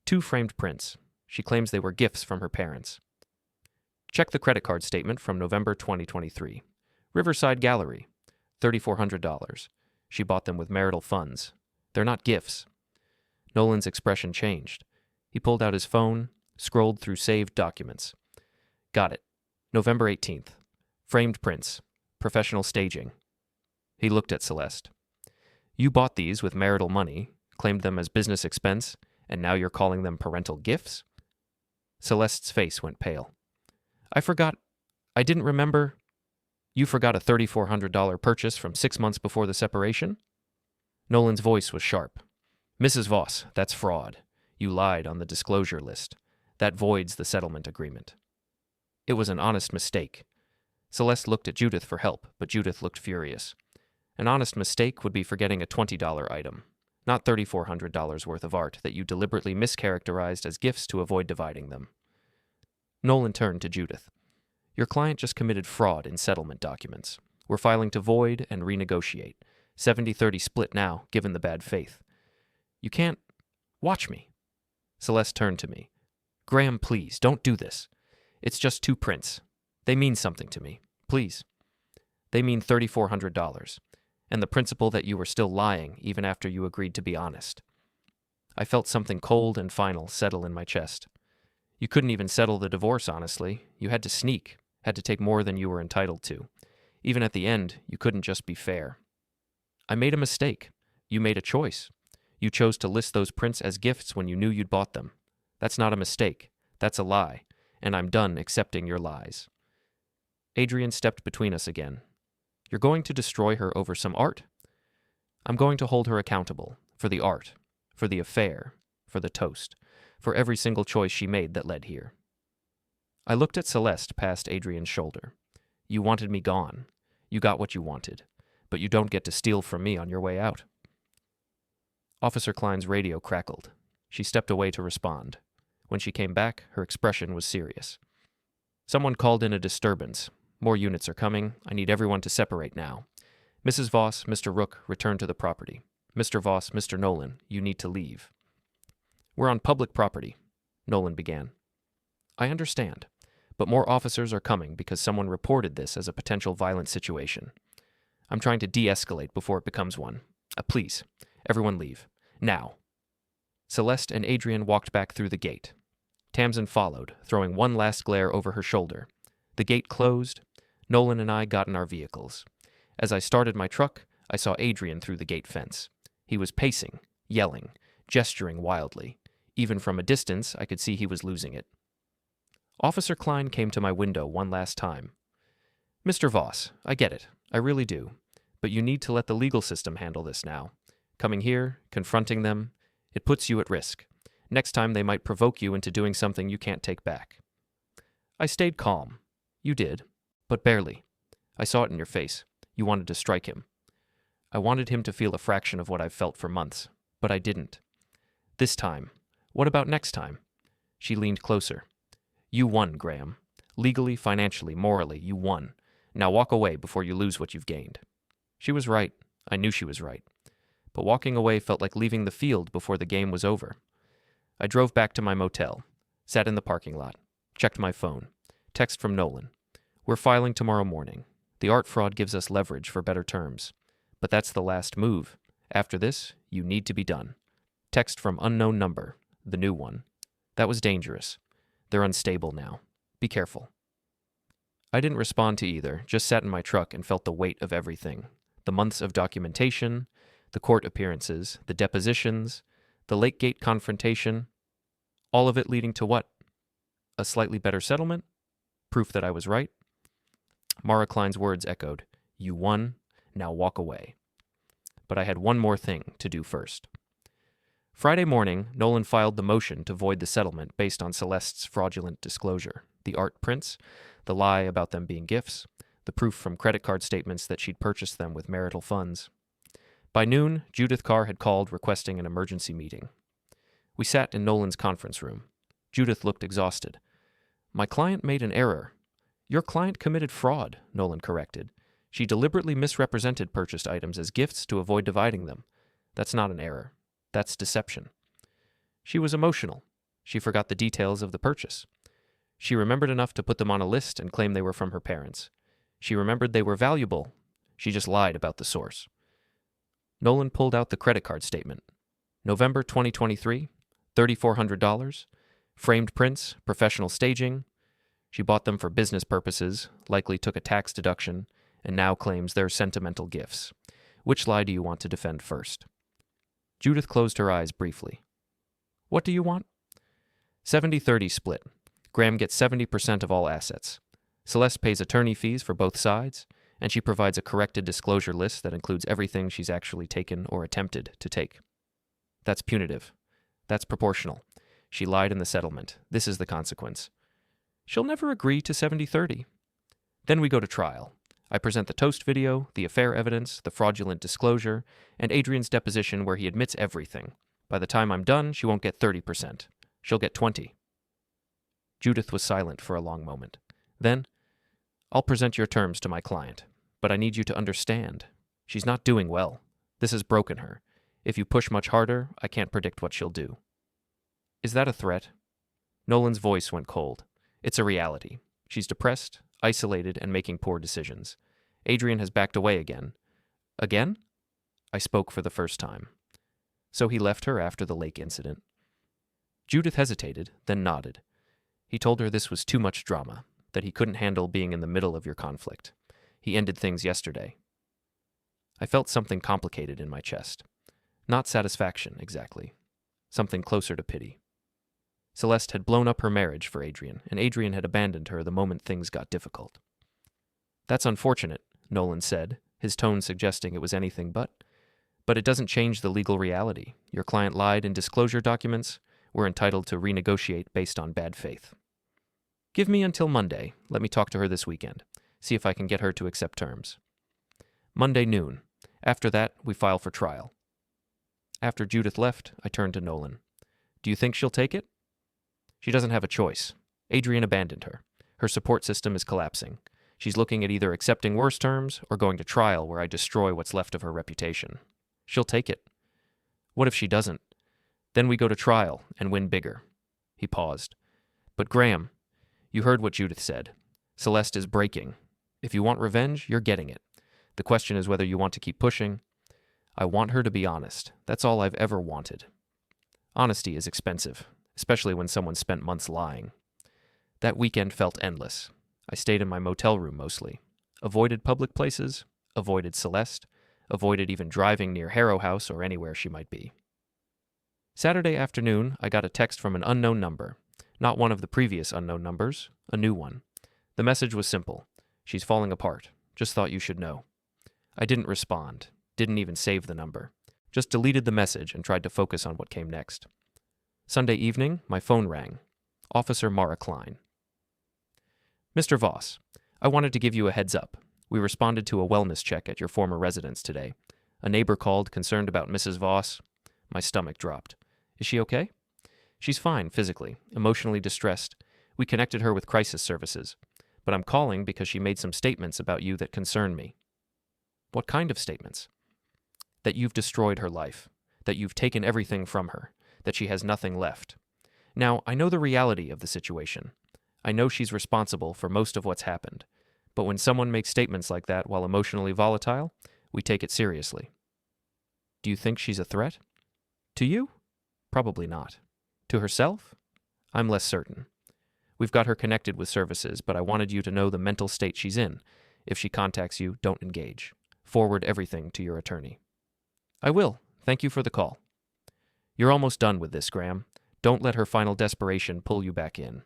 2 framed prints. She claims they were gifts from her parents. Check the credit card statement from November 2023. Riverside Gallery, $3,400. She bought them with marital funds. They're not gifts. Nolan's expression changed. He pulled out his phone, scrolled through saved documents. Got it. November 18th. Framed prints. Professional staging. He looked at Celeste. You bought these with marital money, claimed them as business expense, and now you're calling them parental gifts? Celeste's face went pale. I didn't remember. You forgot a $3,400 purchase from 6 months before the separation? Nolan's voice was sharp. Mrs. Voss, that's fraud. You lied on the disclosure list. That voids the settlement agreement. It was an honest mistake. Celeste looked at Judith for help, but Judith looked furious. An honest mistake would be forgetting a $20 item, not $3,400 worth of art that you deliberately mischaracterized as gifts to avoid dividing them. Nolan turned to Judith. Your client just committed fraud in settlement documents. We're filing to void and renegotiate. 70-30 split now, given the bad faith. You can't... Watch me. Celeste turned to me. Graham, please, don't do this. It's just 2 prints. They mean something to me. Please. They mean $3,400. And the principle that you were still lying even after you agreed to be honest. I felt something cold and final settle in my chest. You couldn't even settle the divorce honestly. You had to sneak, had to take more than you were entitled to. Even at the end, you couldn't just be fair. I made a mistake. You made a choice. You chose to list those prints as gifts when you knew you'd bought them. That's not a mistake. That's a lie. And I'm done accepting your lies. Adrian stepped between us again. You're going to destroy her over some art? I'm going to hold her accountable for the art, for the affair, for the toast, for every single choice she made that led here. I looked at Celeste past Adrian's shoulder. You wanted me gone. You got what you wanted. But you don't get to steal from me on your way out. Officer Klein's radio crackled. She stepped away to respond. When she came back, her expression was serious. Someone called in a disturbance. More units are coming. I need everyone to separate now. Mrs. Voss, Mr. Rook, return to the property. Mr. Voss, Mr. Nolan, you need to leave. We're on public property, Nolan began. I understand, but more officers are coming because someone reported this as a potential violent situation. I'm trying to de-escalate before it becomes one. Please, everyone leave. Now. Celeste and Adrian walked back through the gate. Tamsin followed, throwing one last glare over her shoulder. The gate closed. Nolan and I got in our vehicles. As I started my truck, I saw Adrian through the gate fence. He was pacing, yelling, gesturing wildly. Even from a distance, I could see he was losing it. Officer Klein came to my window one last time. Mr. Voss, I get it. I really do. But you need to let the legal system handle this now. Coming here, confronting them, it puts you at risk. Next time they might provoke you into doing something you can't take back. I stayed calm. You did, but barely. I saw it in your face. You wanted to strike him. I wanted him to feel a fraction of what I've felt for months, but I didn't. This time. What about next time? She leaned closer. You won, Graham. Legally, financially, morally, you won. Now walk away before you lose what you've gained. She was right. I knew she was right. But walking away felt like leaving the field before the game was over. I drove back to my motel, sat in the parking lot, checked my phone. Text from Nolan. We're filing tomorrow morning. The art fraud gives us leverage for better terms. But that's the last move. After this, you need to be done. Text from unknown number, the new one. That was dangerous. They're unstable now. Be careful. I didn't respond to either, just sat in my truck and felt the weight of everything. The months of documentation, the court appearances, the depositions, the Lakegate confrontation. All of it leading to what? A slightly better settlement? Proof that I was right? Mara Klein's words echoed. You won. Now walk away. But I had one more thing to do first. Friday morning, Nolan filed the motion to void the settlement based on Celeste's fraudulent disclosure. The art prints, the lie about them being gifts, the proof from credit card statements that she'd purchased them with marital funds. By noon, Judith Carr had called requesting an emergency meeting. We sat in Nolan's conference room. Judith looked exhausted. My client made an error. Your client committed fraud, Nolan corrected. She deliberately misrepresented purchased items as gifts to avoid dividing them. That's not an error. That's deception. She was emotional. She forgot the details of the purchase. She remembered enough to put them on a list and claim they were from her parents. She remembered they were valuable. She just lied about the source. Nolan pulled out the credit card statement. November 2023, $3,400, framed prints, professional staging. She bought them for business purposes, likely took a tax deduction, and now claims they're sentimental gifts. Which lie do you want to defend first? Judith closed her eyes briefly. What do you want? 70-30 split. Graham gets 70% of all assets. Celeste pays attorney fees for both sides, and she provides a corrected disclosure list that includes everything she's actually taken or attempted to take. That's punitive. That's proportional. She lied in the settlement. This is the consequence. She'll never agree to 70-30. Then we go to trial. I present the toast video, the affair evidence, the fraudulent disclosure, and Adrian's deposition where he admits everything. By the time I'm done, she won't get 30%. She'll get 20%. Judith was silent for a long moment. Then, I'll present your terms to my client, but I need you to understand. She's not doing well. This has broken her. If you push much harder, I can't predict what she'll do. Is that a threat? Nolan's voice went cold. It's a reality. She's depressed, isolated, and making poor decisions. Adrian has backed away again. Again? I spoke for the first time. So he left her after the lake incident. Judith hesitated, then nodded. He told her this was too much drama, that he couldn't handle being in the middle of your conflict. He ended things yesterday. I felt something complicated in my chest. Not satisfaction, exactly. Something closer to pity. Celeste had blown up her marriage for Adrian, and Adrian had abandoned her the moment things got difficult. That's unfortunate, Nolan said, his tone suggesting it was anything but. But it doesn't change the legal reality. Your client lied in disclosure documents. We're entitled to renegotiate based on bad faith. Give me until Monday. Let me talk to her this weekend. See if I can get her to accept terms. Monday noon. After that, we file for trial. After Judith left, I turned to Nolan. Do you think she'll take it? She doesn't have a choice. Adrian abandoned her. Her support system is collapsing. She's looking at either accepting worse terms or going to trial where I destroy what's left of her reputation. She'll take it. What if she doesn't? Then we go to trial and win bigger. He paused. But Graham, you heard what Judith said. Celeste is breaking. If you want revenge, you're getting it. The question is whether you want to keep pushing. I want her to be honest. That's all I've ever wanted. Honesty is expensive, especially when someone spent months lying. That weekend felt endless. I stayed in my motel room mostly. Avoided public places, avoided Celeste, avoided even driving near Harrow House or anywhere she might be. Saturday afternoon, I got a text from an unknown number. Not one of the previous unknown numbers, a new one. The message was simple. She's falling apart. Just thought you should know. I didn't respond. Didn't even save the number. Just deleted the message and tried to focus on what came next. Sunday evening, my phone rang. Officer Mara Klein. Mr. Voss, I wanted to give you a heads up. We responded to a wellness check at your former residence today. A neighbor called, concerned about Mrs. Voss. My stomach dropped. Is she okay? She's fine physically, emotionally distressed. We connected her with crisis services. But I'm calling because she made some statements about you that concern me. What kind of statements? That you've destroyed her life. That you've taken everything from her. That she has nothing left. Now, I know the reality of the situation. I know she's responsible for most of what's happened. But when someone makes statements like that while emotionally volatile, we take it seriously. Do you think she's a threat? To you? Probably not. To herself? I'm less certain. We've got her connected with services, but I wanted you to know the mental state she's in. If she contacts you, don't engage. Forward everything to your attorney. I will. Thank you for the call. You're almost done with this, Graham. Don't let her final desperation pull you back in.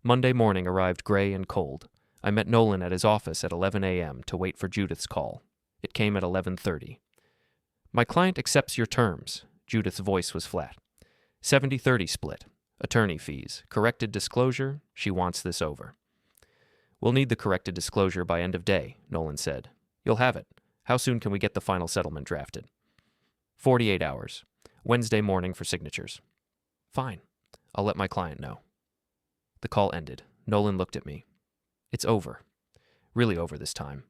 Monday morning arrived gray and cold. I met Nolan at his office at 11 a.m. to wait for Judith's call. It came at 11:30. My client accepts your terms. Judith's voice was flat. 70-30 split. Attorney fees. Corrected disclosure. She wants this over. We'll need the corrected disclosure by end of day, Nolan said. You'll have it. How soon can we get the final settlement drafted? 48 hours. Wednesday morning for signatures. Fine. I'll let my client know. The call ended. Nolan looked at me. It's over. Really over this time.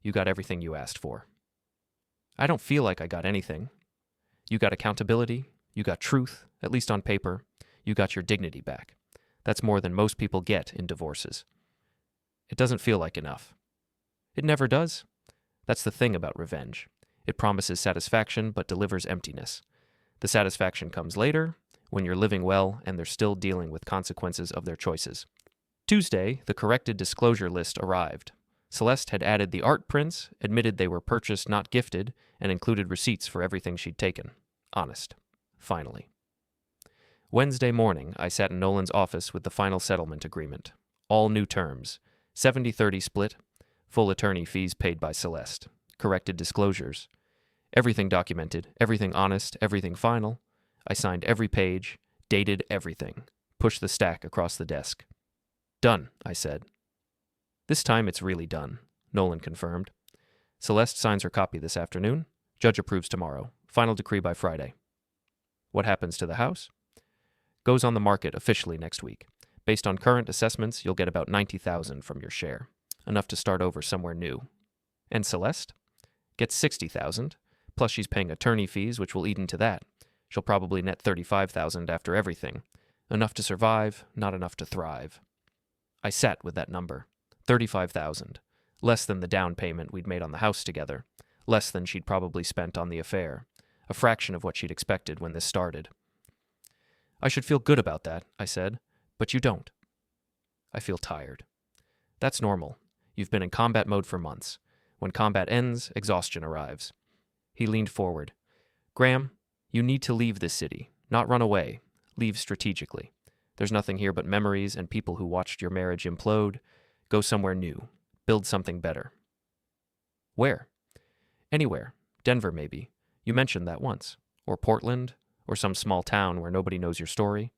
You got everything you asked for. I don't feel like I got anything. You got accountability. You got truth, at least on paper. You got your dignity back. That's more than most people get in divorces. It doesn't feel like enough. It never does. That's the thing about revenge. It promises satisfaction but delivers emptiness. The satisfaction comes later, when you're living well and they're still dealing with consequences of their choices. Tuesday, the corrected disclosure list arrived. Celeste had added the art prints, admitted they were purchased, not gifted, and included receipts for everything she'd taken. Honest. Finally. Wednesday morning, I sat in Nolan's office with the final settlement agreement. All new terms. 70-30 split. Full attorney fees paid by Celeste. Corrected disclosures. Everything documented, everything honest, everything final. I signed every page, dated everything. Pushed the stack across the desk. Done, I said. This time it's really done, Nolan confirmed. Celeste signs her copy this afternoon. Judge approves tomorrow. Final decree by Friday. What happens to the house? Goes on the market officially next week. Based on current assessments, you'll get about $90,000 from your share. Enough to start over somewhere new. And Celeste? Gets $60,000, plus she's paying attorney fees, which will eat into that. She'll probably net $35,000 after everything. Enough to survive, not enough to thrive. I sat with that number. $35,000. Less than the down payment we'd made on the house together. Less than she'd probably spent on the affair. A fraction of what she'd expected when this started. I should feel good about that, I said, but you don't. I feel tired. That's normal. You've been in combat mode for months. When combat ends, exhaustion arrives. He leaned forward. Graham, you need to leave this city, not run away. Leave strategically. There's nothing here but memories and people who watched your marriage implode. Go somewhere new. Build something better. Where? Anywhere. Denver, maybe. You mentioned that once. Or Portland, or some small town where nobody knows your story.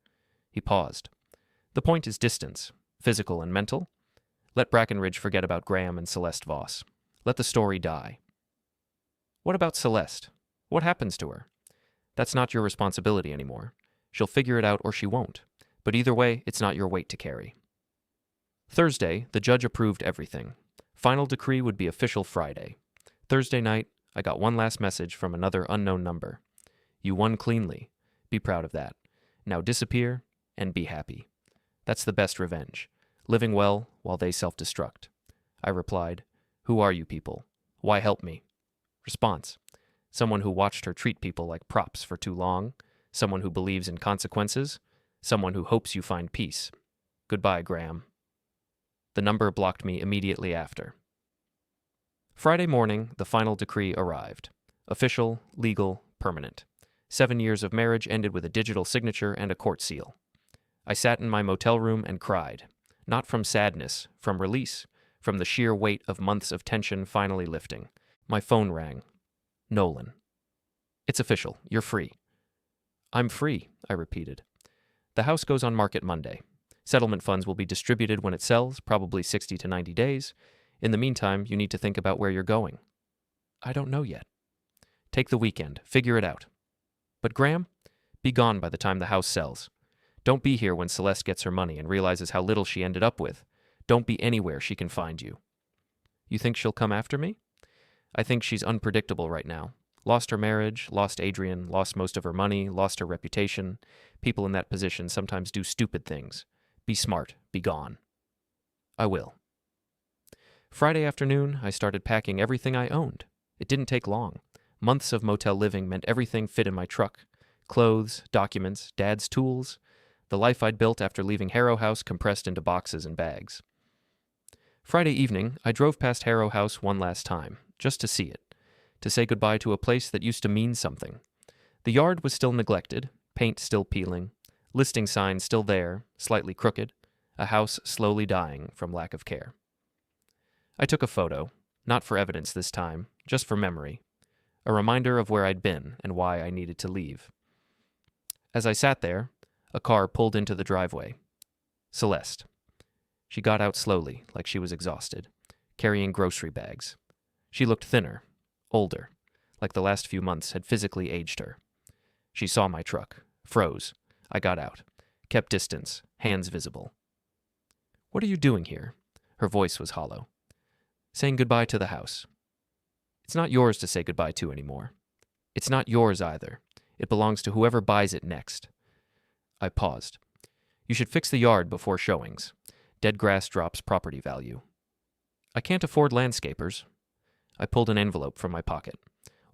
He paused. The point is distance, physical and mental. Let Brackenridge forget about Graham and Celeste Voss. Let the story die. What about Celeste? What happens to her? That's not your responsibility anymore. She'll figure it out or she won't. But either way, it's not your weight to carry. Thursday, the judge approved everything. Final decree would be official Friday. Thursday night, I got one last message from another unknown number. You won cleanly. Be proud of that. Now disappear and be happy. That's the best revenge. Living well while they self-destruct. I replied, Who are you people? Why help me? Response, someone who watched her treat people like props for too long, someone who believes in consequences, someone who hopes you find peace. Goodbye, Graham. The number blocked me immediately after. Friday morning, the final decree arrived. Official, legal, permanent. 7 years of marriage ended with a digital signature and a court seal. I sat in my motel room and cried. Not from sadness, from release, from the sheer weight of months of tension finally lifting. My phone rang. Nolan. It's official. You're free. I'm free, I repeated. The house goes on market Monday. Settlement funds will be distributed when it sells, probably 60 to 90 days. In the meantime, you need to think about where you're going. I don't know yet. Take the weekend. Figure it out. But Graham, be gone by the time the house sells. Don't be here when Celeste gets her money and realizes how little she ended up with. Don't be anywhere she can find you. You think she'll come after me? I think she's unpredictable right now. Lost her marriage, lost Adrian, lost most of her money, lost her reputation. People in that position sometimes do stupid things. Be smart. Be gone. I will. Friday afternoon, I started packing everything I owned. It didn't take long. Months of motel living meant everything fit in my truck. Clothes, documents, Dad's tools. The life I'd built after leaving Harrow House compressed into boxes and bags. Friday evening, I drove past Harrow House one last time, just to see it, to say goodbye to a place that used to mean something. The yard was still neglected, paint still peeling, listing signs still there, slightly crooked, a house slowly dying from lack of care. I took a photo, not for evidence this time, just for memory, a reminder of where I'd been and why I needed to leave. As I sat there, a car pulled into the driveway. Celeste. She got out slowly, like she was exhausted, carrying grocery bags. She looked thinner, older, like the last few months had physically aged her. She saw my truck, froze. I got out, kept distance, hands visible. What are you doing here? Her voice was hollow. Saying goodbye to the house. It's not yours to say goodbye to anymore. It's not yours either. It belongs to whoever buys it next. I paused. You should fix the yard before showings. Dead grass drops property value. I can't afford landscapers. I pulled an envelope from my pocket,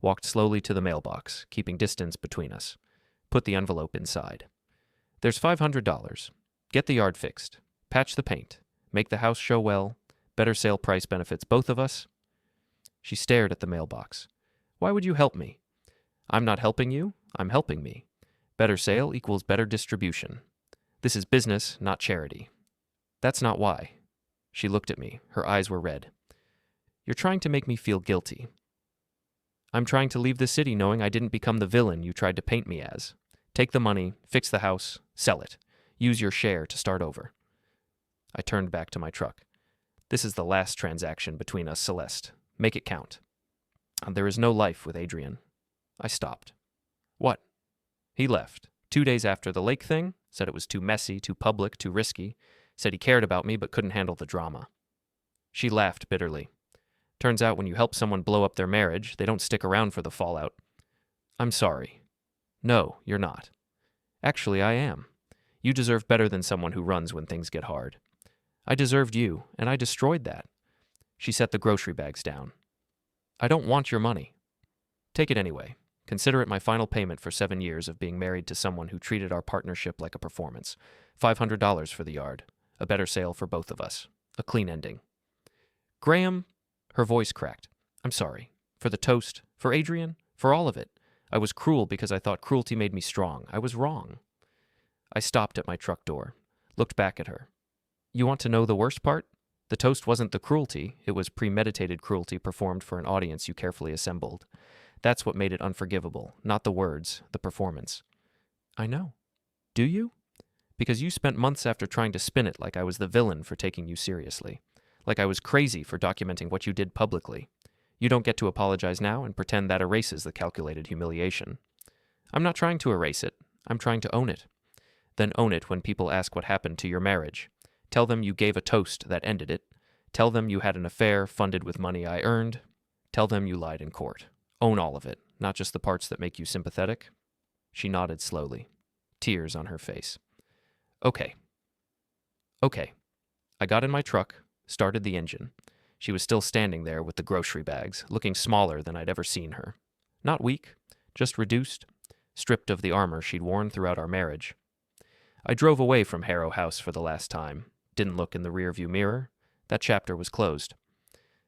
walked slowly to the mailbox, keeping distance between us, put the envelope inside. There's $500. Get the yard fixed. Patch the paint. Make the house show well. Better sale price benefits both of us. She stared at the mailbox. Why would you help me? I'm not helping you. I'm helping me. Better sale equals better distribution. This is business, not charity. That's not why. She looked at me. Her eyes were red. You're trying to make me feel guilty. I'm trying to leave the city knowing I didn't become the villain you tried to paint me as. Take the money, fix the house, sell it. Use your share to start over. I turned back to my truck. This is the last transaction between us, Celeste. Make it count. There is no life with Adrian. I stopped. What? He left. 2 days after the lake thing, said it was too messy, too public, too risky, said he cared about me but couldn't handle the drama. She laughed bitterly. Turns out when you help someone blow up their marriage, they don't stick around for the fallout. I'm sorry. No, you're not. Actually, I am. You deserve better than someone who runs when things get hard. I deserved you, and I destroyed that. She set the grocery bags down. I don't want your money. Take it anyway. Consider it my final payment for 7 years of being married to someone who treated our partnership like a performance. $500 for the yard. A better sale for both of us. A clean ending. Graham, her voice cracked. I'm sorry. For the toast, for Adrian, for all of it. I was cruel because I thought cruelty made me strong. I was wrong. I stopped at my truck door, looked back at her. You want to know the worst part? The toast wasn't the cruelty. It was premeditated cruelty performed for an audience you carefully assembled. That's what made it unforgivable, not the words, the performance. I know. Do you? Because you spent months after trying to spin it like I was the villain for taking you seriously. Like I was crazy for documenting what you did publicly. You don't get to apologize now and pretend that erases the calculated humiliation. I'm not trying to erase it. I'm trying to own it. Then own it when people ask what happened to your marriage. Tell them you gave a toast that ended it. Tell them you had an affair funded with money I earned. Tell them you lied in court. Own all of it, not just the parts that make you sympathetic. She nodded slowly, tears on her face. Okay. I got in my truck, started the engine. She was still standing there with the grocery bags, looking smaller than I'd ever seen her. Not weak, just reduced, stripped of the armor she'd worn throughout our marriage. I drove away from Harrow House for the last time, didn't look in the rearview mirror. That chapter was closed.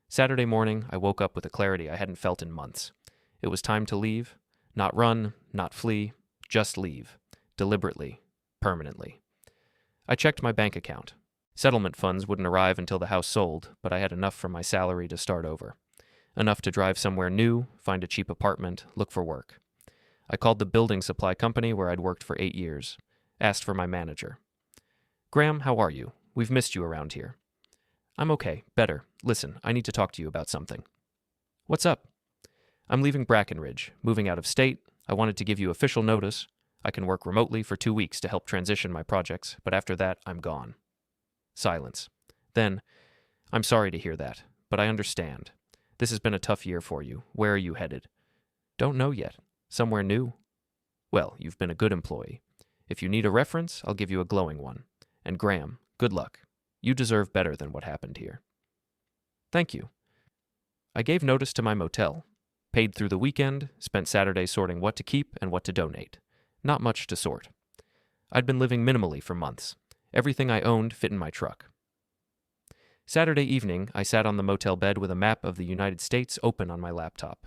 Saturday morning, I woke up with a clarity I hadn't felt in months. It was time to leave. Not run, not flee, just leave. Deliberately, permanently. I checked my bank account. Settlement funds wouldn't arrive until the house sold, but I had enough from my salary to start over. Enough to drive somewhere new, find a cheap apartment, look for work. I called the building supply company where I'd worked for 8 years. Asked for my manager. Graham, how are you? We've missed you around here. I'm okay, better. Listen, I need to talk to you about something. What's up? I'm leaving Brackenridge, moving out of state. I wanted to give you official notice. I can work remotely for 2 weeks to help transition my projects, but after that, I'm gone. Silence. Then, I'm sorry to hear that, but I understand. This has been a tough year for you. Where are you headed? Don't know yet. Somewhere new? Well, you've been a good employee. If you need a reference, I'll give you a glowing one. And Graham, good luck. You deserve better than what happened here. Thank you. I gave notice to my motel. Paid through the weekend, spent Saturday sorting what to keep and what to donate. Not much to sort. I'd been living minimally for months. Everything I owned fit in my truck. Saturday evening, I sat on the motel bed with a map of the United States open on my laptop.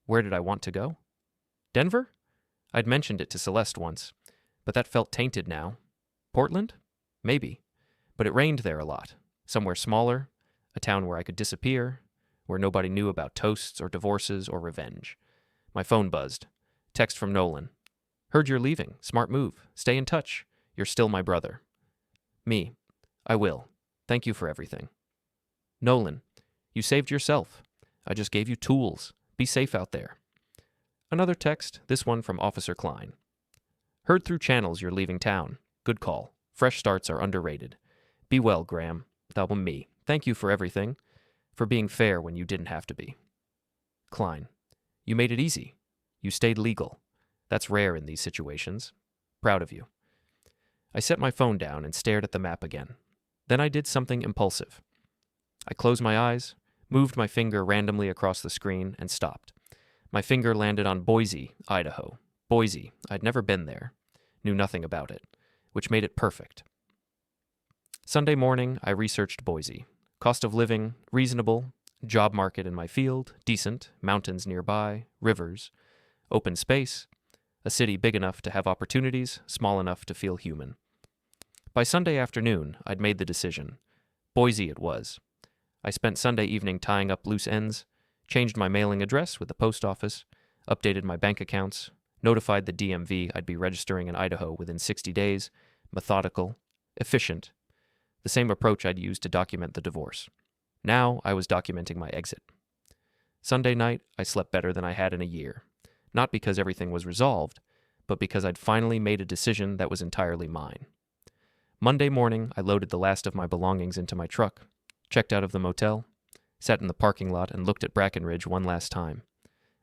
Where did I want to go? Denver? I'd mentioned it to Celeste once, but that felt tainted now. Portland? Maybe. But it rained there a lot. Somewhere smaller, a town where I could disappear, where nobody knew about toasts or divorces or revenge. My phone buzzed. Text from Nolan. Heard you're leaving. Smart move. Stay in touch. You're still my brother. Me. I will. Thank you for everything. Nolan. You saved yourself. I just gave you tools. Be safe out there. Another text, this one from Officer Klein. Heard through channels you're leaving town. Good call. Fresh starts are underrated. Be well, Graham. That was me. Thank you for everything. For being fair when you didn't have to be. Klein. You made it easy. You stayed legal. That's rare in these situations. Proud of you. I set my phone down and stared at the map again. Then I did something impulsive. I closed my eyes, moved my finger randomly across the screen, and stopped. My finger landed on Boise, Idaho. Boise. I'd never been there. Knew nothing about it, which made it perfect. Sunday morning, I researched Boise. Cost of living, reasonable. Job market in my field, decent. Mountains nearby, rivers. Open space. A city big enough to have opportunities, small enough to feel human. By Sunday afternoon, I'd made the decision. Boise it was. I spent Sunday evening tying up loose ends, changed my mailing address with the post office, updated my bank accounts, notified the DMV I'd be registering in Idaho within 60 days, methodical, efficient, the same approach I'd used to document the divorce. Now I was documenting my exit. Sunday night, I slept better than I had in a year, not because everything was resolved, but because I'd finally made a decision that was entirely mine. Monday morning, I loaded the last of my belongings into my truck, checked out of the motel, sat in the parking lot and looked at Brackenridge one last time.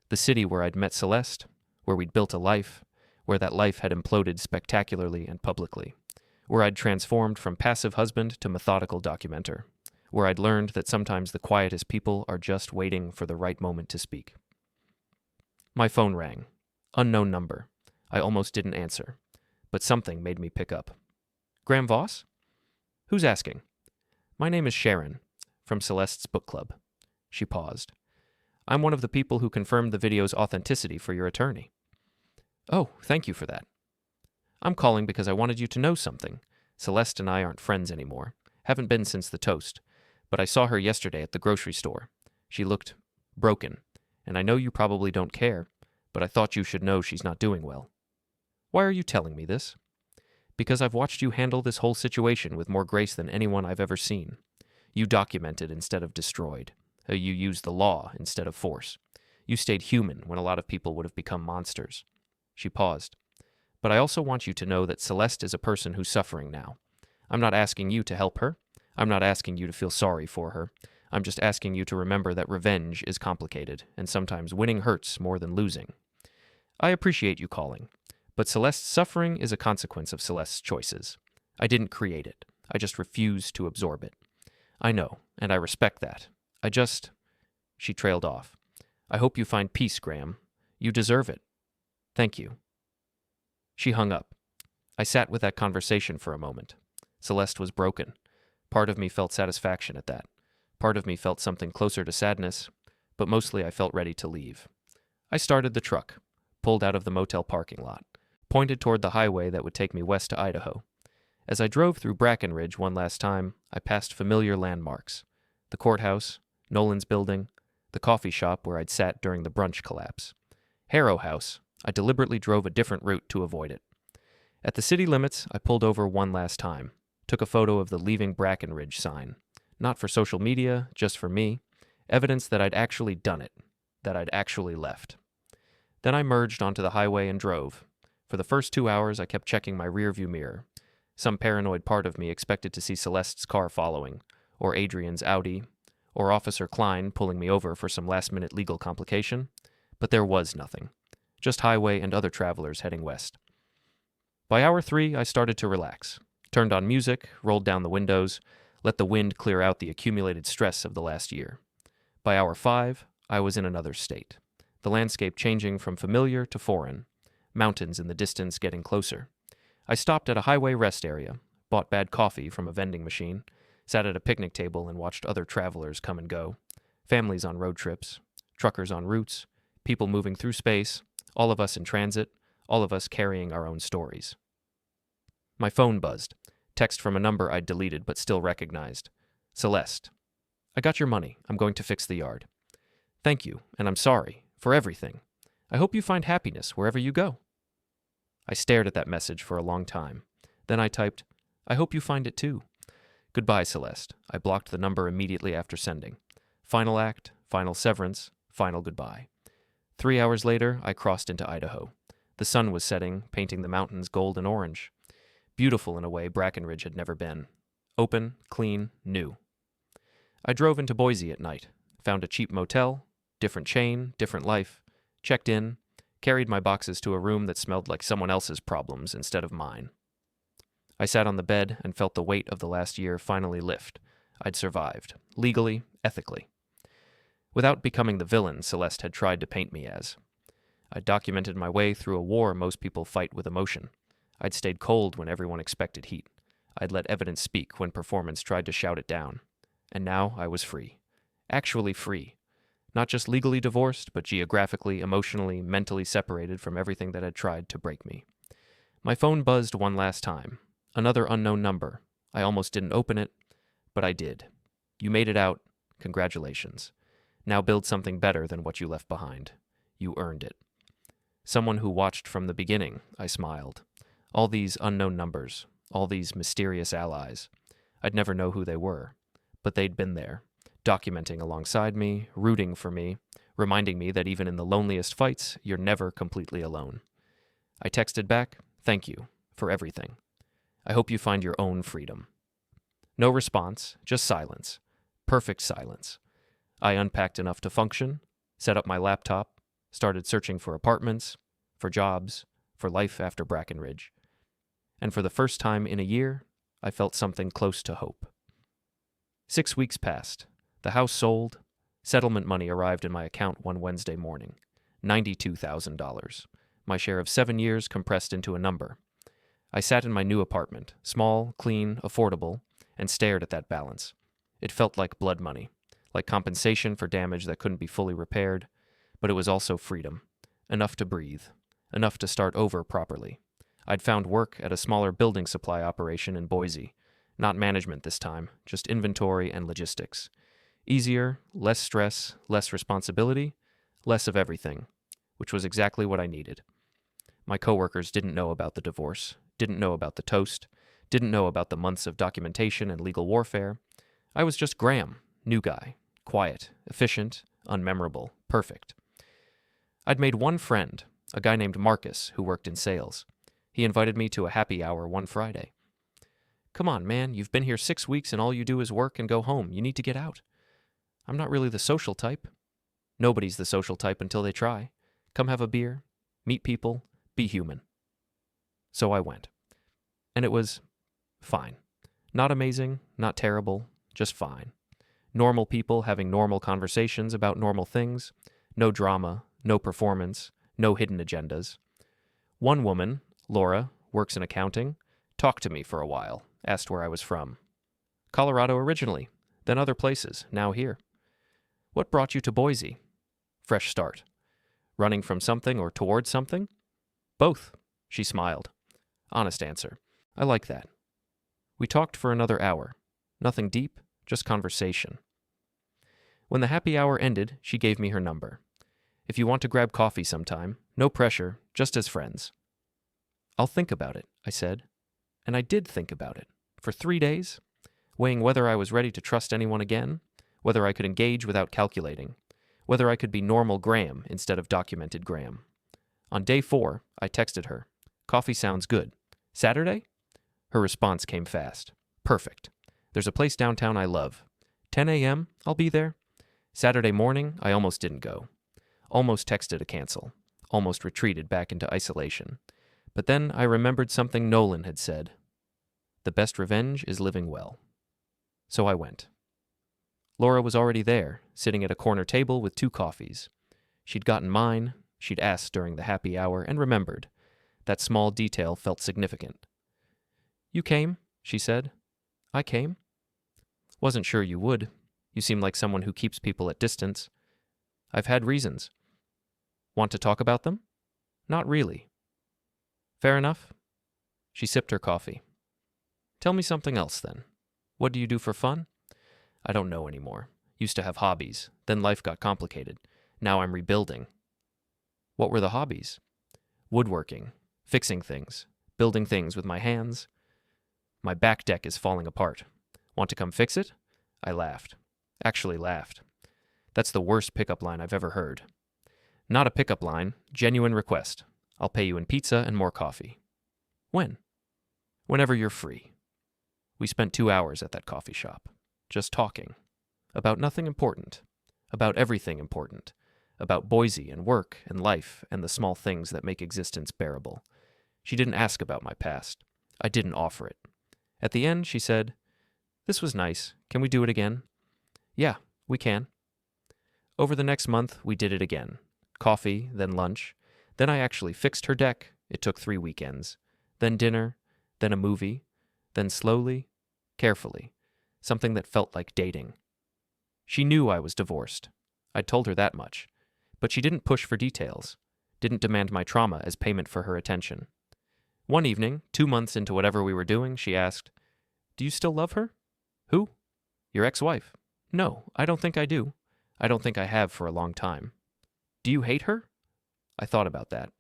The city where I'd met Celeste, where we'd built a life, where that life had imploded spectacularly and publicly, where I'd transformed from passive husband to methodical documenter, where I'd learned that sometimes the quietest people are just waiting for the right moment to speak. My phone rang. Unknown number. I almost didn't answer, but something made me pick up. Graham Voss? Who's asking? My name is Sharon, from Celeste's book club. She paused. I'm one of the people who confirmed the video's authenticity for your attorney. Oh, thank you for that. I'm calling because I wanted you to know something. Celeste and I aren't friends anymore. Haven't been since the toast. But I saw her yesterday at the grocery store. She looked broken, and I know you probably don't care, but I thought you should know she's not doing well. Why are you telling me this? Because I've watched you handle this whole situation with more grace than anyone I've ever seen. You documented instead of destroyed. You used the law instead of force. You stayed human when a lot of people would have become monsters. She paused. But I also want you to know that Celeste is a person who's suffering now. I'm not asking you to help her. I'm not asking you to feel sorry for her. I'm just asking you to remember that revenge is complicated, and sometimes winning hurts more than losing. I appreciate you calling, but Celeste's suffering is a consequence of Celeste's choices. I didn't create it. I just refuse to absorb it. I know, and I respect that. She trailed off. I hope you find peace, Graham. You deserve it. Thank you. She hung up. I sat with that conversation for a moment. Celeste was broken. Part of me felt satisfaction at that. Part of me felt something closer to sadness, but mostly I felt ready to leave. I started the truck, pulled out of the motel parking lot, pointed toward the highway that would take me west to Idaho. As I drove through Brackenridge one last time, I passed familiar landmarks. The courthouse, Nolan's building, the coffee shop where I'd sat during the brunch collapse. Harrow House, I deliberately drove a different route to avoid it. At the city limits, I pulled over one last time, took a photo of the Leaving Brackenridge sign. Not for social media, just for me. Evidence that I'd actually done it, that I'd actually left. Then I merged onto the highway and drove. For the first 2 hours, I kept checking my rearview mirror. Some paranoid part of me expected to see Celeste's car following, or Adrian's Audi, or Officer Klein pulling me over for some last-minute legal complication, but there was nothing. Just highway and other travelers heading west. By hour 3, I started to relax. Turned on music, rolled down the windows, let the wind clear out the accumulated stress of the last year. By hour 5, I was in another state. The landscape changing from familiar to foreign. Mountains in the distance getting closer. I stopped at a highway rest area, bought bad coffee from a vending machine, sat at a picnic table and watched other travelers come and go. Families on road trips, truckers on routes, people moving through space, all of us in transit, all of us carrying our own stories. My phone buzzed. Text from a number I'd deleted but still recognized. Celeste. I got your money. I'm going to fix the yard. Thank you, and I'm sorry, for everything. I hope you find happiness wherever you go. I stared at that message for a long time. Then I typed, I hope you find it too. Goodbye, Celeste. I blocked the number immediately after sending. Final act, final severance, final goodbye. 3 hours later, I crossed into Idaho. The sun was setting, painting the mountains gold and orange. Beautiful in a way Brackenridge had never been. Open, clean, new. I drove into Boise at night, found a cheap motel, different chain, different life, checked in, carried my boxes to a room that smelled like someone else's problems instead of mine. I sat on the bed and felt the weight of the last year finally lift. I'd survived, legally, ethically. Without becoming the villain Celeste had tried to paint me as. I'd documented my way through a war most people fight with emotion. I'd stayed cold when everyone expected heat. I'd let evidence speak when performance tried to shout it down. And now I was free. Actually free. Not just legally divorced, but geographically, emotionally, mentally separated from everything that had tried to break me. My phone buzzed one last time. Another unknown number. I almost didn't open it, but I did. You made it out. Congratulations. Now build something better than what you left behind. You earned it. Someone who watched from the beginning, I smiled. All these unknown numbers, all these mysterious allies. I'd never know who they were, but they'd been there, documenting alongside me, rooting for me, reminding me that even in the loneliest fights, you're never completely alone. I texted back, thank you, for everything. I hope you find your own freedom. No response, just silence. Perfect silence. I unpacked enough to function, set up my laptop, started searching for apartments, for jobs, for life after Brackenridge. And for the first time in a year, I felt something close to hope. 6 weeks passed. The house sold. Settlement money arrived in my account one Wednesday morning. $92,000. My share of 7 years compressed into a number. I sat in my new apartment, small, clean, affordable, and stared at that balance. It felt like blood money, like compensation for damage that couldn't be fully repaired, but it was also freedom. Enough to breathe. Enough to start over properly. I'd found work at a smaller building supply operation in Boise. Not management this time, just inventory and logistics. Easier, less stress, less responsibility, less of everything, which was exactly what I needed. My coworkers didn't know about the divorce, didn't know about the toast, didn't know about the months of documentation and legal warfare. I was just Graham, new guy, quiet, efficient, unmemorable, perfect. I'd made one friend, a guy named Marcus who worked in sales. He invited me to a happy hour one Friday. Come on, man, you've been here 6 weeks and all you do is work and go home. You need to get out. I'm not really the social type. Nobody's the social type until they try. Come have a beer, meet people, be human. So I went. And it was fine. Not amazing, not terrible, just fine. Normal people having normal conversations about normal things. No drama, no performance, no hidden agendas. One woman, Laura, works in accounting, talked to me for a while, asked where I was from. Colorado originally, then other places, now here. What brought you to Boise? Fresh start. Running from something or towards something? Both, she smiled. Honest answer. I like that. We talked for another hour. Nothing deep, just conversation. When the happy hour ended, she gave me her number. If you want to grab coffee sometime, no pressure, just as friends. I'll think about it, I said. And I did think about it. For 3 days, weighing whether I was ready to trust anyone again, whether I could engage without calculating, whether I could be normal Graham instead of documented Graham. On day 4, I texted her. Coffee sounds good. Saturday? Her response came fast. Perfect. There's a place downtown I love. 10 a.m., I'll be there. Saturday morning, I almost didn't go. Almost texted a cancel. Almost retreated back into isolation. But then I remembered something Nolan had said. The best revenge is living well. So I went. Laura was already there, sitting at a corner table with 2 coffees. She'd gotten mine, she'd asked during the happy hour, and remembered. That small detail felt significant. You came, she said. I came. Wasn't sure you would. You seem like someone who keeps people at distance. I've had reasons. Want to talk about them? Not really. Fair enough. She sipped her coffee. Tell me something else, then. What do you do for fun? I don't know anymore. Used to have hobbies. Then life got complicated. Now I'm rebuilding. What were the hobbies? Woodworking. Fixing things. Building things with my hands. My back deck is falling apart. Want to come fix it? I laughed. Actually laughed. That's the worst pickup line I've ever heard. Not a pickup line, genuine request. I'll pay you in pizza and more coffee. When? Whenever you're free. We spent 2 hours at that coffee shop, just talking. About nothing important. About everything important. About Boise and work and life and the small things that make existence bearable. She didn't ask about my past. I didn't offer it. At the end, she said, This was nice. Can we do it again? Yeah, we can. Over the next month, we did it again. Coffee, then lunch. Then I actually fixed her deck. It took 3 weekends. Then dinner. Then a movie. Then slowly, carefully, something that felt like dating. She knew I was divorced. I'd told her that much. But she didn't push for details. Didn't demand my trauma as payment for her attention. One evening, 2 months into whatever we were doing, she asked, Do you still love her? Who? Your ex-wife. No, I don't think I do. I don't think I have for a long time. Do you hate her? I thought about that.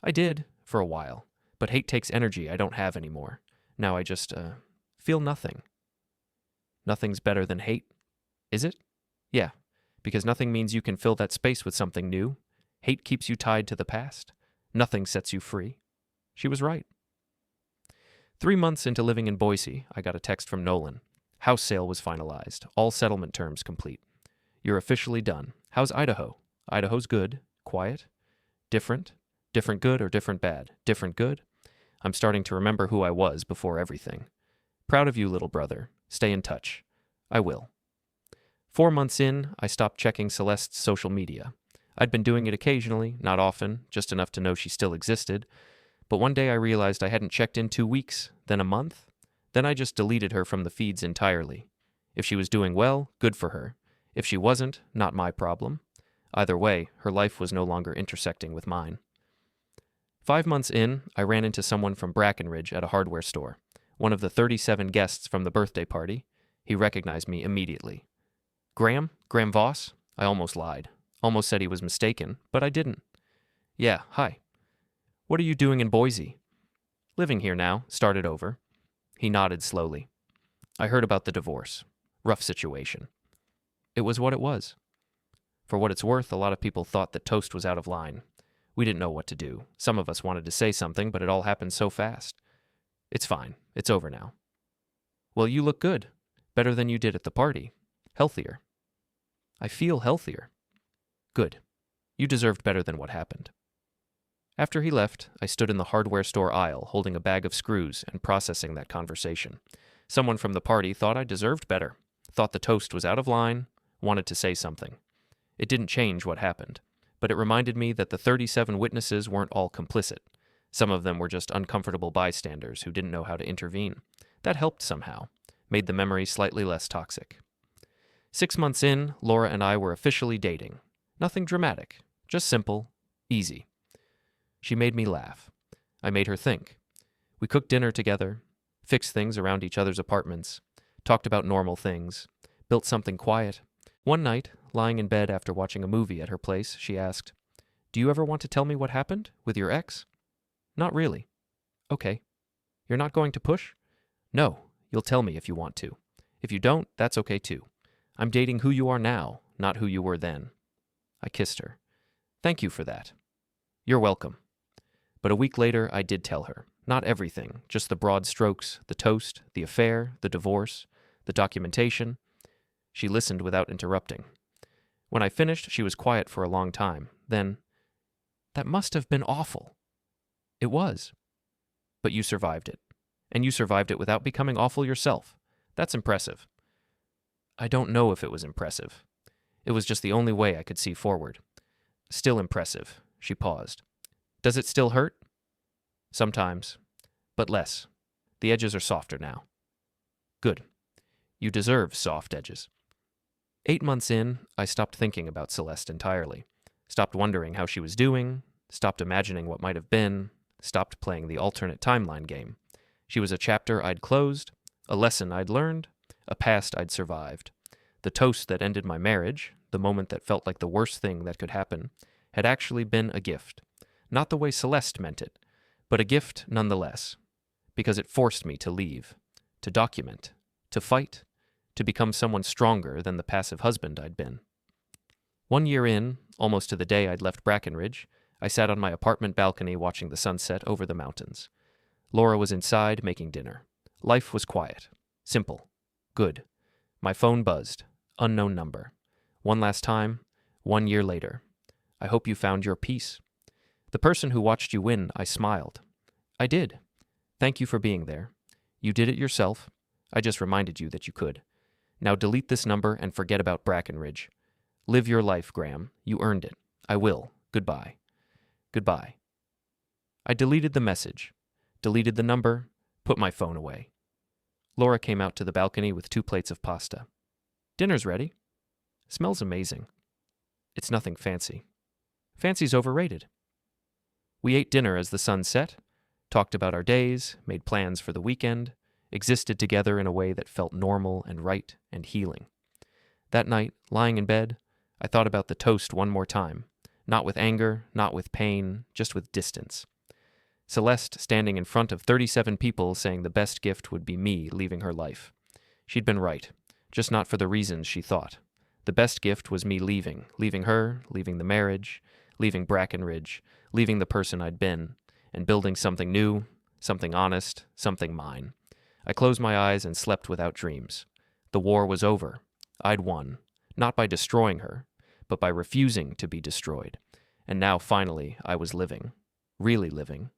I did, for a while. But hate takes energy I don't have anymore. Now I just, feel nothing. Nothing's better than hate. Is it? Yeah, because nothing means you can fill that space with something new. Hate keeps you tied to the past. Nothing sets you free. She was right. 3 months into living in Boise, I got a text from Nolan. House sale was finalized. All settlement terms complete. You're officially done. How's Idaho? Idaho's good. Quiet. Different. Different good or different bad? Different good. I'm starting to remember who I was before everything. Proud of you, little brother. Stay in touch. I will. 4 months in, I stopped checking Celeste's social media. I'd been doing it occasionally, not often, just enough to know she still existed. But one day I realized I hadn't checked in 2 weeks, then a month. Then I just deleted her from the feeds entirely. If she was doing well, good for her. If she wasn't, not my problem. Either way, her life was no longer intersecting with mine. 5 months in, I ran into someone from Brackenridge at a hardware store. One of the 37 guests from the birthday party. He recognized me immediately. Graham? Graham Voss? I almost lied. Almost said he was mistaken, but I didn't. Yeah, hi. What are you doing in Boise? Living here now, started over. He nodded slowly. I heard about the divorce. Rough situation. It was what it was. For what it's worth, a lot of people thought that Toast was out of line. We didn't know what to do. Some of us wanted to say something, but it all happened so fast. It's fine. It's over now. Well, you look good. Better than you did at the party. Healthier. I feel healthier. Good. You deserved better than what happened. After he left, I stood in the hardware store aisle holding a bag of screws and processing that conversation. Someone from the party thought I deserved better, thought the toast was out of line, wanted to say something. It didn't change what happened, but it reminded me that the 37 witnesses weren't all complicit. Some of them were just uncomfortable bystanders who didn't know how to intervene. That helped somehow, made the memory slightly less toxic. 6 months in, Laura and I were officially dating. Nothing dramatic, just simple, easy. She made me laugh. I made her think. We cooked dinner together, fixed things around each other's apartments, talked about normal things, built something quiet. One night, lying in bed after watching a movie at her place, she asked, "Do you ever want to tell me what happened with your ex?" "Not really." "Okay. You're not going to push?" "No. You'll tell me if you want to. If you don't, that's okay too. I'm dating who you are now, not who you were then." I kissed her. "Thank you for that." "You're welcome." But a week later, I did tell her. Not everything, just the broad strokes, the toast, the affair, the divorce, the documentation. She listened without interrupting. When I finished, she was quiet for a long time. Then, "That must have been awful." "It was." "But you survived it. And you survived it without becoming awful yourself. That's impressive." "I don't know if it was impressive. It was just the only way I could see forward." "Still impressive." She paused. "Does it still hurt?" "Sometimes. But less. The edges are softer now." "Good. You deserve soft edges." 8 months in, I stopped thinking about Celeste entirely. Stopped wondering how she was doing, stopped imagining what might have been, stopped playing the alternate timeline game. She was a chapter I'd closed, a lesson I'd learned, a past I'd survived. The toast that ended my marriage, the moment that felt like the worst thing that could happen, had actually been a gift. Not the way Celeste meant it, but a gift nonetheless, because it forced me to leave, to document, to fight, to become someone stronger than the passive husband I'd been. 1 year in, almost to the day I'd left Brackenridge, I sat on my apartment balcony watching the sunset over the mountains. Laura was inside making dinner. Life was quiet, simple, good. My phone buzzed. Unknown number. One last time, 1 year later. "I hope you found your peace." The person who watched you win, I smiled. "I did. Thank you for being there. You did it yourself. I just reminded you that you could. Now delete this number and forget about Brackenridge. Live your life, Graham. You earned it. I will. Goodbye." Goodbye. I deleted the message, deleted the number, put my phone away. Laura came out to the balcony with 2 plates of pasta. "Dinner's ready." "Smells amazing." "It's nothing fancy." "Fancy's overrated." We ate dinner as the sun set, talked about our days, made plans for the weekend, existed together in a way that felt normal and right and healing. That night, lying in bed, I thought about the toast one more time, not with anger, not with pain, just with distance. Celeste standing in front of 37 people saying the best gift would be me leaving her life. She'd been right, just not for the reasons she thought. The best gift was me leaving her, leaving the marriage, leaving Brackenridge, leaving the person I'd been, and building something new, something honest, something mine. I closed my eyes and slept without dreams. The war was over. I'd won, not by destroying her, but by refusing to be destroyed. And now, finally, I was living. Really living.